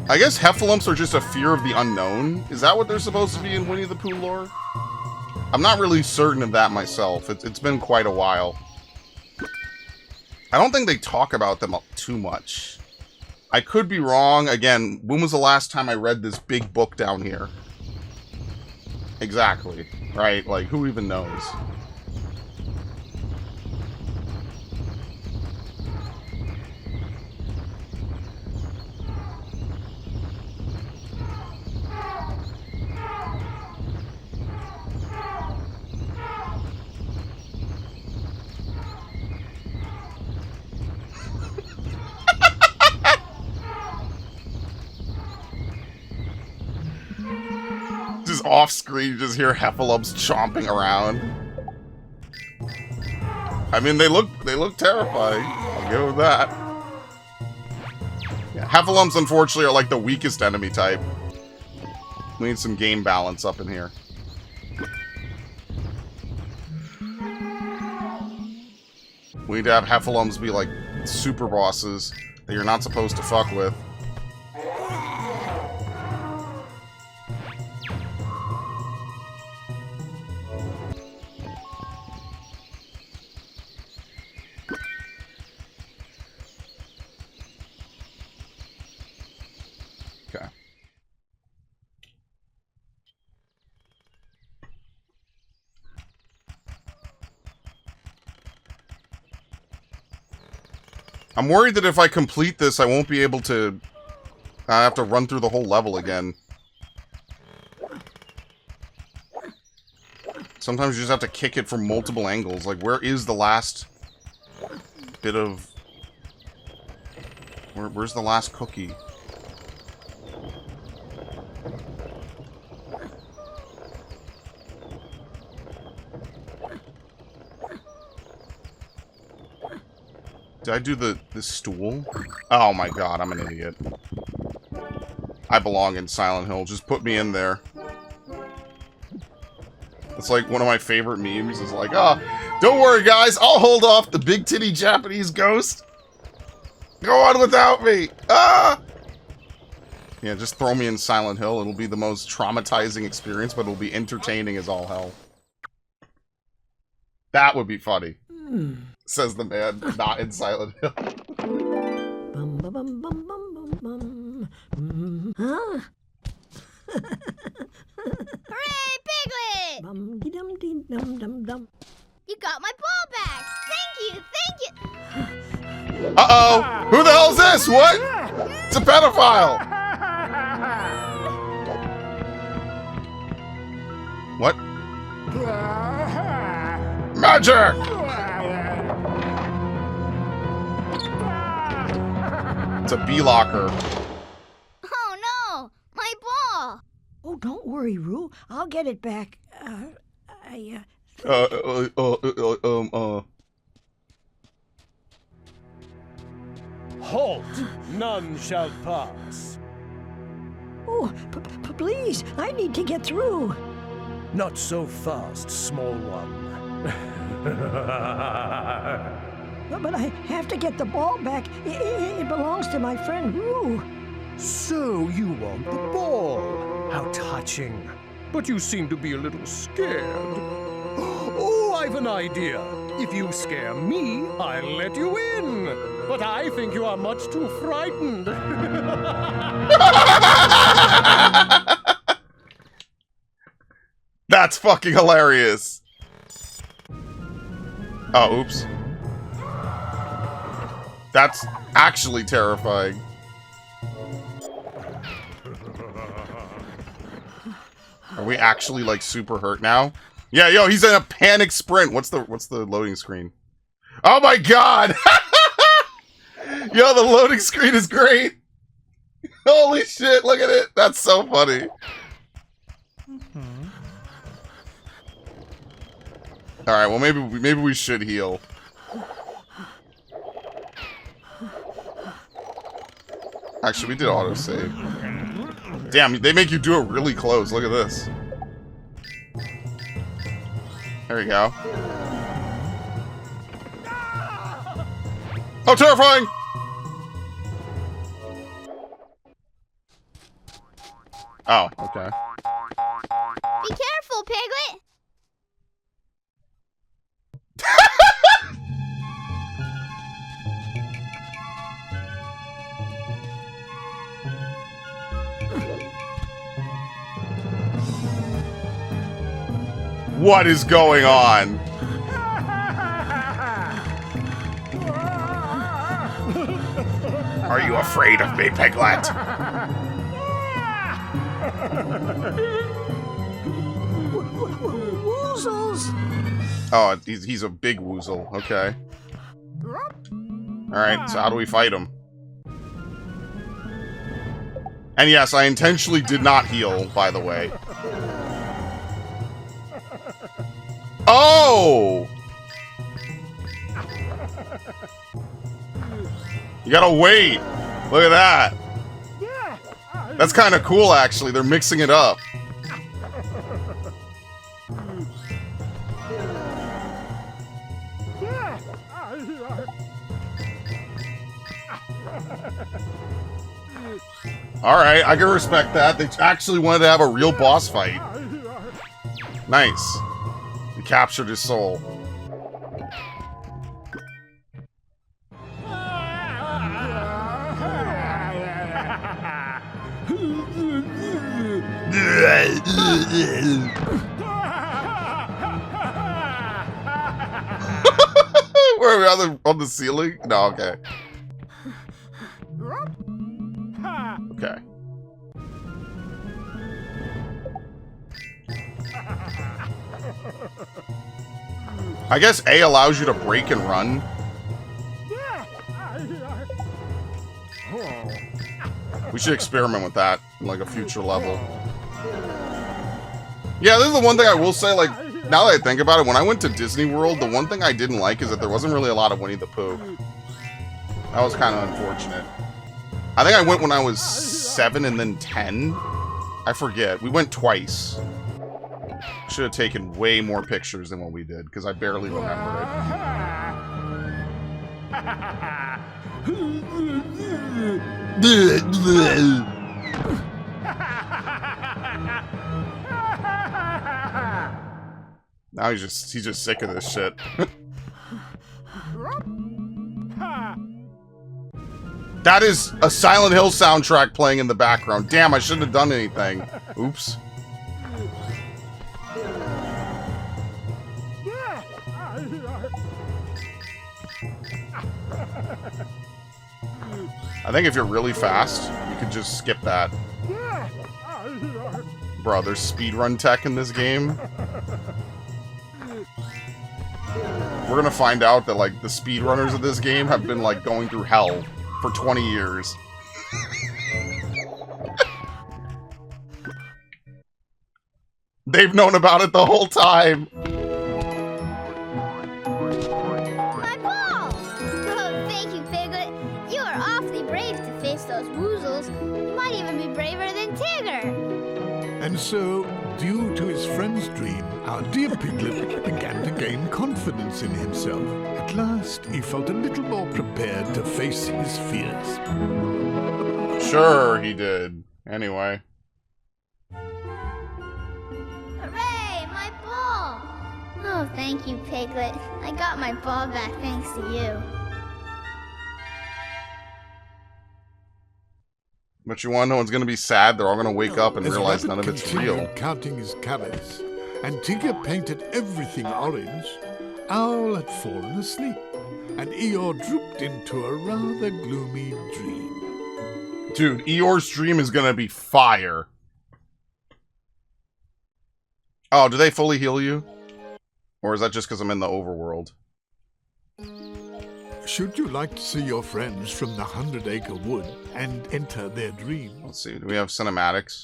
A: I guess heffalumps are just a fear of the unknown. Is that what they're supposed to be in Winnie the Pooh lore? I'm not really certain of that myself. It's been quite a while. I don't think they talk about them too much. I could be wrong. Again, when was the last time I read this big book down here? Exactly. Right? Like, who even knows? Just off screen, you just hear heffalumps chomping around. I mean, they look terrifying. I'll give them that. Yeah, heffalumps, unfortunately, are like the weakest enemy type. We need some game balance up in here. We need to have heffalumps be like super bosses that you're not supposed to fuck with. Okay. I'm worried that if I complete this, I won't be able to... I have to run through the whole level again. Sometimes you just have to kick it from multiple angles. Like, where is the last bit of... Where's the last cookie? Did I do the stool? Oh my god, I'm an idiot. I belong in Silent Hill. Just put me in there. It's like one of my favorite memes is like, oh, don't worry guys, I'll hold off the big titty Japanese ghost. Go on without me. Ah! Yeah, just throw me in Silent Hill. It'll be the most traumatizing experience, but it'll be entertaining as all hell. That would be funny. Says the man not in Silent Hill.
E: Bum, bum, bum, bum, bum, bum. Huh?
H: Hooray, Piglet!
E: Bum, dee, dum, dee, dum, dum, dum.
H: You got my ball back! Thank you!
A: Uh-oh! Who the hell is this? What? It's a pedophile! What? Magic! It's a bee locker.
H: Oh no! My ball!
E: Oh, don't worry, Roo. I'll get it back.
L: Halt! None shall pass.
E: Oh, please, I need to get through.
L: Not so fast, small one.
E: But I have to get the ball back. It belongs to my friend Roo.
L: So you want the ball? How touching. But you seem to be a little scared. Oh, I've an idea. If you scare me, I'll let you in. But I think you are much too frightened.
A: That's fucking hilarious. Oh, oops. That's actually terrifying. Are we actually, like, super hurt now? Yeah, yo, he's in a panic sprint. What's the loading screen? Oh my god! Yo, the loading screen is great. Holy shit, look at it. That's so funny. All right, well maybe we should heal. Actually, we did autosave. Damn, they make you do it really close. Look at this. There we go. Oh, terrifying! Oh, okay.
H: Be careful, Piglet!
A: What is going on? Are you afraid of me, Piglet?
E: Woozles!
A: Oh, he's a big woozle. Okay. Alright, so how do we fight him? And yes, I intentionally did not heal, by the way. Oh! You gotta wait. Look at that. That's kind of cool, actually. They're mixing it up. Alright, I can respect that. They actually wanted to have a real boss fight. Nice. You captured his soul. Where are we on the ceiling? No, okay. Okay. I guess A allows you to break and run. We should experiment with that in like a future level. Yeah, this is the one thing I will say, like, now that I think about it, when I went to Disney World, the one thing I didn't like is that there wasn't really a lot of Winnie the Pooh. That was kind of unfortunate. I think I went when I was 7 and then 10. I forget. We went twice. Should have taken way more pictures than what we did, because I barely remember it. Now he's just sick of this shit. That is a Silent Hill soundtrack playing in the background. Damn, I shouldn't have done anything. Oops. I think if you're really fast, you can just skip that. Bro, there's speedrun tech in this game. We're gonna find out that, like, the speedrunners of this game have been, like, going through hell for 20 years. They've known about it the whole time.
H: My ball! Oh, thank you, Piglet. You are awfully brave to face those woozles. You might even be braver than Tigger.
B: And so, due to his friend's dream, our dear Piglet began to gain confidence in himself. At last, he felt a little more prepared to face his fears.
A: Sure, he did. Anyway.
H: Hooray, my ball! Oh, thank you, Piglet. I got my ball back thanks to you.
A: But you want to know what's going to be sad? They're all going to wake up and
B: As
A: realize
B: Rabbit
A: none of it's
B: continued
A: real.
B: counting his carrots, and Tigger painted everything orange, Owl had fallen asleep, and Eeyore drooped into a rather gloomy dream.
A: Dude, Eeyore's dream is going to be fire. Oh, do they fully heal you? Or is that just because I'm in the overworld?
B: Should you like to see your friends from the 100-acre wood and enter their dreams?
A: Let's see. Do we have cinematics?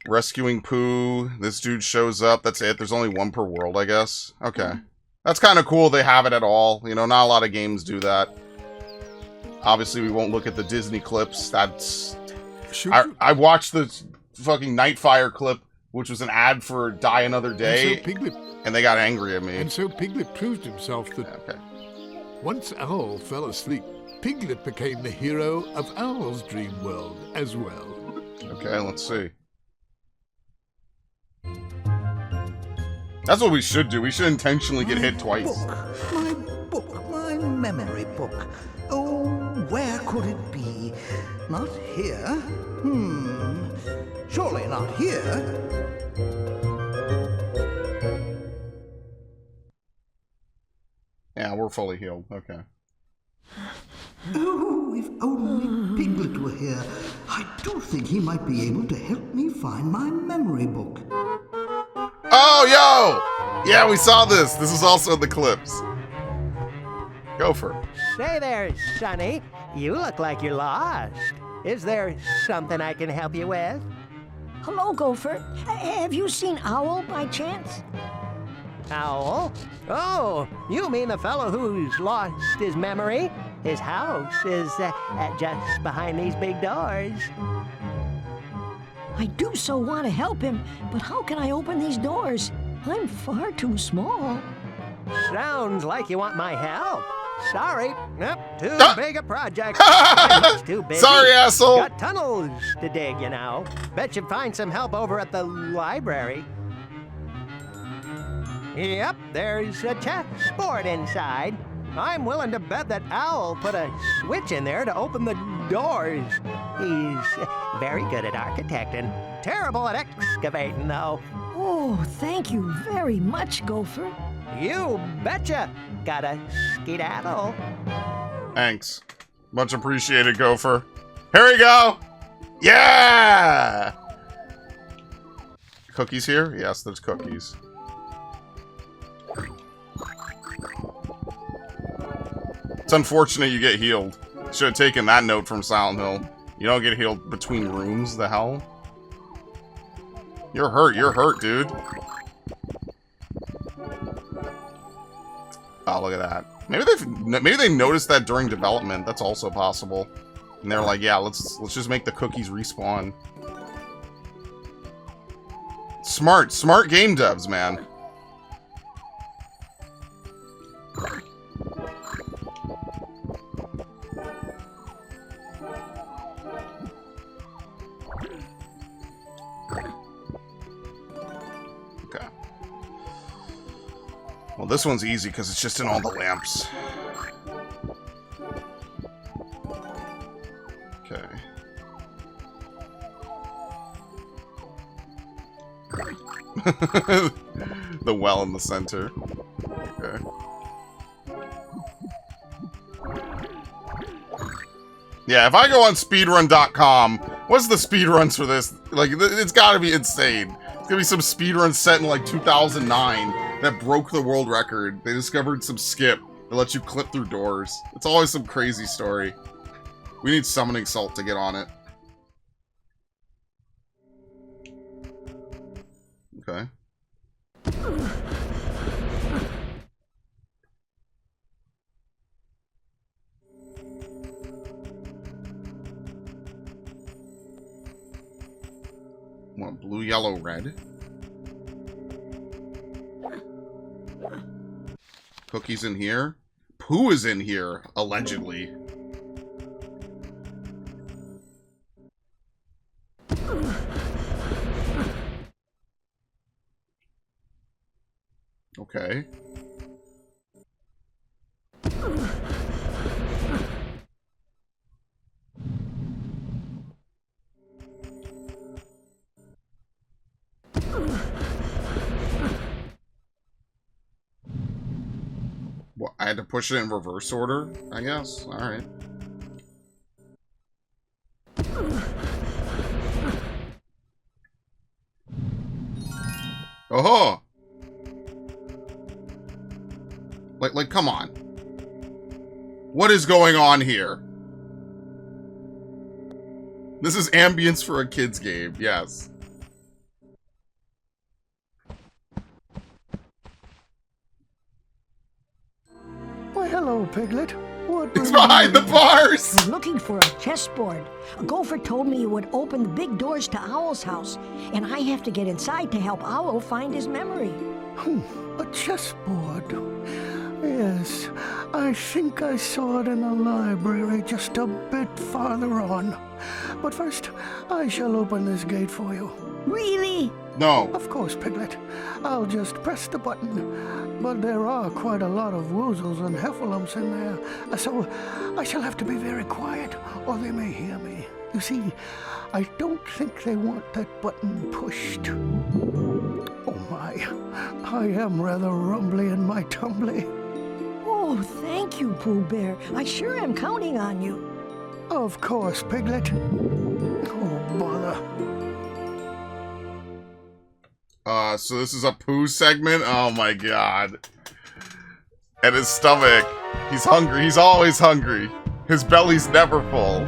A: Rescuing Pooh. This dude shows up. That's it. There's only one per world, I guess. Okay. That's kind of cool they have it at all. You know, not a lot of games do that. Obviously, we won't look at the Disney clips. That's... I watched the fucking Nightfire clip, which was an ad for Die Another Day, and they got angry at me.
B: And so Piglet proved himself that once Owl fell asleep, Piglet became the hero of Owl's dream world as well.
A: Okay, let's see. That's what we should do. We should intentionally get hit twice.
C: My memory book. Oh, where could it be? Not here. Surely not here.
A: Yeah, we're fully healed. Okay.
C: Oh, if only Piglet were here. I do think he might be able to help me find my memory book.
A: Oh, yo! Yeah, we saw this. This is also in the clips. Gopher.
M: Say there, Sonny. You look like you're lost. Is there something I can help you with?
E: Hello, Gopher. Have you seen Owl by chance?
M: Owl? Oh, you mean the fellow who's lost his memory? His house is just behind these big doors.
E: I do so want to help him, but how can I open these doors? I'm far too small.
M: Sounds like you want my help. Sorry, nope, too big a project. I'm much too busy.
A: Sorry, asshole.
M: Got tunnels to dig, you know. Bet you'd find some help over at the library. Yep, there's a chessboard inside. I'm willing to bet that Owl put a switch in there to open the doors. He's very good at architecting. Terrible at excavating, though.
E: Oh, thank you very much, Gopher.
M: You betcha. Gotta skedaddle.
A: Thanks. Much appreciated, Gopher. Here we go! Yeah! Cookies here? Yes, there's cookies. It's unfortunate you get healed. Should have taken that note from Silent Hill. You don't get healed between rooms, the hell? You're hurt, dude. Oh, look at that. Maybe they noticed that during development. That's also possible. And they're like, yeah, let's just make the cookies respawn. Smart game devs, man. Okay. Well, this one's easy because it's just in all the lamps. Okay. The well in the center. Okay. Yeah, if I go on speedrun.com, what's the speedruns for this? Like, it's gotta be insane. It's gonna be some speedrun set in, like, 2009 that broke the world record. They discovered some skip that lets you clip through doors. It's always some crazy story. We need summoning salt to get on it. Okay. What, blue, yellow, red? Cookies in here? Pooh is in here, allegedly. Okay. What, I had to push it in reverse order, I guess? Alright. Oh. Like, come on. What is going on here? This is ambience for a kid's game, yes.
G: Why, hello, Piglet. What
A: It's behind the bars!
E: I'm looking for a chessboard. A gopher told me you would open the big doors to Owl's house, and I have to get inside to help Owl find his memory.
G: A chessboard. Yes, I think I saw it in the library just a bit farther on. But first, I shall open this gate for you.
E: Really?
A: No.
G: Of course, Piglet. I'll just press the button. But there are quite a lot of woozles and heffalumps in there, so I shall have to be very quiet, or they may hear me. You see, I don't think they want that button pushed. Oh my, I am rather rumbly in my tumbly.
E: Oh, thank you, Pooh Bear. I sure am counting on you.
G: Of course, Piglet. Oh, bother.
A: So this is a poo segment? Oh my god. And his stomach. He's hungry. He's always hungry. His belly's never full.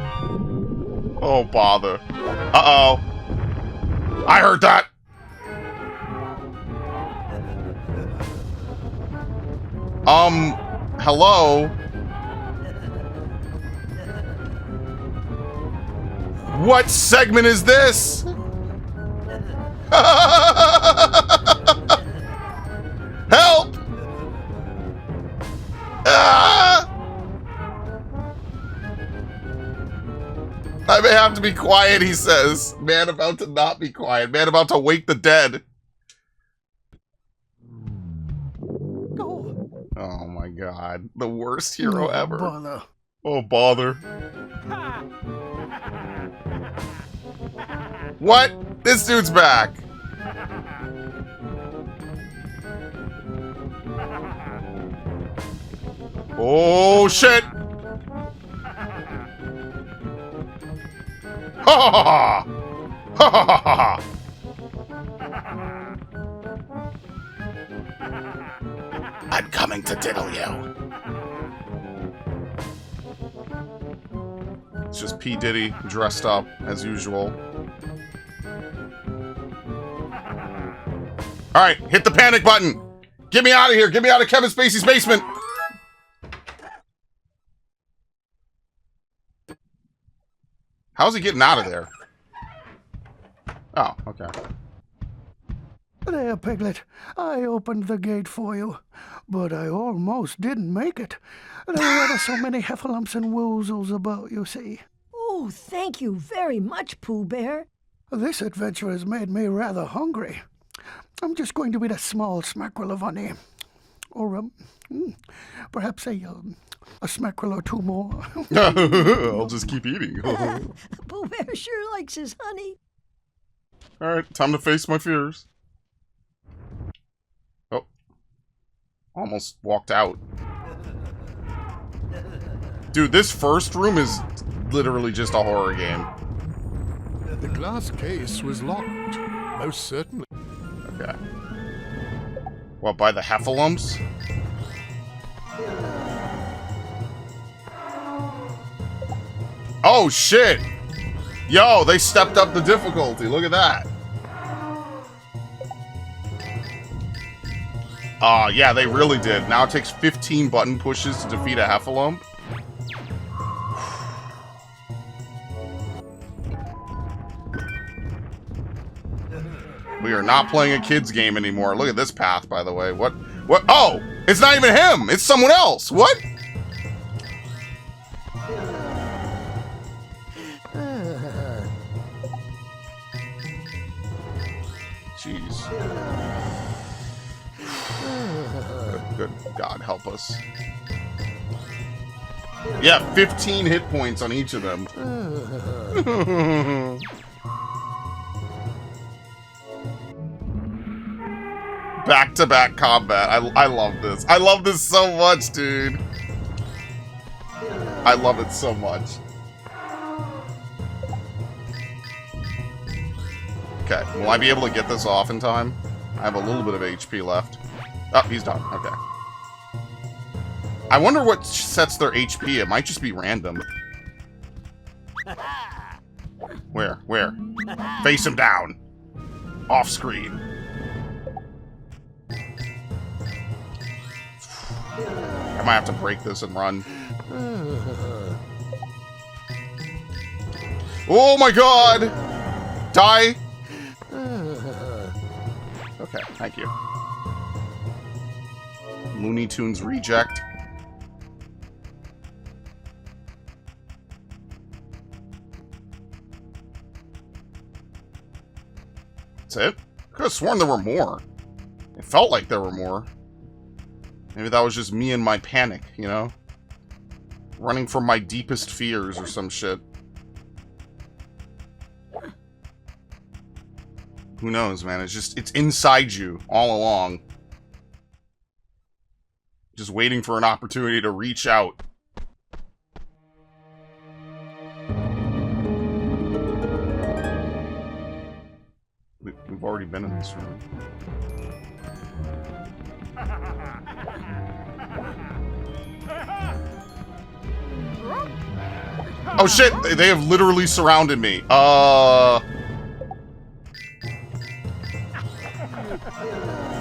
A: Oh, bother. Uh-oh. I heard that! Hello? What segment is this? Help! Ah! I may have to be quiet, he says. Man about to not be quiet. Man about to wake the dead. Oh my god. The worst hero ever.
G: Bother.
A: Oh, bother. What? This dude's back. Oh, shit. Ha ha ha ha. Ha ha ha ha. I'm coming to diddle you. It's just P. Diddy dressed up as usual. Alright, hit the panic button. Get me out of here. Get me out of Kevin Spacey's basement. How's he getting out of there? Oh, okay.
G: There, Piglet. I opened the gate for you, but I almost didn't make it. There were so many heffalumps and woozles about, you see.
E: Oh, thank you very much, Pooh Bear.
G: This adventure has made me rather hungry. I'm just going to eat a small smackerel of honey. Or, perhaps a smackerel or two more.
A: I'll just keep eating.
E: Pooh Bear sure likes his honey.
A: Alright, time to face my fears. Oh. Almost walked out. Dude, this first room is literally just a horror game.
B: The glass case was locked, most certainly.
A: Okay. What, by the heffalumps? Oh, shit! Yo, they stepped up the difficulty. Look at that. Yeah, they really did. Now it takes 15 button pushes to defeat a heffalump. We are not playing a kid's game anymore. Look at this path, by the way. What? Oh! It's not even him! It's someone else! What? Jeez. Good God, help us. Yeah, 15 hit points on each of them. Back-to-back combat. I love this. I love this so much, dude. I love it so much. Okay, will I be able to get this off in time? I have a little bit of HP left. Oh, he's done. Okay. I wonder what sets their HP. It might just be random. Where? Where? Face him down. Off screen. I might have to break this and run. Oh my god! Die! Okay, thank you. Looney Tunes reject. That's it? I could have sworn there were more. It felt like there were more. Maybe that was just me and my panic, you know? Running from my deepest fears or some shit. Who knows, man? It's inside you all along. Just waiting for an opportunity to reach out. We've already been in this room. Oh shit! They have literally surrounded me.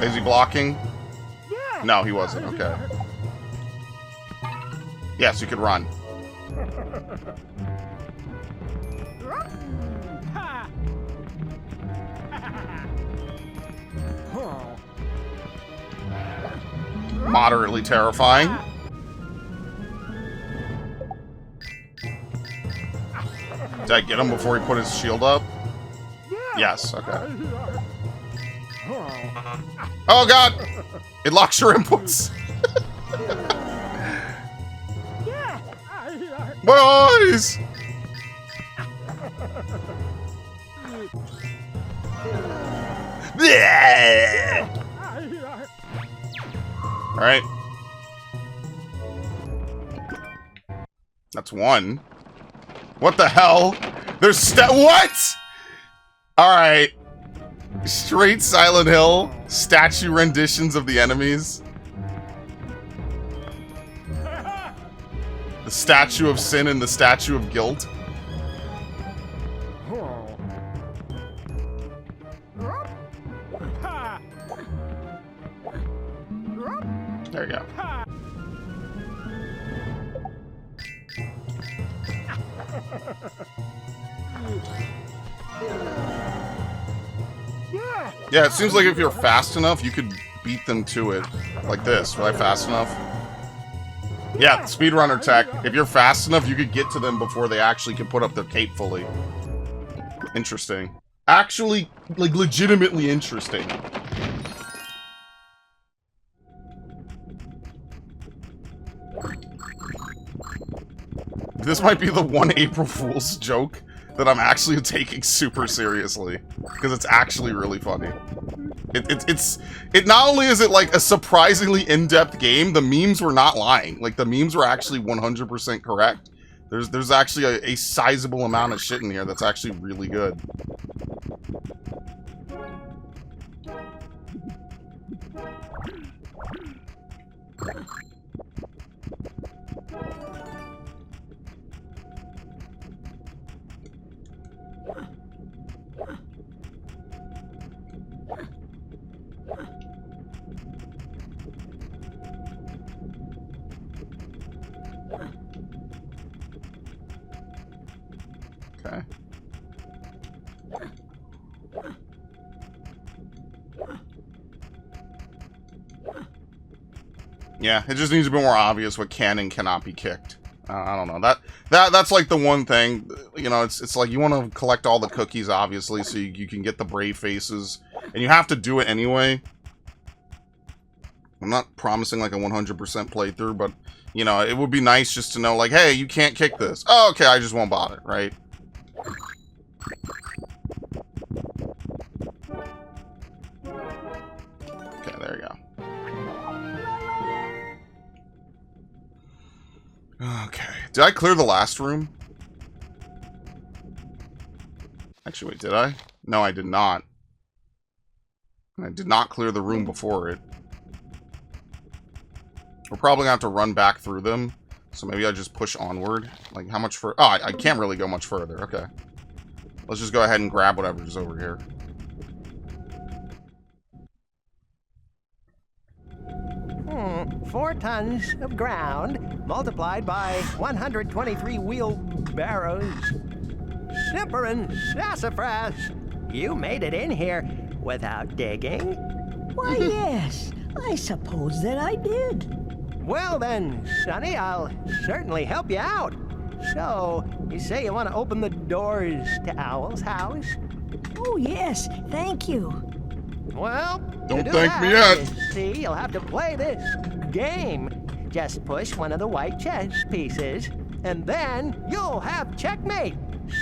A: Is he blocking? No, he wasn't. Okay. Yes, you could run. Moderately terrifying. Did I get him before he put his shield up? Yes, okay. Oh god! It locks your inputs! Boys! Alright. That's one. What the hell? There's what? Alright. Straight Silent Hill. Statue renditions of the enemies. The statue of sin and the statue of guilt. There you go. Yeah, it seems like if you're fast enough, you could beat them to it. Like this. Was I fast enough? Yeah, speedrunner tech. If you're fast enough, you could get to them before they actually can put up their cape fully. Interesting. Actually, like, legitimately interesting. This might be the one April Fool's joke that I'm actually taking super seriously, because it's actually really funny. It not only is it like a surprisingly in-depth game, the memes were not lying. Like, the memes were actually 100% correct. There's actually a sizable amount of shit in here that's actually really good. Okay. Yeah, it just needs to be more obvious what can and cannot be kicked. I don't know. That's like the one thing, you know, it's like you want to collect all the cookies, obviously, so you can get the brave faces. And you have to do it anyway. I'm not promising like a 100% playthrough, but, you know, it would be nice just to know, like, hey, you can't kick this. Oh, okay, I just won't bother, right? Okay, there you go. Okay. Did I clear the last room? Actually, wait, did I? No, I did not. I did not clear the room before it. We're probably going to have to run back through them. So maybe I just push onward. Like, how much further? Oh, I can't really go much further. Okay. Let's just go ahead and grab whatever's over here.
M: 4 tons of ground multiplied by 123 wheelbarrows. Simperin' sassafras! You made it in here without digging?
E: Why, yes. I suppose that I did.
M: Well then, Sonny, I'll certainly help you out. So, you say you want to open the doors to Owl's house?
E: Oh, yes. Thank you.
M: Well,
A: don't
M: to do
A: thank
M: that,
A: me yet.
M: you see, you'll have to play this game. Just push one of the white chess pieces, and then you'll have checkmate.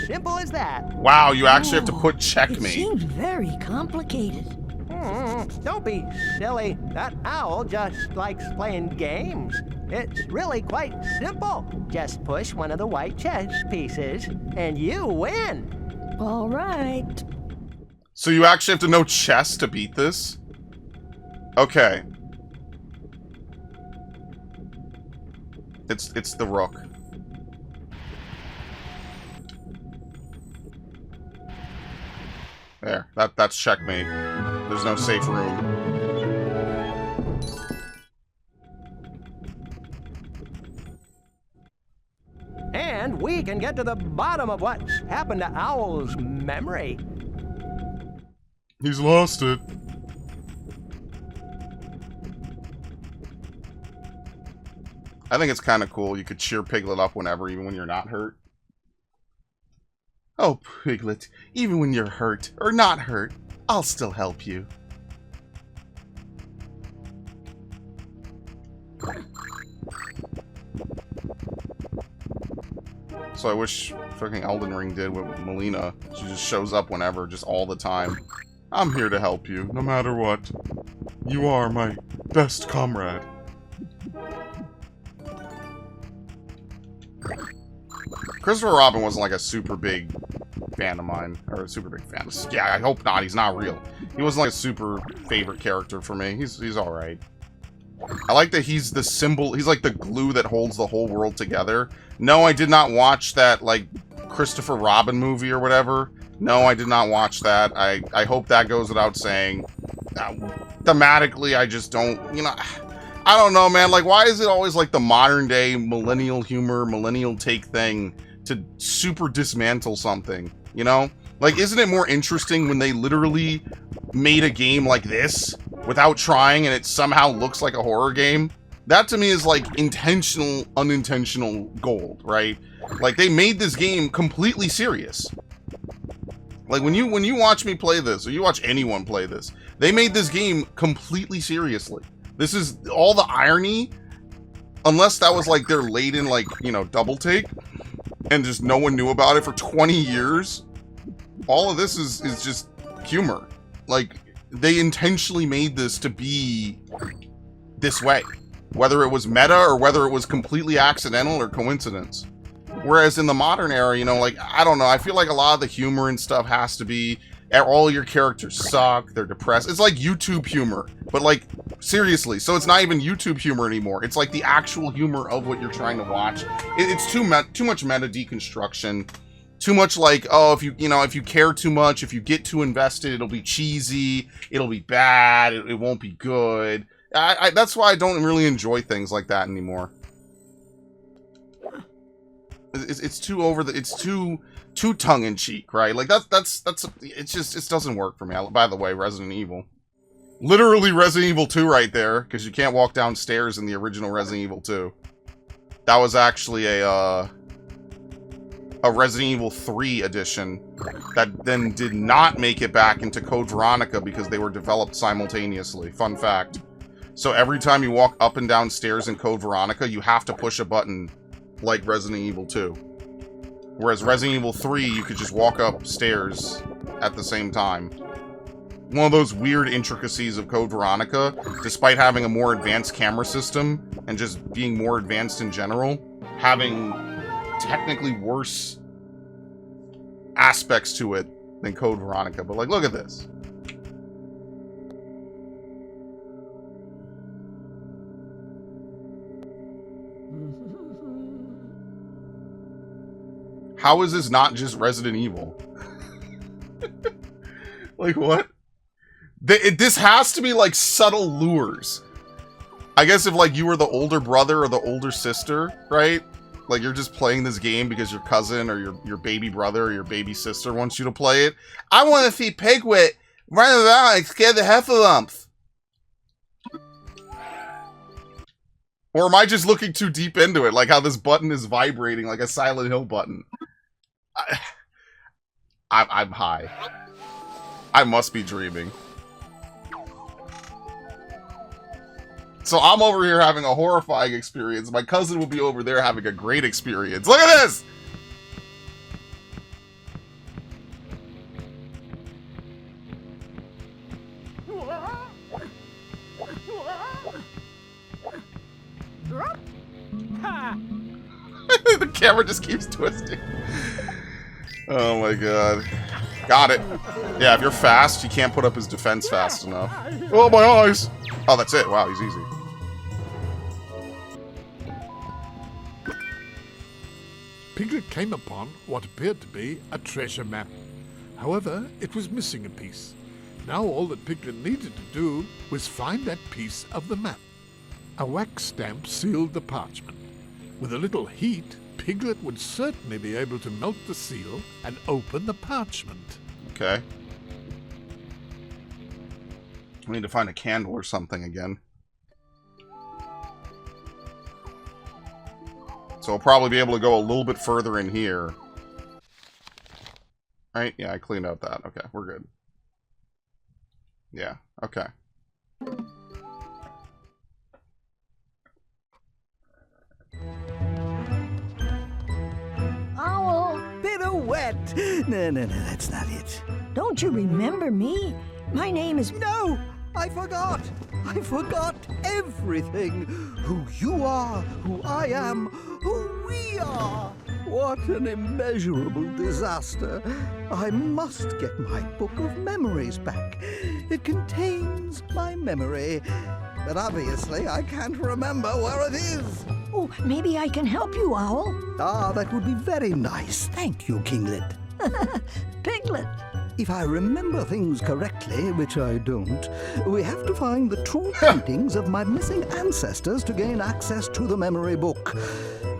M: Simple as that.
A: Wow, you actually have to put
E: It
A: checkmate.
E: seems very complicated.
M: Don't be silly. That owl just likes playing games. It's really quite simple. Just push one of the white chess pieces, and you win.
E: All right.
A: So you actually have to know chess to beat this? Okay. It's the rook. There. That's checkmate. There's no safe room.
M: And we can get to the bottom of what's happened to Owl's memory.
A: He's lost it. I think it's kind of cool. You could cheer Piglet up whenever, even when you're not hurt. Oh, Piglet, even when you're hurt or not hurt, I'll still help you. So I wish fucking Elden Ring did with Melina. She just shows up whenever, just all the time. I'm here to help you, no matter what. You are my best comrade. Christopher Robin wasn't like a super big fan of mine, or a super big fan. Yeah, I hope not. He's not real. He wasn't like a super favorite character for me. He's all right. I like that he's the symbol. He's like the glue that holds the whole world together. No, I did not watch that like Christopher Robin movie or whatever. No, I did not watch that. I hope that goes without saying. Thematically, I just don't, you know, I don't know, man. Like, why is it always like the modern day millennial humor, millennial take thing to super dismantle something, you know? Like, isn't it more interesting when they literally made a game like this without trying and it somehow looks like a horror game? That to me is like intentional, unintentional gold, right? Like, they made this game completely serious. Like, when you watch me play this, or you watch anyone play this, they made this game completely seriously. This is all the irony, unless that was like their laden, like, you know, double take, and just no one knew about it for 20 years. All of this is just humor. Like, they intentionally made this to be this way. Whether it was meta or whether it was completely accidental or coincidence. Whereas in the modern era, you know, like, I don't know, I feel like a lot of the humor and stuff has to be, all your characters suck, they're depressed. It's like YouTube humor, but like, seriously. So it's not even YouTube humor anymore. It's like the actual humor of what you're trying to watch. It's too much meta deconstruction. Too much like, oh, if you care too much, if you get too invested, it'll be cheesy, it'll be bad, it won't be good. That's why I don't really enjoy things like that anymore. It's too over the, it's too tongue-in-cheek, right? Like, it doesn't work for me. By the way, Resident Evil. Literally Resident Evil 2 right there, because you can't walk downstairs in the original Resident Evil 2. That was actually a Resident Evil 3 edition that then did not make it back into Code Veronica because they were developed simultaneously. Fun fact. So every time you walk up and down stairs in Code Veronica, you have to push a button like Resident Evil 2. Whereas Resident Evil 3, you could just walk upstairs at the same time. One of those weird intricacies of Code Veronica, despite having a more advanced camera system and just being more advanced in general, having technically worse aspects to it than Code Veronica. But like, look at this. How is this not just Resident Evil? Like, what? This has to be, like, subtle lures. I guess if, like, you were the older brother or the older sister, right? Like, you're just playing this game because your cousin or your baby brother or your baby sister wants you to play it. I want to see Piglet run around and scare the heffalumps. Or am I just looking too deep into it? Like how this button is vibrating like a Silent Hill button. I'm high. I must be dreaming. So I'm over here having a horrifying experience. My cousin will be over there having a great experience. Look at this! The camera just keeps twisting. Oh my god. Got it. Yeah, if you're fast, you can't put up his defense fast enough. Oh, my eyes! Oh, that's it. Wow, he's easy.
B: Piglet came upon what appeared to be a treasure map. However, it was missing a piece. Now all that Piglet needed to do was find that piece of the map. A wax stamp sealed the parchment. With a little heat, Piglet would certainly be able to melt the seal and open the parchment.
A: Okay. We need to find a candle or something again. So we'll probably be able to go a little bit further in here. Right? Yeah, I cleaned out that. Okay, we're good. Yeah, okay.
E: Owl!
C: Pirouette! No, that's not it.
E: Don't you remember me? My name is...
C: No! I forgot! I forgot everything! Who you are, who I am, who we are! What an immeasurable disaster! I must get my book of memories back. It contains my memory, but obviously I can't remember where it is.
E: Oh, maybe I can help you, Owl.
C: Ah, that would be very nice. Thank you, Kinglet.
E: Piglet.
C: If I remember things correctly, which I don't, we have to find the true paintings of my missing ancestors to gain access to the memory book.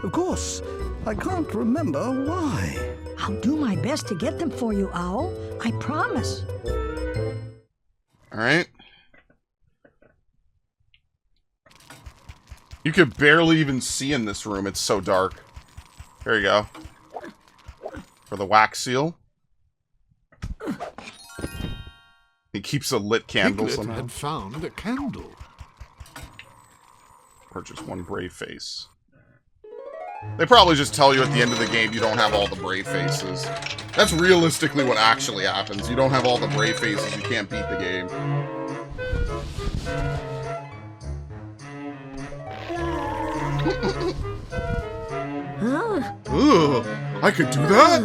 C: Of course, I can't remember why.
E: I'll do my best to get them for you, Owl. I promise.
A: All right. You could barely even see in this room. It's so dark. There you go. For the wax seal. He keeps a lit candle
B: Piglet
A: somehow.
B: had found a candle.
A: Purchase one brave face. They probably just tell you at the end of the game you don't have all the brave faces. That's realistically what actually happens. You don't have all the brave faces, you can't beat the game. Ugh, I could do that?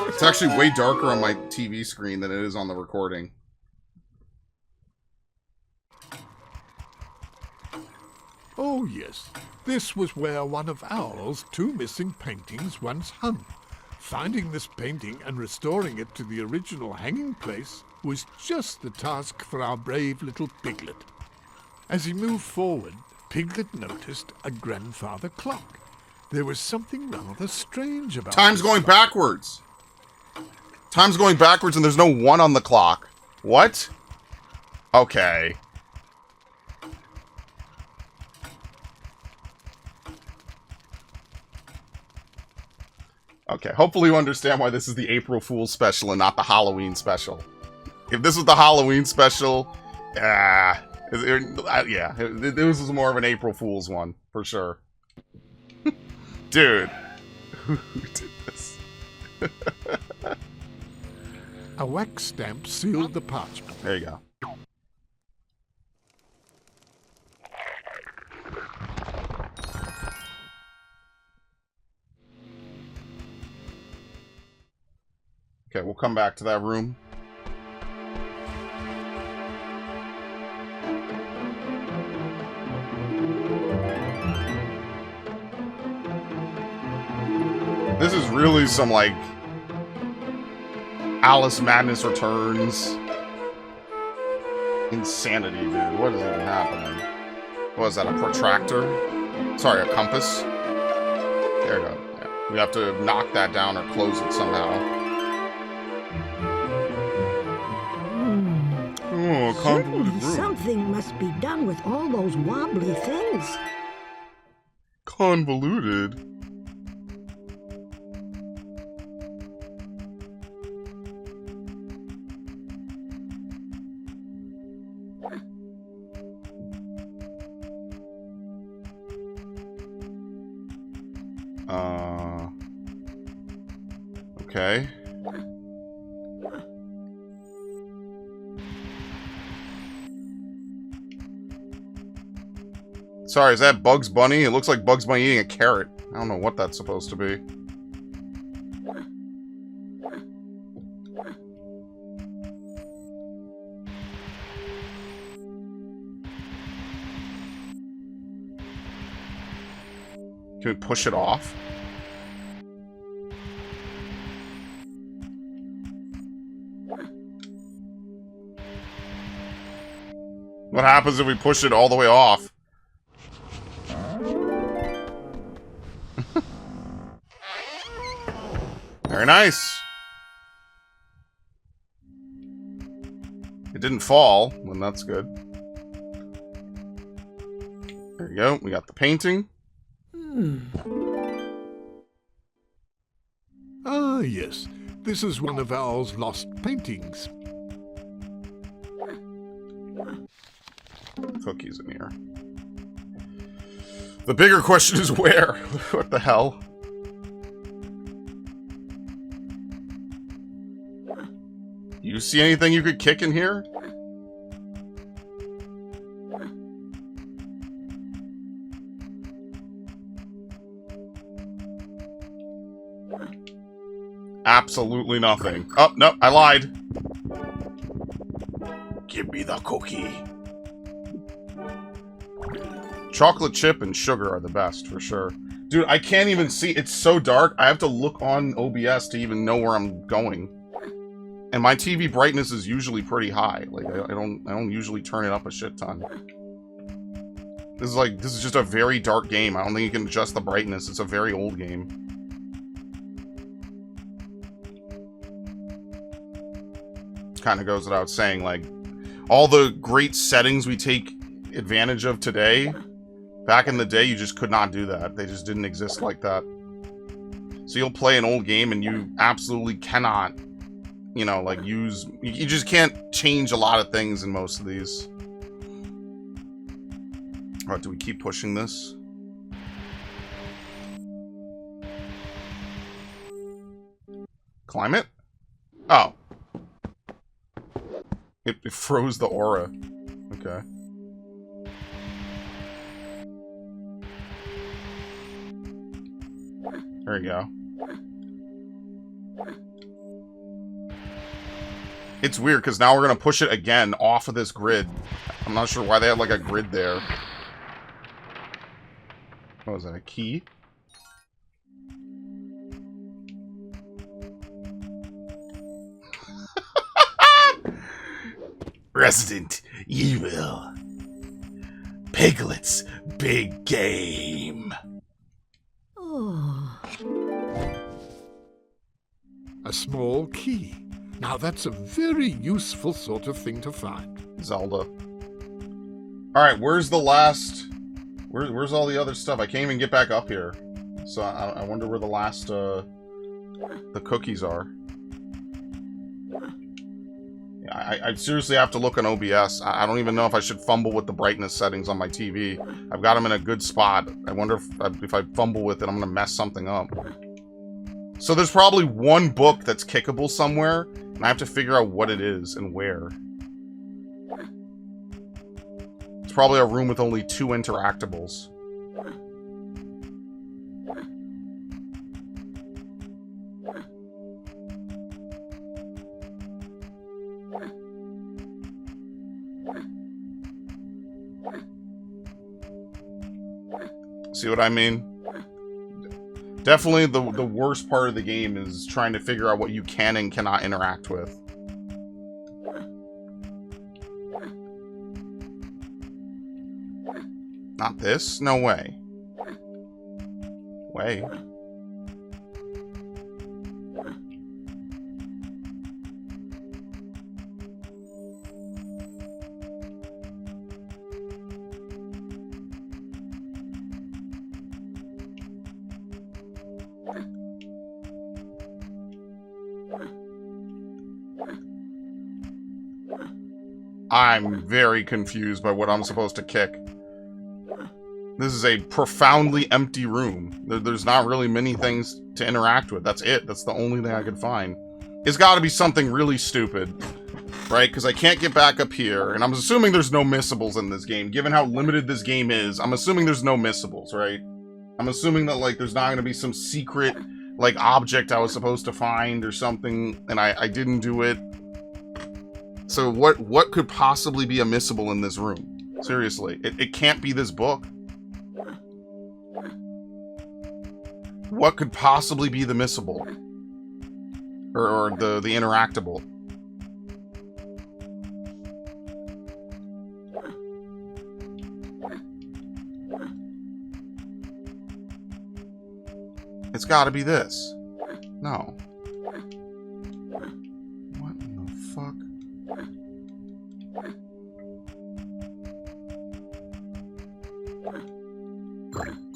A: It's actually way darker on my TV screen than it is on the recording.
B: Oh yes, this was where one of Owl's two missing paintings once hung. Finding this painting and restoring it to the original hanging place was just the task for our brave little Piglet. As he moved forward, Piglet noticed a grandfather clock. There was something rather strange about it.
A: Time's going backwards. Time's going backwards and there's no 1 on the clock. What? Okay. Okay, hopefully you understand why this is the April Fool's special and not the Halloween special. If this was the Halloween special, yeah, this was more of an April Fool's one, for sure. Dude, who did this?
B: A wax stamp sealed the parchment.
A: There you go. Okay, we'll come back to that room. This is really some, like, Alice Madness Returns insanity, dude. What is even happening? What is that, a protractor? Sorry, a compass? There we go. Yeah. We have to knock that down or close it somehow. Oh, a convoluted room.
E: Something must be done with all those wobbly things.
A: Convoluted? Okay. Sorry, is that Bugs Bunny? It looks like Bugs Bunny eating a carrot. I don't know what that's supposed to be. Can we push it off? What happens if we push it all the way off? Very nice. It didn't fall, well, that's good. There you go, we got the painting.
B: Ah, yes. This is one of Al's lost paintings.
A: Cookies in here. The bigger question is where? What the hell? You see anything you could kick in here? Absolutely nothing. Oh, no, I lied. Give me the cookie. Chocolate chip and sugar are the best, for sure. Dude, I can't even see. It's so dark, I have to look on OBS to even know where I'm going. And my TV brightness is usually pretty high. Like, I don't usually turn it up a shit ton. This is just a very dark game. I don't think you can adjust the brightness. It's a very old game. Kind of goes without saying, like, all the great settings we take advantage of today, back in the day, you just could not do that. They just didn't exist like that. So you'll play an old game and you absolutely cannot, you know, like, you just can't change a lot of things in most of these. Alright, do we keep pushing this? Climb it? Oh. It froze the aura. Okay. There you go. It's weird, because now we're going to push it again off of this grid. I'm not sure why they had, like, a grid there. What was that, a key? Resident Evil. Piglet's big game.
E: Oh.
B: A small key. Now that's a very useful sort of thing to find.
A: Zelda. Alright, where's the last... Where's all the other stuff? I can't even get back up here. So I wonder where the last, the cookies are. I seriously have to look on OBS. I don't even know if I should fumble with the brightness settings on my TV. I've got them in a good spot. I wonder if I fumble with it, I'm going to mess something up. So there's probably one book that's kickable somewhere, and I have to figure out what it is and where. It's probably a room with only 2 interactables. See what I mean? Definitely the worst part of the game is trying to figure out what you can and cannot interact with. Not this? No way. Way. I'm very confused by what I'm supposed to kick. This is a profoundly empty room. There's not really many things to interact with. That's it. That's the only thing I could find. It's got to be something really stupid, right? Because I can't get back up here, and I'm assuming there's no missables in this game. Given how limited this game is, I'm assuming there's no missables, right? I'm assuming that, like, there's not going to be some secret, like, object I was supposed to find or something, and I didn't do it. So what could possibly be a missable in this room? Seriously, it can't be this book. What could possibly be the missable? Or the interactable? It's gotta be this. No. What in the fuck?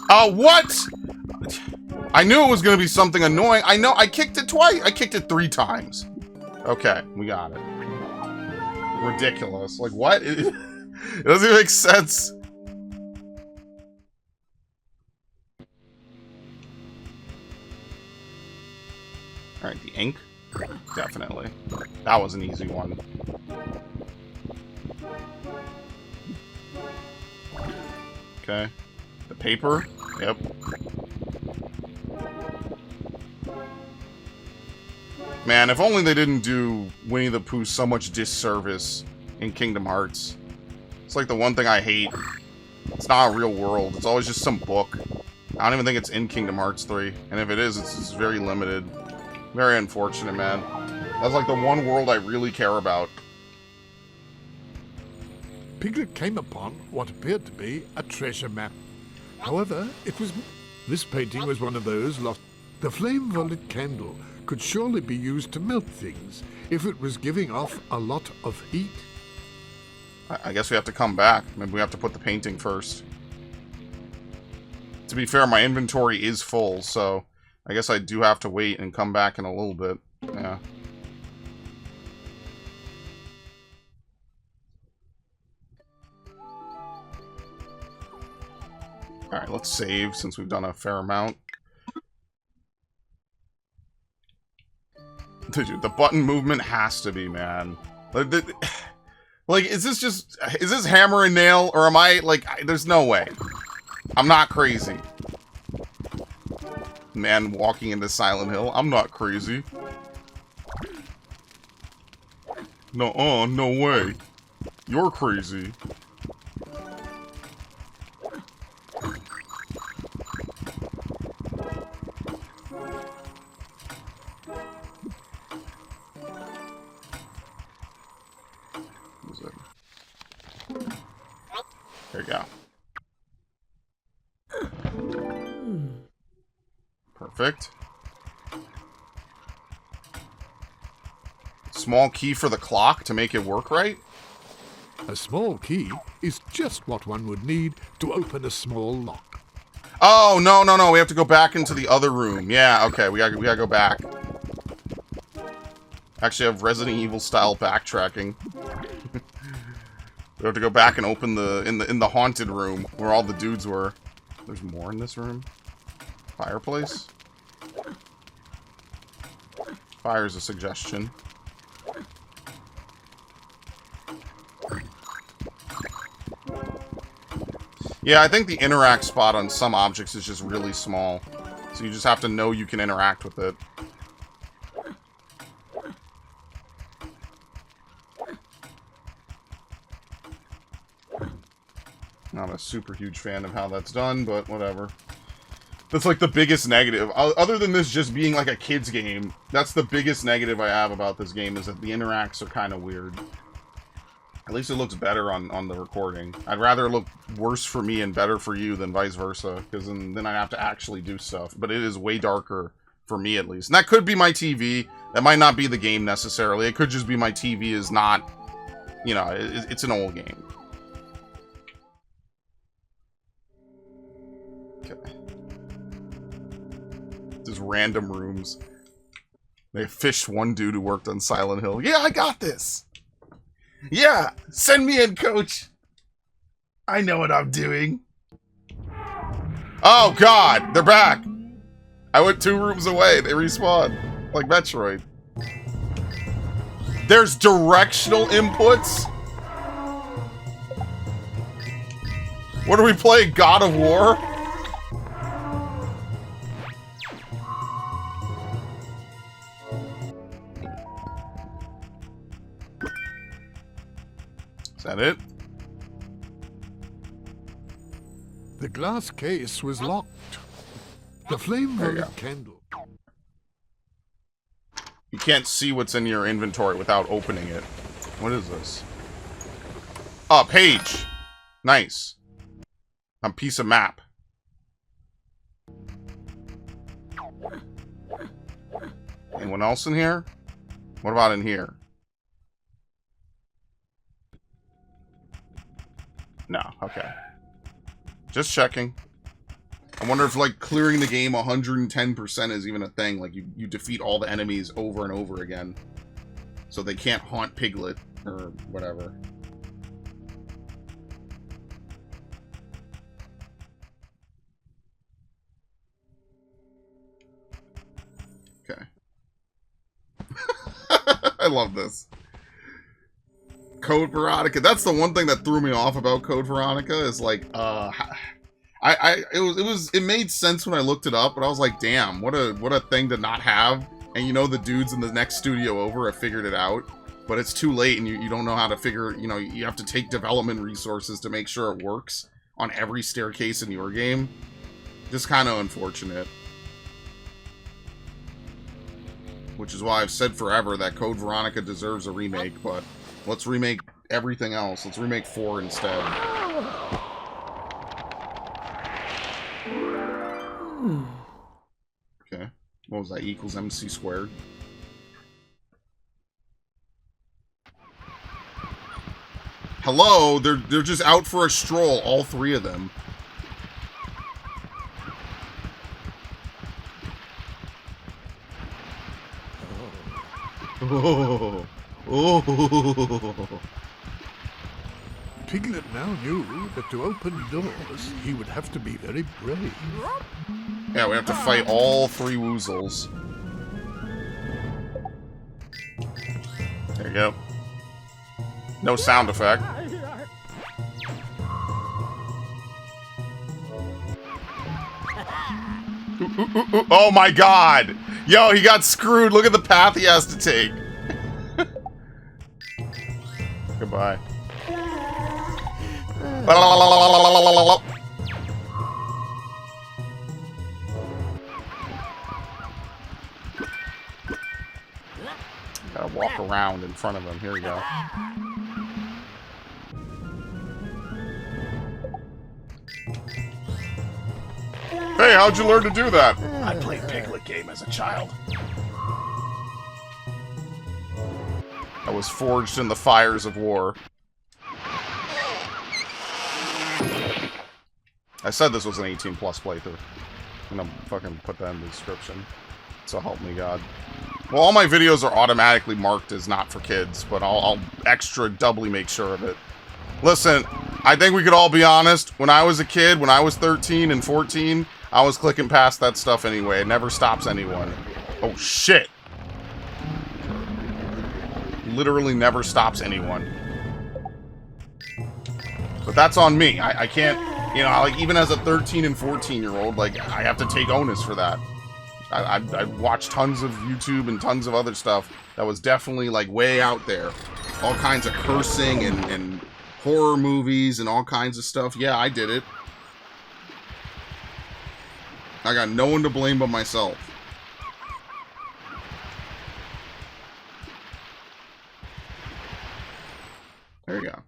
A: Oh, what? I knew it was going to be something annoying. I know. I kicked it twice. I kicked it 3 times. Okay, we got it. Ridiculous. Like, what? It doesn't even make sense. Alright, the ink. Definitely. That was an easy one. Okay. The paper. Yep. Man, if only they didn't do Winnie the Pooh so much disservice in Kingdom Hearts. It's like the one thing I hate. It's not a real world. It's always just some book. I don't even think it's in Kingdom Hearts 3. And if it is, it's very limited. Very unfortunate, man. That's like the one world I really care about.
B: Piglet came upon what appeared to be a treasure map. However, this painting was one of those lost. The flame of a lit candle could surely be used to melt things if it was giving off a lot of heat.
A: I guess we have to come back. Maybe we have to put the painting first. To be fair, my inventory is full, so I guess I do have to wait and come back in a little bit. Yeah. Alright, let's save since we've done a fair amount. Dude, the button movement has to be, man. Like, is this hammer and nail, or am I, like, there's no way. I'm not crazy. Man walking into Silent Hill, I'm not crazy. No, no way. You're crazy. There you go. Perfect. Small key for the clock to make it work right?
B: A small key is just what one would need to open a small lock.
A: Oh, no. We have to go back into the other room. Yeah, okay. We gotta go back. Actually, I have Resident Evil style backtracking. We have to go back and open in the haunted room where all the dudes were. There's more in this room. Fireplace. Fire's a suggestion. Yeah, I think the interact spot on some objects is just really small. So you just have to know you can interact with it. Not a super huge fan of how that's done, but whatever. That's like the biggest negative. Other than this just being like a kid's game, that's the biggest negative I have about this game, is that the interacts are kind of weird. At least it looks better on the recording. I'd rather it look worse for me and better for you than vice versa, because then I'd have to actually do stuff. But it is way darker, for me at least. And that could be my TV. That might not be the game necessarily. It could just be my TV is not, you know, it's an old game. Okay. Just random rooms. They fished one dude who worked on Silent Hill. Yeah, I got this. Yeah, send me in, coach. I know what I'm doing. Oh, God, they're back. I went 2 rooms away. They respawned, like Metroid. There's directional inputs? What are we playing, God of War? Is that it?
B: The glass case was locked. The flame-colored candle.
A: You can't see what's in your inventory without opening it. What is this? Oh, page. Nice. A piece of map. Anyone else in here? What about in here? No, okay. Just checking. I wonder if, like, clearing the game 110% is even a thing. Like, you defeat all the enemies over and over again. So they can't haunt Piglet, or whatever. Okay. I love this. Code Veronica. That's the one thing that threw me off about Code Veronica is like, it made sense when I looked it up, but I was like, damn, what a thing to not have. And you know, the dudes in the next studio over have figured it out, but it's too late, and you don't know how to figure, you know, you have to take development resources to make sure it works on every staircase in your game. Just kind of unfortunate. Which is why I've said forever that Code Veronica deserves a remake, but let's remake everything else. Let's remake 4 instead. Okay. What was that? Equals MC squared. Hello? They're just out for a stroll, all 3 of them. Oh. Oh.
B: Piglet now knew that to open doors, he would have to be very brave.
A: Yeah, we have to fight all 3 woozles. There you go. No sound effect. Ooh. Oh my god! Yo, he got screwed. Look at the path he has to take. Goodbye. Gotta walk around in front of him. Here we go. Hey, how'd you learn to do that?
K: I played Piglet game as a child.
A: I was forged in the fires of war. I said this was an 18+ playthrough. I'm gonna fucking put that in the description. So help me God. Well, all my videos are automatically marked as not for kids, but I'll extra doubly make sure of it. Listen, I think we could all be honest. When I was a kid, when I was 13 and 14, I was clicking past that stuff anyway. It never stops anyone. Oh, shit. Literally never stops anyone. But that's on me. I can't, you know, like, even as a 13 and 14-year-old, like, I have to take onus for that. I watched tons of YouTube and tons of other stuff that was definitely, like, way out there. All kinds of cursing and horror movies and all kinds of stuff. Yeah, I did it. I got no one to blame but myself. There you go.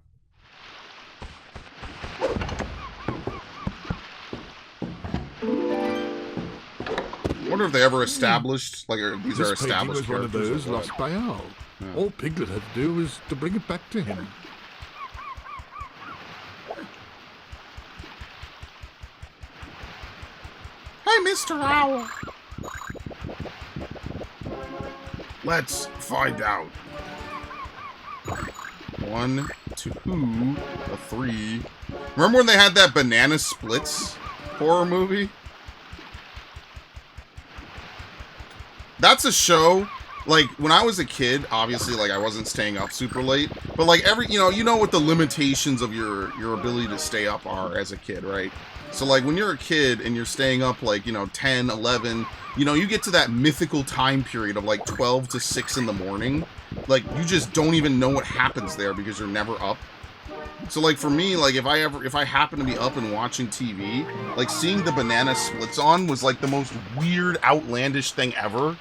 A: I wonder if they ever established, like, these
B: This
A: are
B: painting
A: established
B: was one of
A: characters.
B: those lost by Owl.
A: Yeah.
B: All Piglet had to do was to bring it back to him.
A: Hey, Mr. Owl. Let's find out. 1, 2, 3. Remember when they had that Banana Splits horror movie? That's a show. Like, when I was a kid, obviously, like, I wasn't staying up super late. But, like, you know what the limitations of your ability to stay up are as a kid, right? So, like, when you're a kid and you're staying up, like, 10, 11, you get to that mythical time period of, like, 12 to 6 in the morning. Like, you just don't even know what happens there because you're never up. So, like, for me, like, if I happen to be up and watching TV, like, seeing the Banana Splits on was, like, the most weird, outlandish thing ever.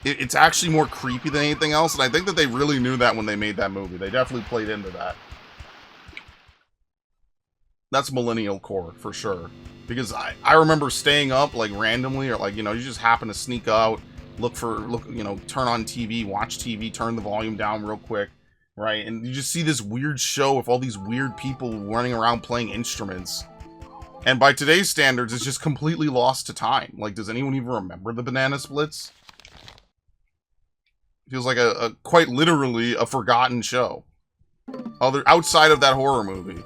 A: It's actually more creepy than anything else, and I think that they really knew that when they made that movie. They definitely played into that. That's millennial core, for sure. Because I remember staying up, like, randomly, or, like, you just happen to sneak out, turn on TV, watch TV, turn the volume down real quick, right? And you just see this weird show with all these weird people running around playing instruments. And by today's standards, it's just completely lost to time. Like, does anyone even remember the Banana Splits? Feels like a quite literally a forgotten show. Outside of that horror movie.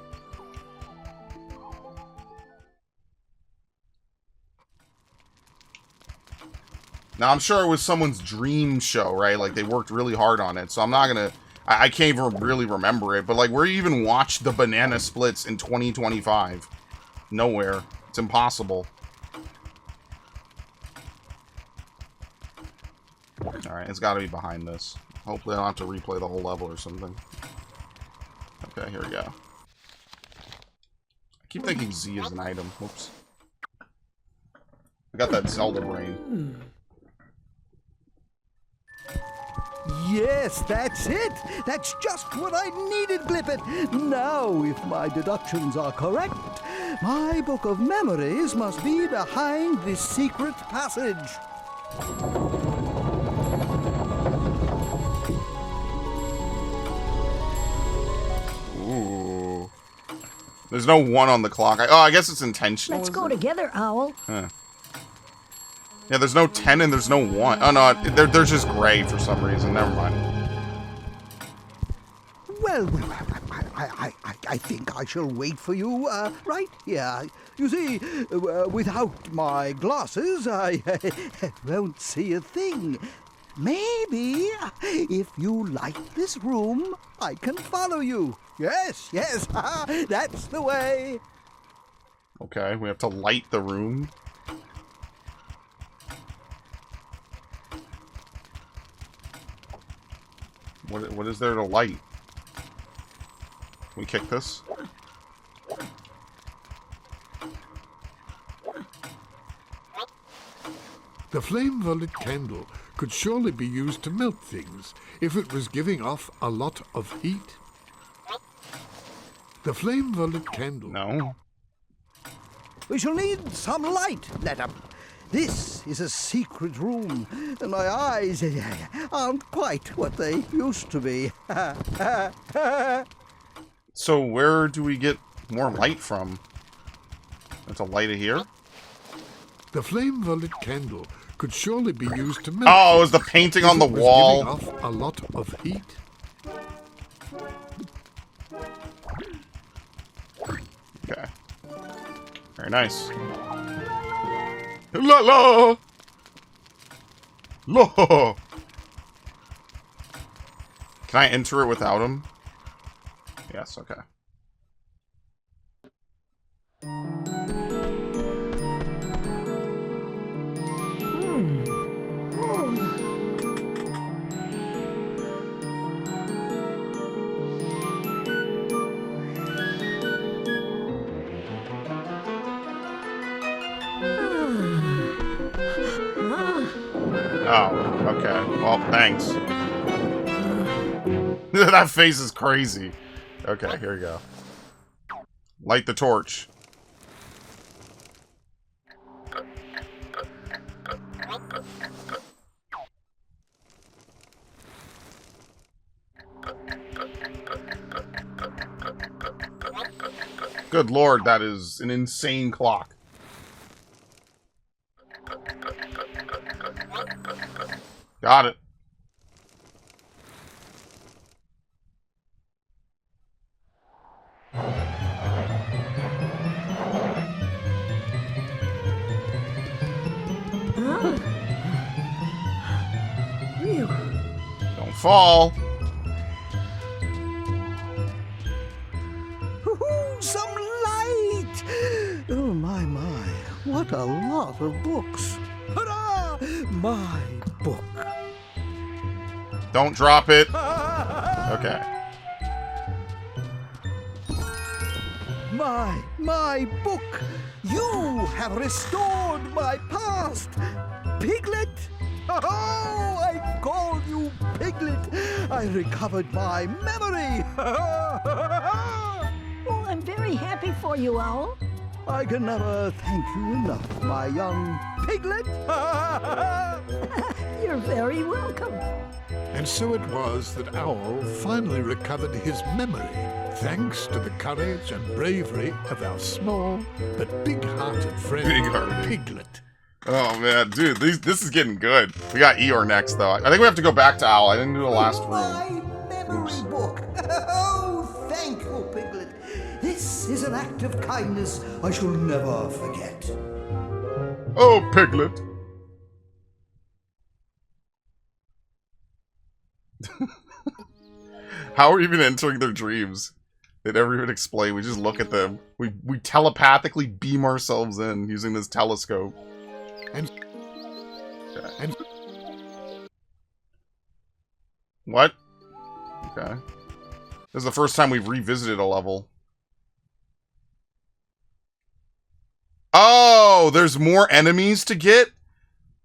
A: Now, I'm sure it was someone's dream show, right? Like, they worked really hard on it, so I'm not gonna... I can't even really remember it, but, like, where you even watch the Banana Splits in 2025? Nowhere. It's impossible. Alright, it's gotta be behind this. Hopefully I don't have to replay the whole level or something. Okay, here we go. I keep thinking Z is an item. Whoops. I got that Zelda brain.
C: Yes, that's it. That's just what I needed, Blippet. Now, if my deductions are correct, my book of memories must be behind this secret passage.
A: Ooh. There's no 1 on the clock. I guess it's intentional.
E: Let's go together, Owl.
A: Huh. Yeah, there's no 10 and there's no 1. Oh, no, they're just gray for some reason. Never mind.
C: Well, I think I shall wait for you right here. You see, without my glasses, I won't see a thing. Maybe, if you like this room, I can follow you. Yes, that's the way.
A: Okay, we have to light the room. What is there to light? Can we kick this?
B: The flame-lit candle could surely be used to melt things if it was giving off a lot of heat. The flame-lit candle...
A: No.
C: We shall need some light, Let-em. This is a secret room, and my eyes aren't quite what they used to be.
A: So where do we get more light from? There's a light here?
B: The flame-lit candle could surely be used to melt.
A: Oh, it was the painting on the wall.
B: Giving off a lot of heat.
A: Okay. Very nice. La la! La! Can I enter it without him? Yes, okay. Okay, well, thanks. That face is crazy. Okay, here we go. Light the torch. Good lord, that is an insane clock. Got it. Don't fall.
C: Some light! Oh, my. What a lot of books. Hurrah! My book.
A: Don't drop it. Okay.
C: My book. You have restored my past. Piglet. Oh, I call you Piglet. I recovered my memory.
E: Oh, I'm very happy for you, Owl.
C: I can never thank you enough, my young Piglet.
E: You're very welcome.
B: And so it was that Owl finally recovered his memory, thanks to the courage and bravery of our small but big-hearted friend,
A: Big-hearted.
B: Piglet.
A: Oh man, dude, this is getting good. We got Eeyore next, though. I think we have to go back to Owl. I didn't do the last room.
C: My memory book. Oh, thank you, Piglet. This is an act of kindness I shall never forget.
A: Oh, Piglet. How are we even entering their dreams? They never even explain. We just look at them. We telepathically beam ourselves in using this telescope.
B: And
A: What? Okay. This is the first time we've revisited a level. Oh, there's more enemies to get?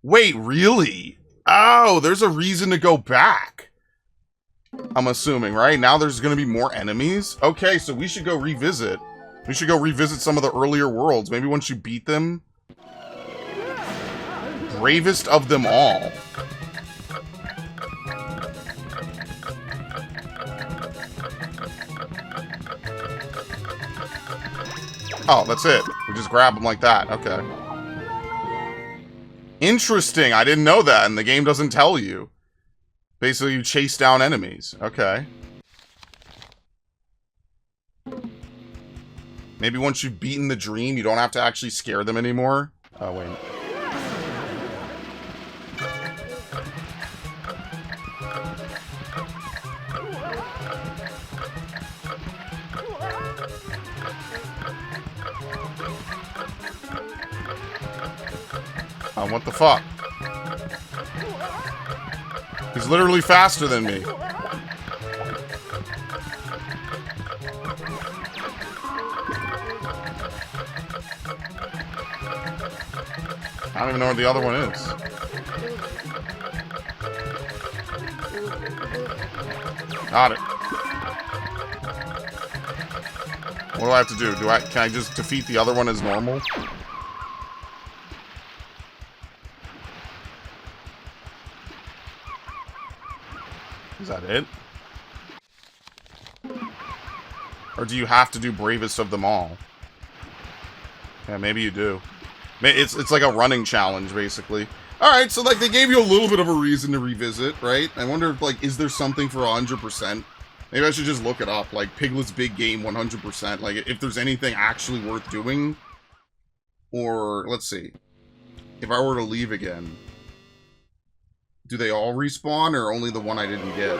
A: Wait, really? Oh, there's a reason to go back. I'm assuming, right? Now there's going to be more enemies? Okay, so we should go revisit. We should go revisit some of the earlier worlds. Maybe once you beat them. Bravest of them all. Oh, that's it. We just grab them like that. Okay. Interesting. I didn't know that, and the game doesn't tell you. Basically, you chase down enemies. Okay. Maybe once you've beaten the dream, you don't have to actually scare them anymore. Oh, wait. What the fuck? He's literally faster than me. I don't even know where the other one is. Got it. What do I have to do? Can I just defeat the other one as normal? Is that it? Or do you have to do bravest of them all? Yeah, maybe you do. It's like a running challenge, basically. Alright, so like they gave you a little bit of a reason to revisit, right? I wonder if like, is there something for 100%? Maybe I should just look it up, like Piglet's Big Game 100%. Like if there's anything actually worth doing. Or, let's see. If I were to leave again. Do they all respawn, or only the one I didn't get?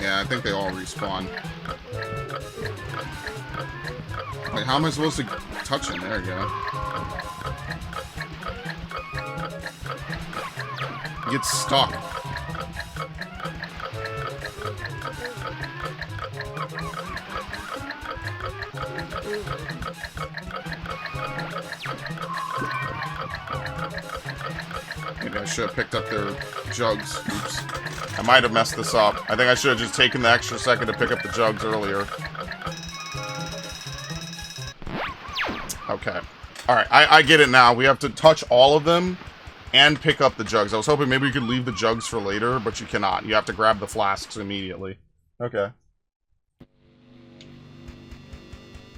A: Yeah, I think they all respawn. Like, how am I supposed to touch him? There you go. He gets stuck. should have picked up their jugs. Oops. I might have messed this up. I think I should have just taken the extra second to pick up the jugs earlier. Okay. Alright, I get it now. We have to touch all of them and pick up the jugs. I was hoping maybe you could leave the jugs for later, but you cannot. You have to grab the flasks immediately. Okay.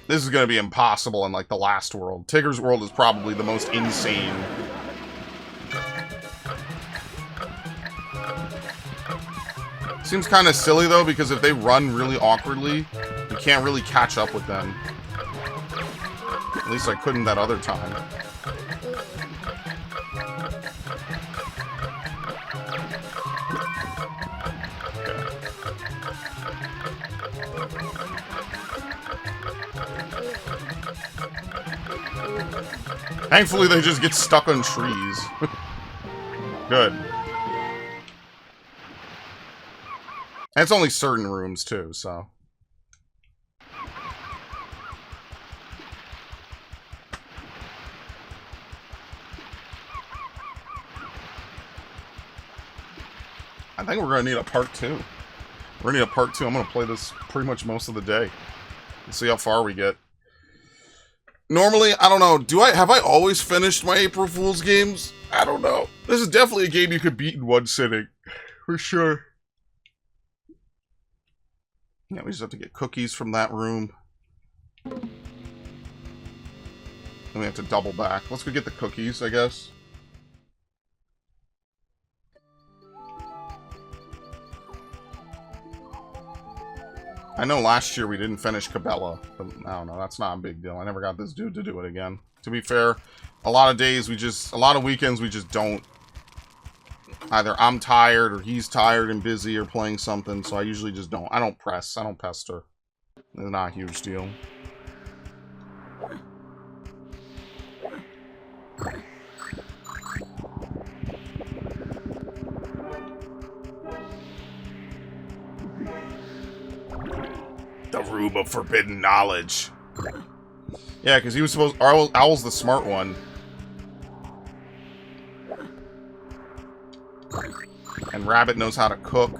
A: This is going to be impossible in, like, the last world. Tigger's world is probably the most insane. Seems kind of silly, though, because if they run really awkwardly, you can't really catch up with them. At least I couldn't that other time. Thankfully, they just get stuck on trees. Good. And it's only certain rooms, too, so... I think we're going to need a part 2. We're going to need a part 2. I'm going to play this pretty much most of the day. Let's see how far we get. Normally, I don't know, have I always finished my April Fool's games? I don't know. This is definitely a game you could beat in one sitting. For sure. Yeah, we just have to get cookies from that room. Then we have to double back. Let's go get the cookies, I guess. I know last year we didn't finish Cabela, but I don't know, that's not a big deal. I never got this dude to do it again. To be fair, a lot of weekends we just don't. Either I'm tired or he's tired and busy or playing something, so I usually just don't. I don't press, I don't pester. It's not a huge deal. The Room of Forbidden Knowledge. Yeah, because he was supposed... Owl's the smart one. And Rabbit knows how to cook.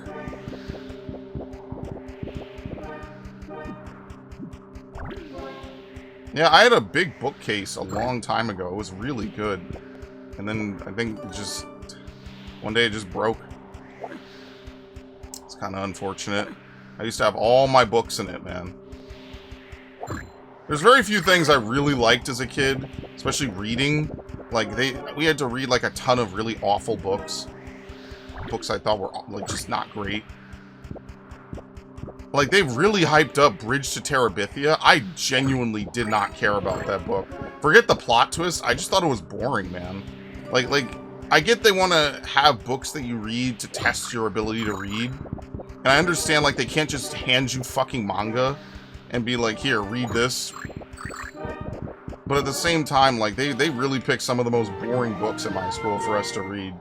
A: Yeah, I had a big bookcase a long time ago. It was really good. And then I think just... one day it just broke. It's kind of unfortunate. I used to have all my books in it, man. There's very few things I really liked as a kid, especially reading. Like, we had to read, like, a ton of really awful books. Books I thought were, like, just not great. Like, they really hyped up Bridge to Terabithia. I genuinely did not care about that book. Forget the plot twist, I just thought it was boring, man. Like, I get they want to have books that you read to test your ability to read. And I understand, like, they can't just hand you fucking manga and be like, here, read this. But at the same time, like, they really picked some of the most boring books at my school for us to read.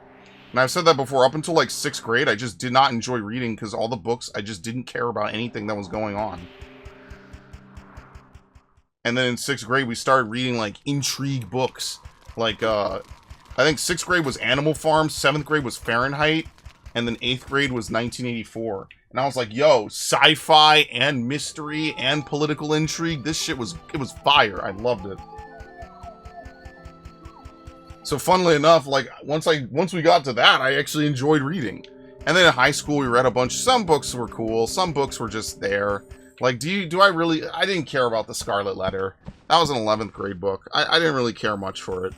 A: And I've said that before, up until, like, 6th grade, I just did not enjoy reading because all the books, I just didn't care about anything that was going on. And then in 6th grade, we started reading, like, intrigue books. Like, I think 6th grade was Animal Farm, 7th grade was Fahrenheit, and then 8th grade was 1984. And I was like, yo, sci-fi and mystery and political intrigue, this shit was fire. I loved it. So funnily enough, like, once we got to that, I actually enjoyed reading. And then in high school, we read a bunch. Some books were cool. Some books were just there. Like, I didn't care about The Scarlet Letter. That was an 11th grade book. I didn't really care much for it.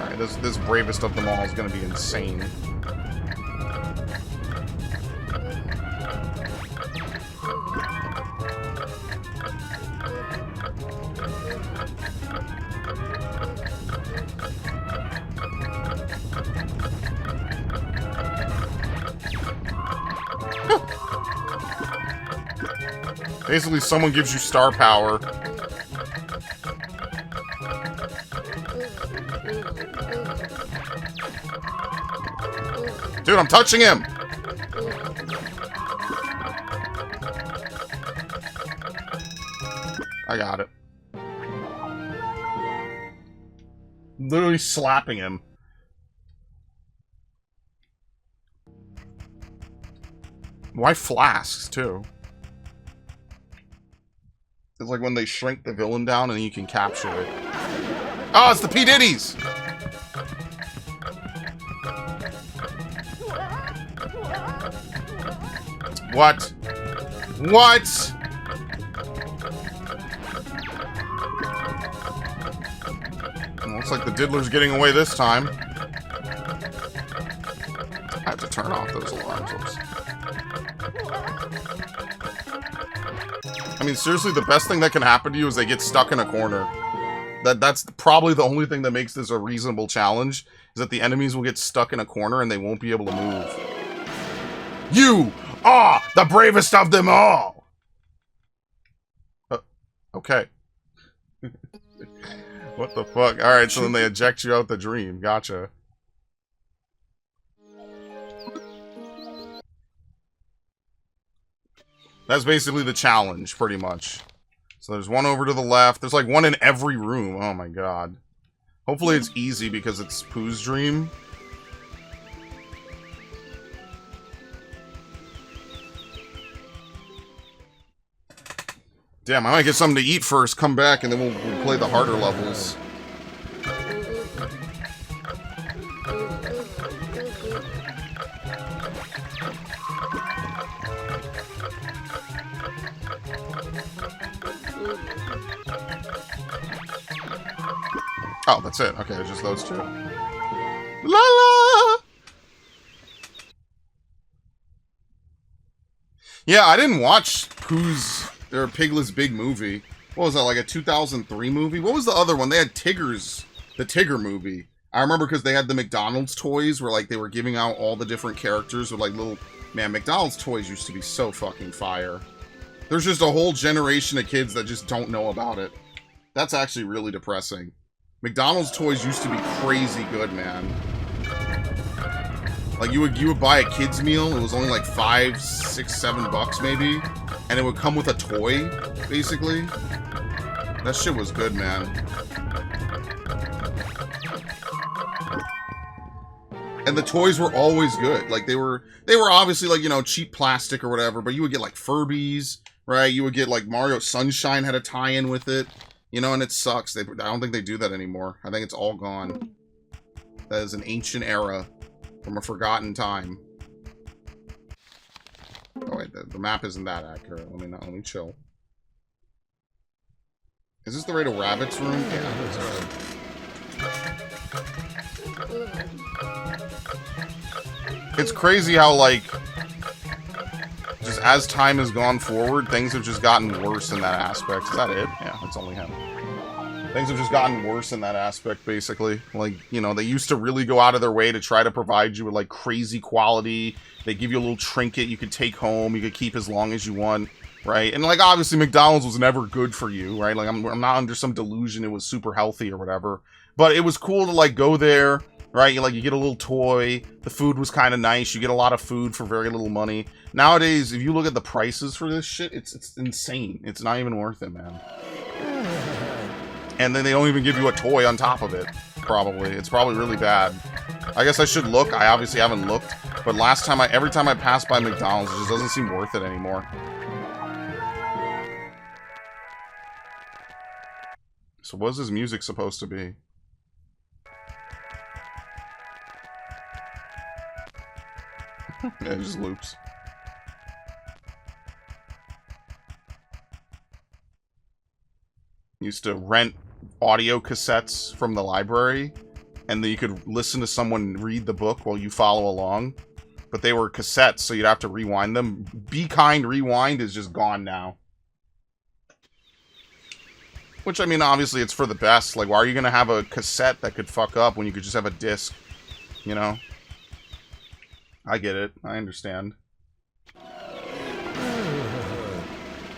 A: Alright, this bravest of them all is gonna be insane. Basically, someone gives you star power. Dude, I'm touching him! I got it. literally slapping him. Why flasks, too? It's like when they shrink the villain down and you can capture it. Oh, it's the P. Diddy's! What? What? Looks like the diddler's getting away this time. I have to turn off those alarms. Oops. I mean, seriously, the best thing that can happen to you is they get stuck in a corner. That's probably the only thing that makes this a reasonable challenge, is that the enemies will get stuck in a corner and they won't be able to move. You are the bravest of them all! Okay. What the fuck? Alright, so then they eject you out the dream. Gotcha. That's basically the challenge, pretty much. So there's one over to the left. There's like one in every room. Oh my god. Hopefully it's easy because it's Pooh's dream. Damn, I might get something to eat first, come back, and then we'll play the harder levels. Oh, that's it. Okay, just those two. La la! Yeah, I didn't watch Piglet's big movie. What was that, like a 2003 movie? What was the other one? They had the Tigger movie. I remember because they had the McDonald's toys where like they were giving out all the different characters with like little... Man, McDonald's toys used to be so fucking fire. There's just a whole generation of kids that just don't know about it. That's actually really depressing. McDonald's toys used to be crazy good, man. Like you would buy a kid's meal, it was only like $5, $6, $7 maybe, and it would come with a toy, basically. That shit was good, man. And the toys were always good. Like they were obviously like, you know, cheap plastic or whatever, but you would get like Furbies, right? You would get like Mario Sunshine had a tie-in with it. You know, and it sucks. I don't think they do that anymore. I think it's all gone. That is an ancient era from a forgotten time. Oh wait, the map isn't that accurate. Let me chill. Is this the way to Rabbit's room? Yeah, that's right. It's crazy how, like, just as time has gone forward, things have just gotten worse in that aspect. Is that it? Yeah, that's only him. Things have just gotten worse in that aspect, basically. Like, you know, they used to really go out of their way to try to provide you with, like, crazy quality. They give you a little trinket you could take home, you could keep as long as you want, right? And, like, obviously McDonald's was never good for you, right? Like, I'm not under some delusion it was super healthy or whatever. But it was cool to, like, go there, right? You get a little toy. The food was kind of nice. You get a lot of food for very little money. Nowadays, if you look at the prices for this shit, it's insane. It's not even worth it, man. And then they don't even give you a toy on top of it, probably. It's probably really bad. I guess I should look. I obviously haven't looked. But every time I pass by McDonald's, it just doesn't seem worth it anymore. So what is this music supposed to be? Yeah, it just loops. Used to rent audio cassettes from the library, and then you could listen to someone read the book while you follow along. But they were cassettes, so you'd have to rewind them. Be Kind Rewind is just gone now. Which, I mean, obviously it's for the best. Like, why are you going to have a cassette that could fuck up when you could just have a disc? You know? I get it. I understand.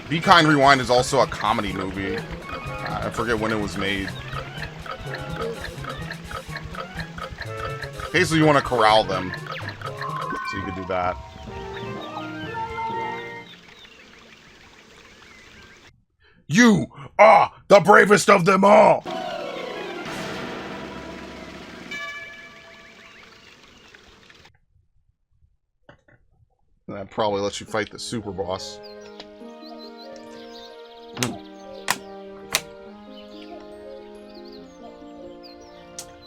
A: Be Kind Rewind is also a comedy movie. I forget when it was made. Basically, you want to corral them. So you could do that. You are the bravest of them all! probably let you fight the super boss.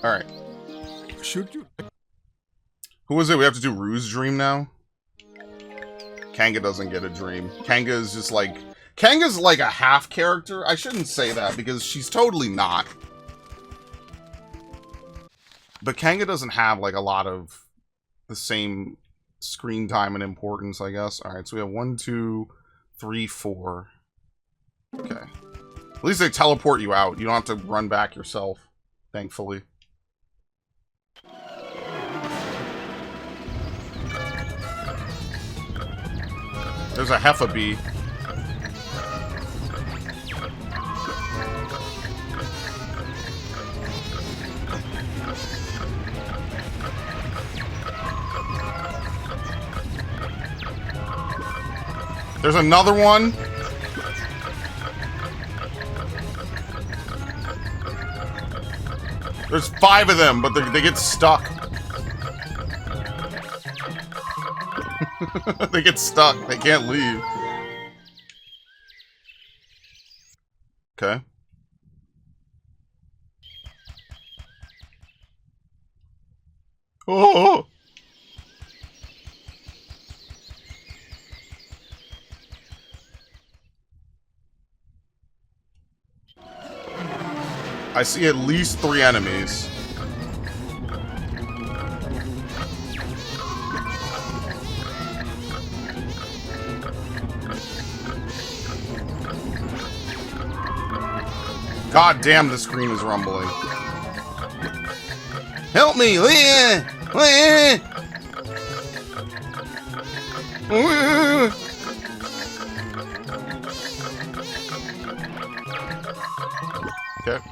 A: Alright.
B: Should you?
A: Who is it? We have to do Rue's dream now? Kanga doesn't get a dream. Kanga is just like... Kanga's like a half character. I shouldn't say that because she's totally not. But Kanga doesn't have like a lot of the same screen time and importance, I guess. Alright, so we have 1, 2, 3, 4. Okay. At least they teleport you out. You don't have to run back yourself, thankfully. There's a Heffa bee. There's another one. There's 5 of them, but they get stuck. They get stuck. They can't leave. Okay. Oh! I see at least 3 enemies. God damn, the screen is rumbling. Help me! Okay,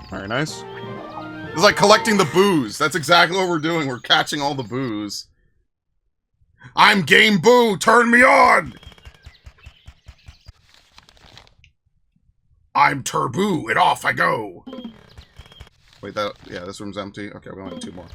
A: very nice. It's like collecting the booze. That's exactly what we're doing. We're catching all the booze. I'm Game Boo! Turn me on! I'm Turboo, and off I go! Wait, yeah, this room's empty. Okay, we only have 2 more.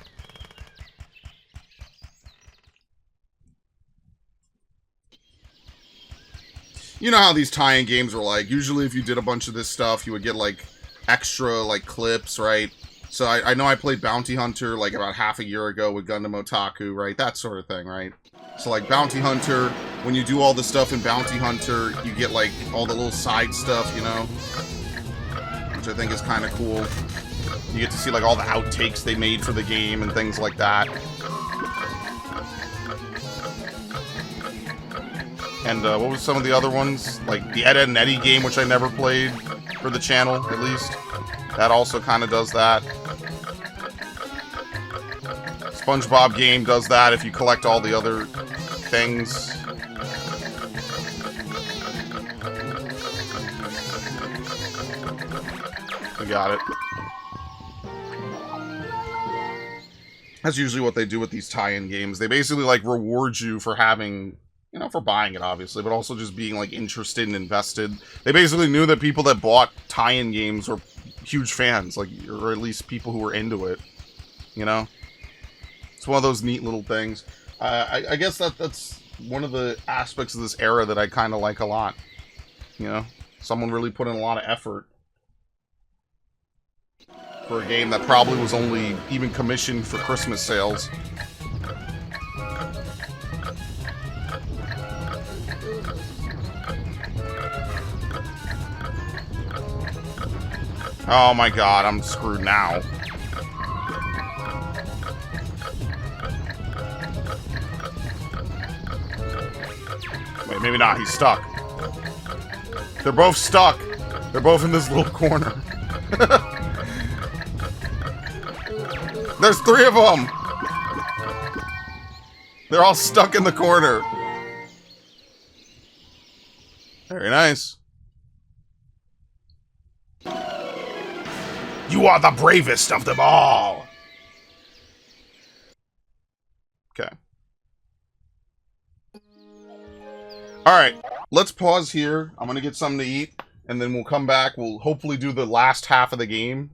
A: You know how these tie-in games are like. Usually if you did a bunch of this stuff, you would get, like, extra, like, clips, right? So I know I played Bounty Hunter, like, about half a year ago with Gundam Otaku, right? That sort of thing, right? So, like, Bounty Hunter, when you do all the stuff in Bounty Hunter, you get, like, all the little side stuff, you know? Which I think is kind of cool. You get to see, like, all the outtakes they made for the game and things like that. And, what was some of the other ones? Like, the Ed, Edd and Eddy game, which I never played for the channel, at least. That also kind of does that. SpongeBob game does that if you collect all the other things. We got it. That's usually what they do with these tie-in games. They basically, like, reward you for having, you know, for buying it, obviously, but also just being, like, interested and invested. They basically knew that people that bought tie-in games were huge fans, like, or at least people who were into it, you know? It's one of those neat little things. I guess that's one of the aspects of this era that I kind of like a lot, you know? Someone really put in a lot of effort for a game that probably was only even commissioned for Christmas sales. Oh my god, I'm screwed now. Wait, maybe not. He's stuck. They're both stuck. They're both in this little corner. There's 3 of them! They're all stuck in the corner. Very nice. You are the bravest of them all! Okay. Alright, let's pause here. I'm gonna get something to eat, and then we'll come back. We'll hopefully do the last half of the game.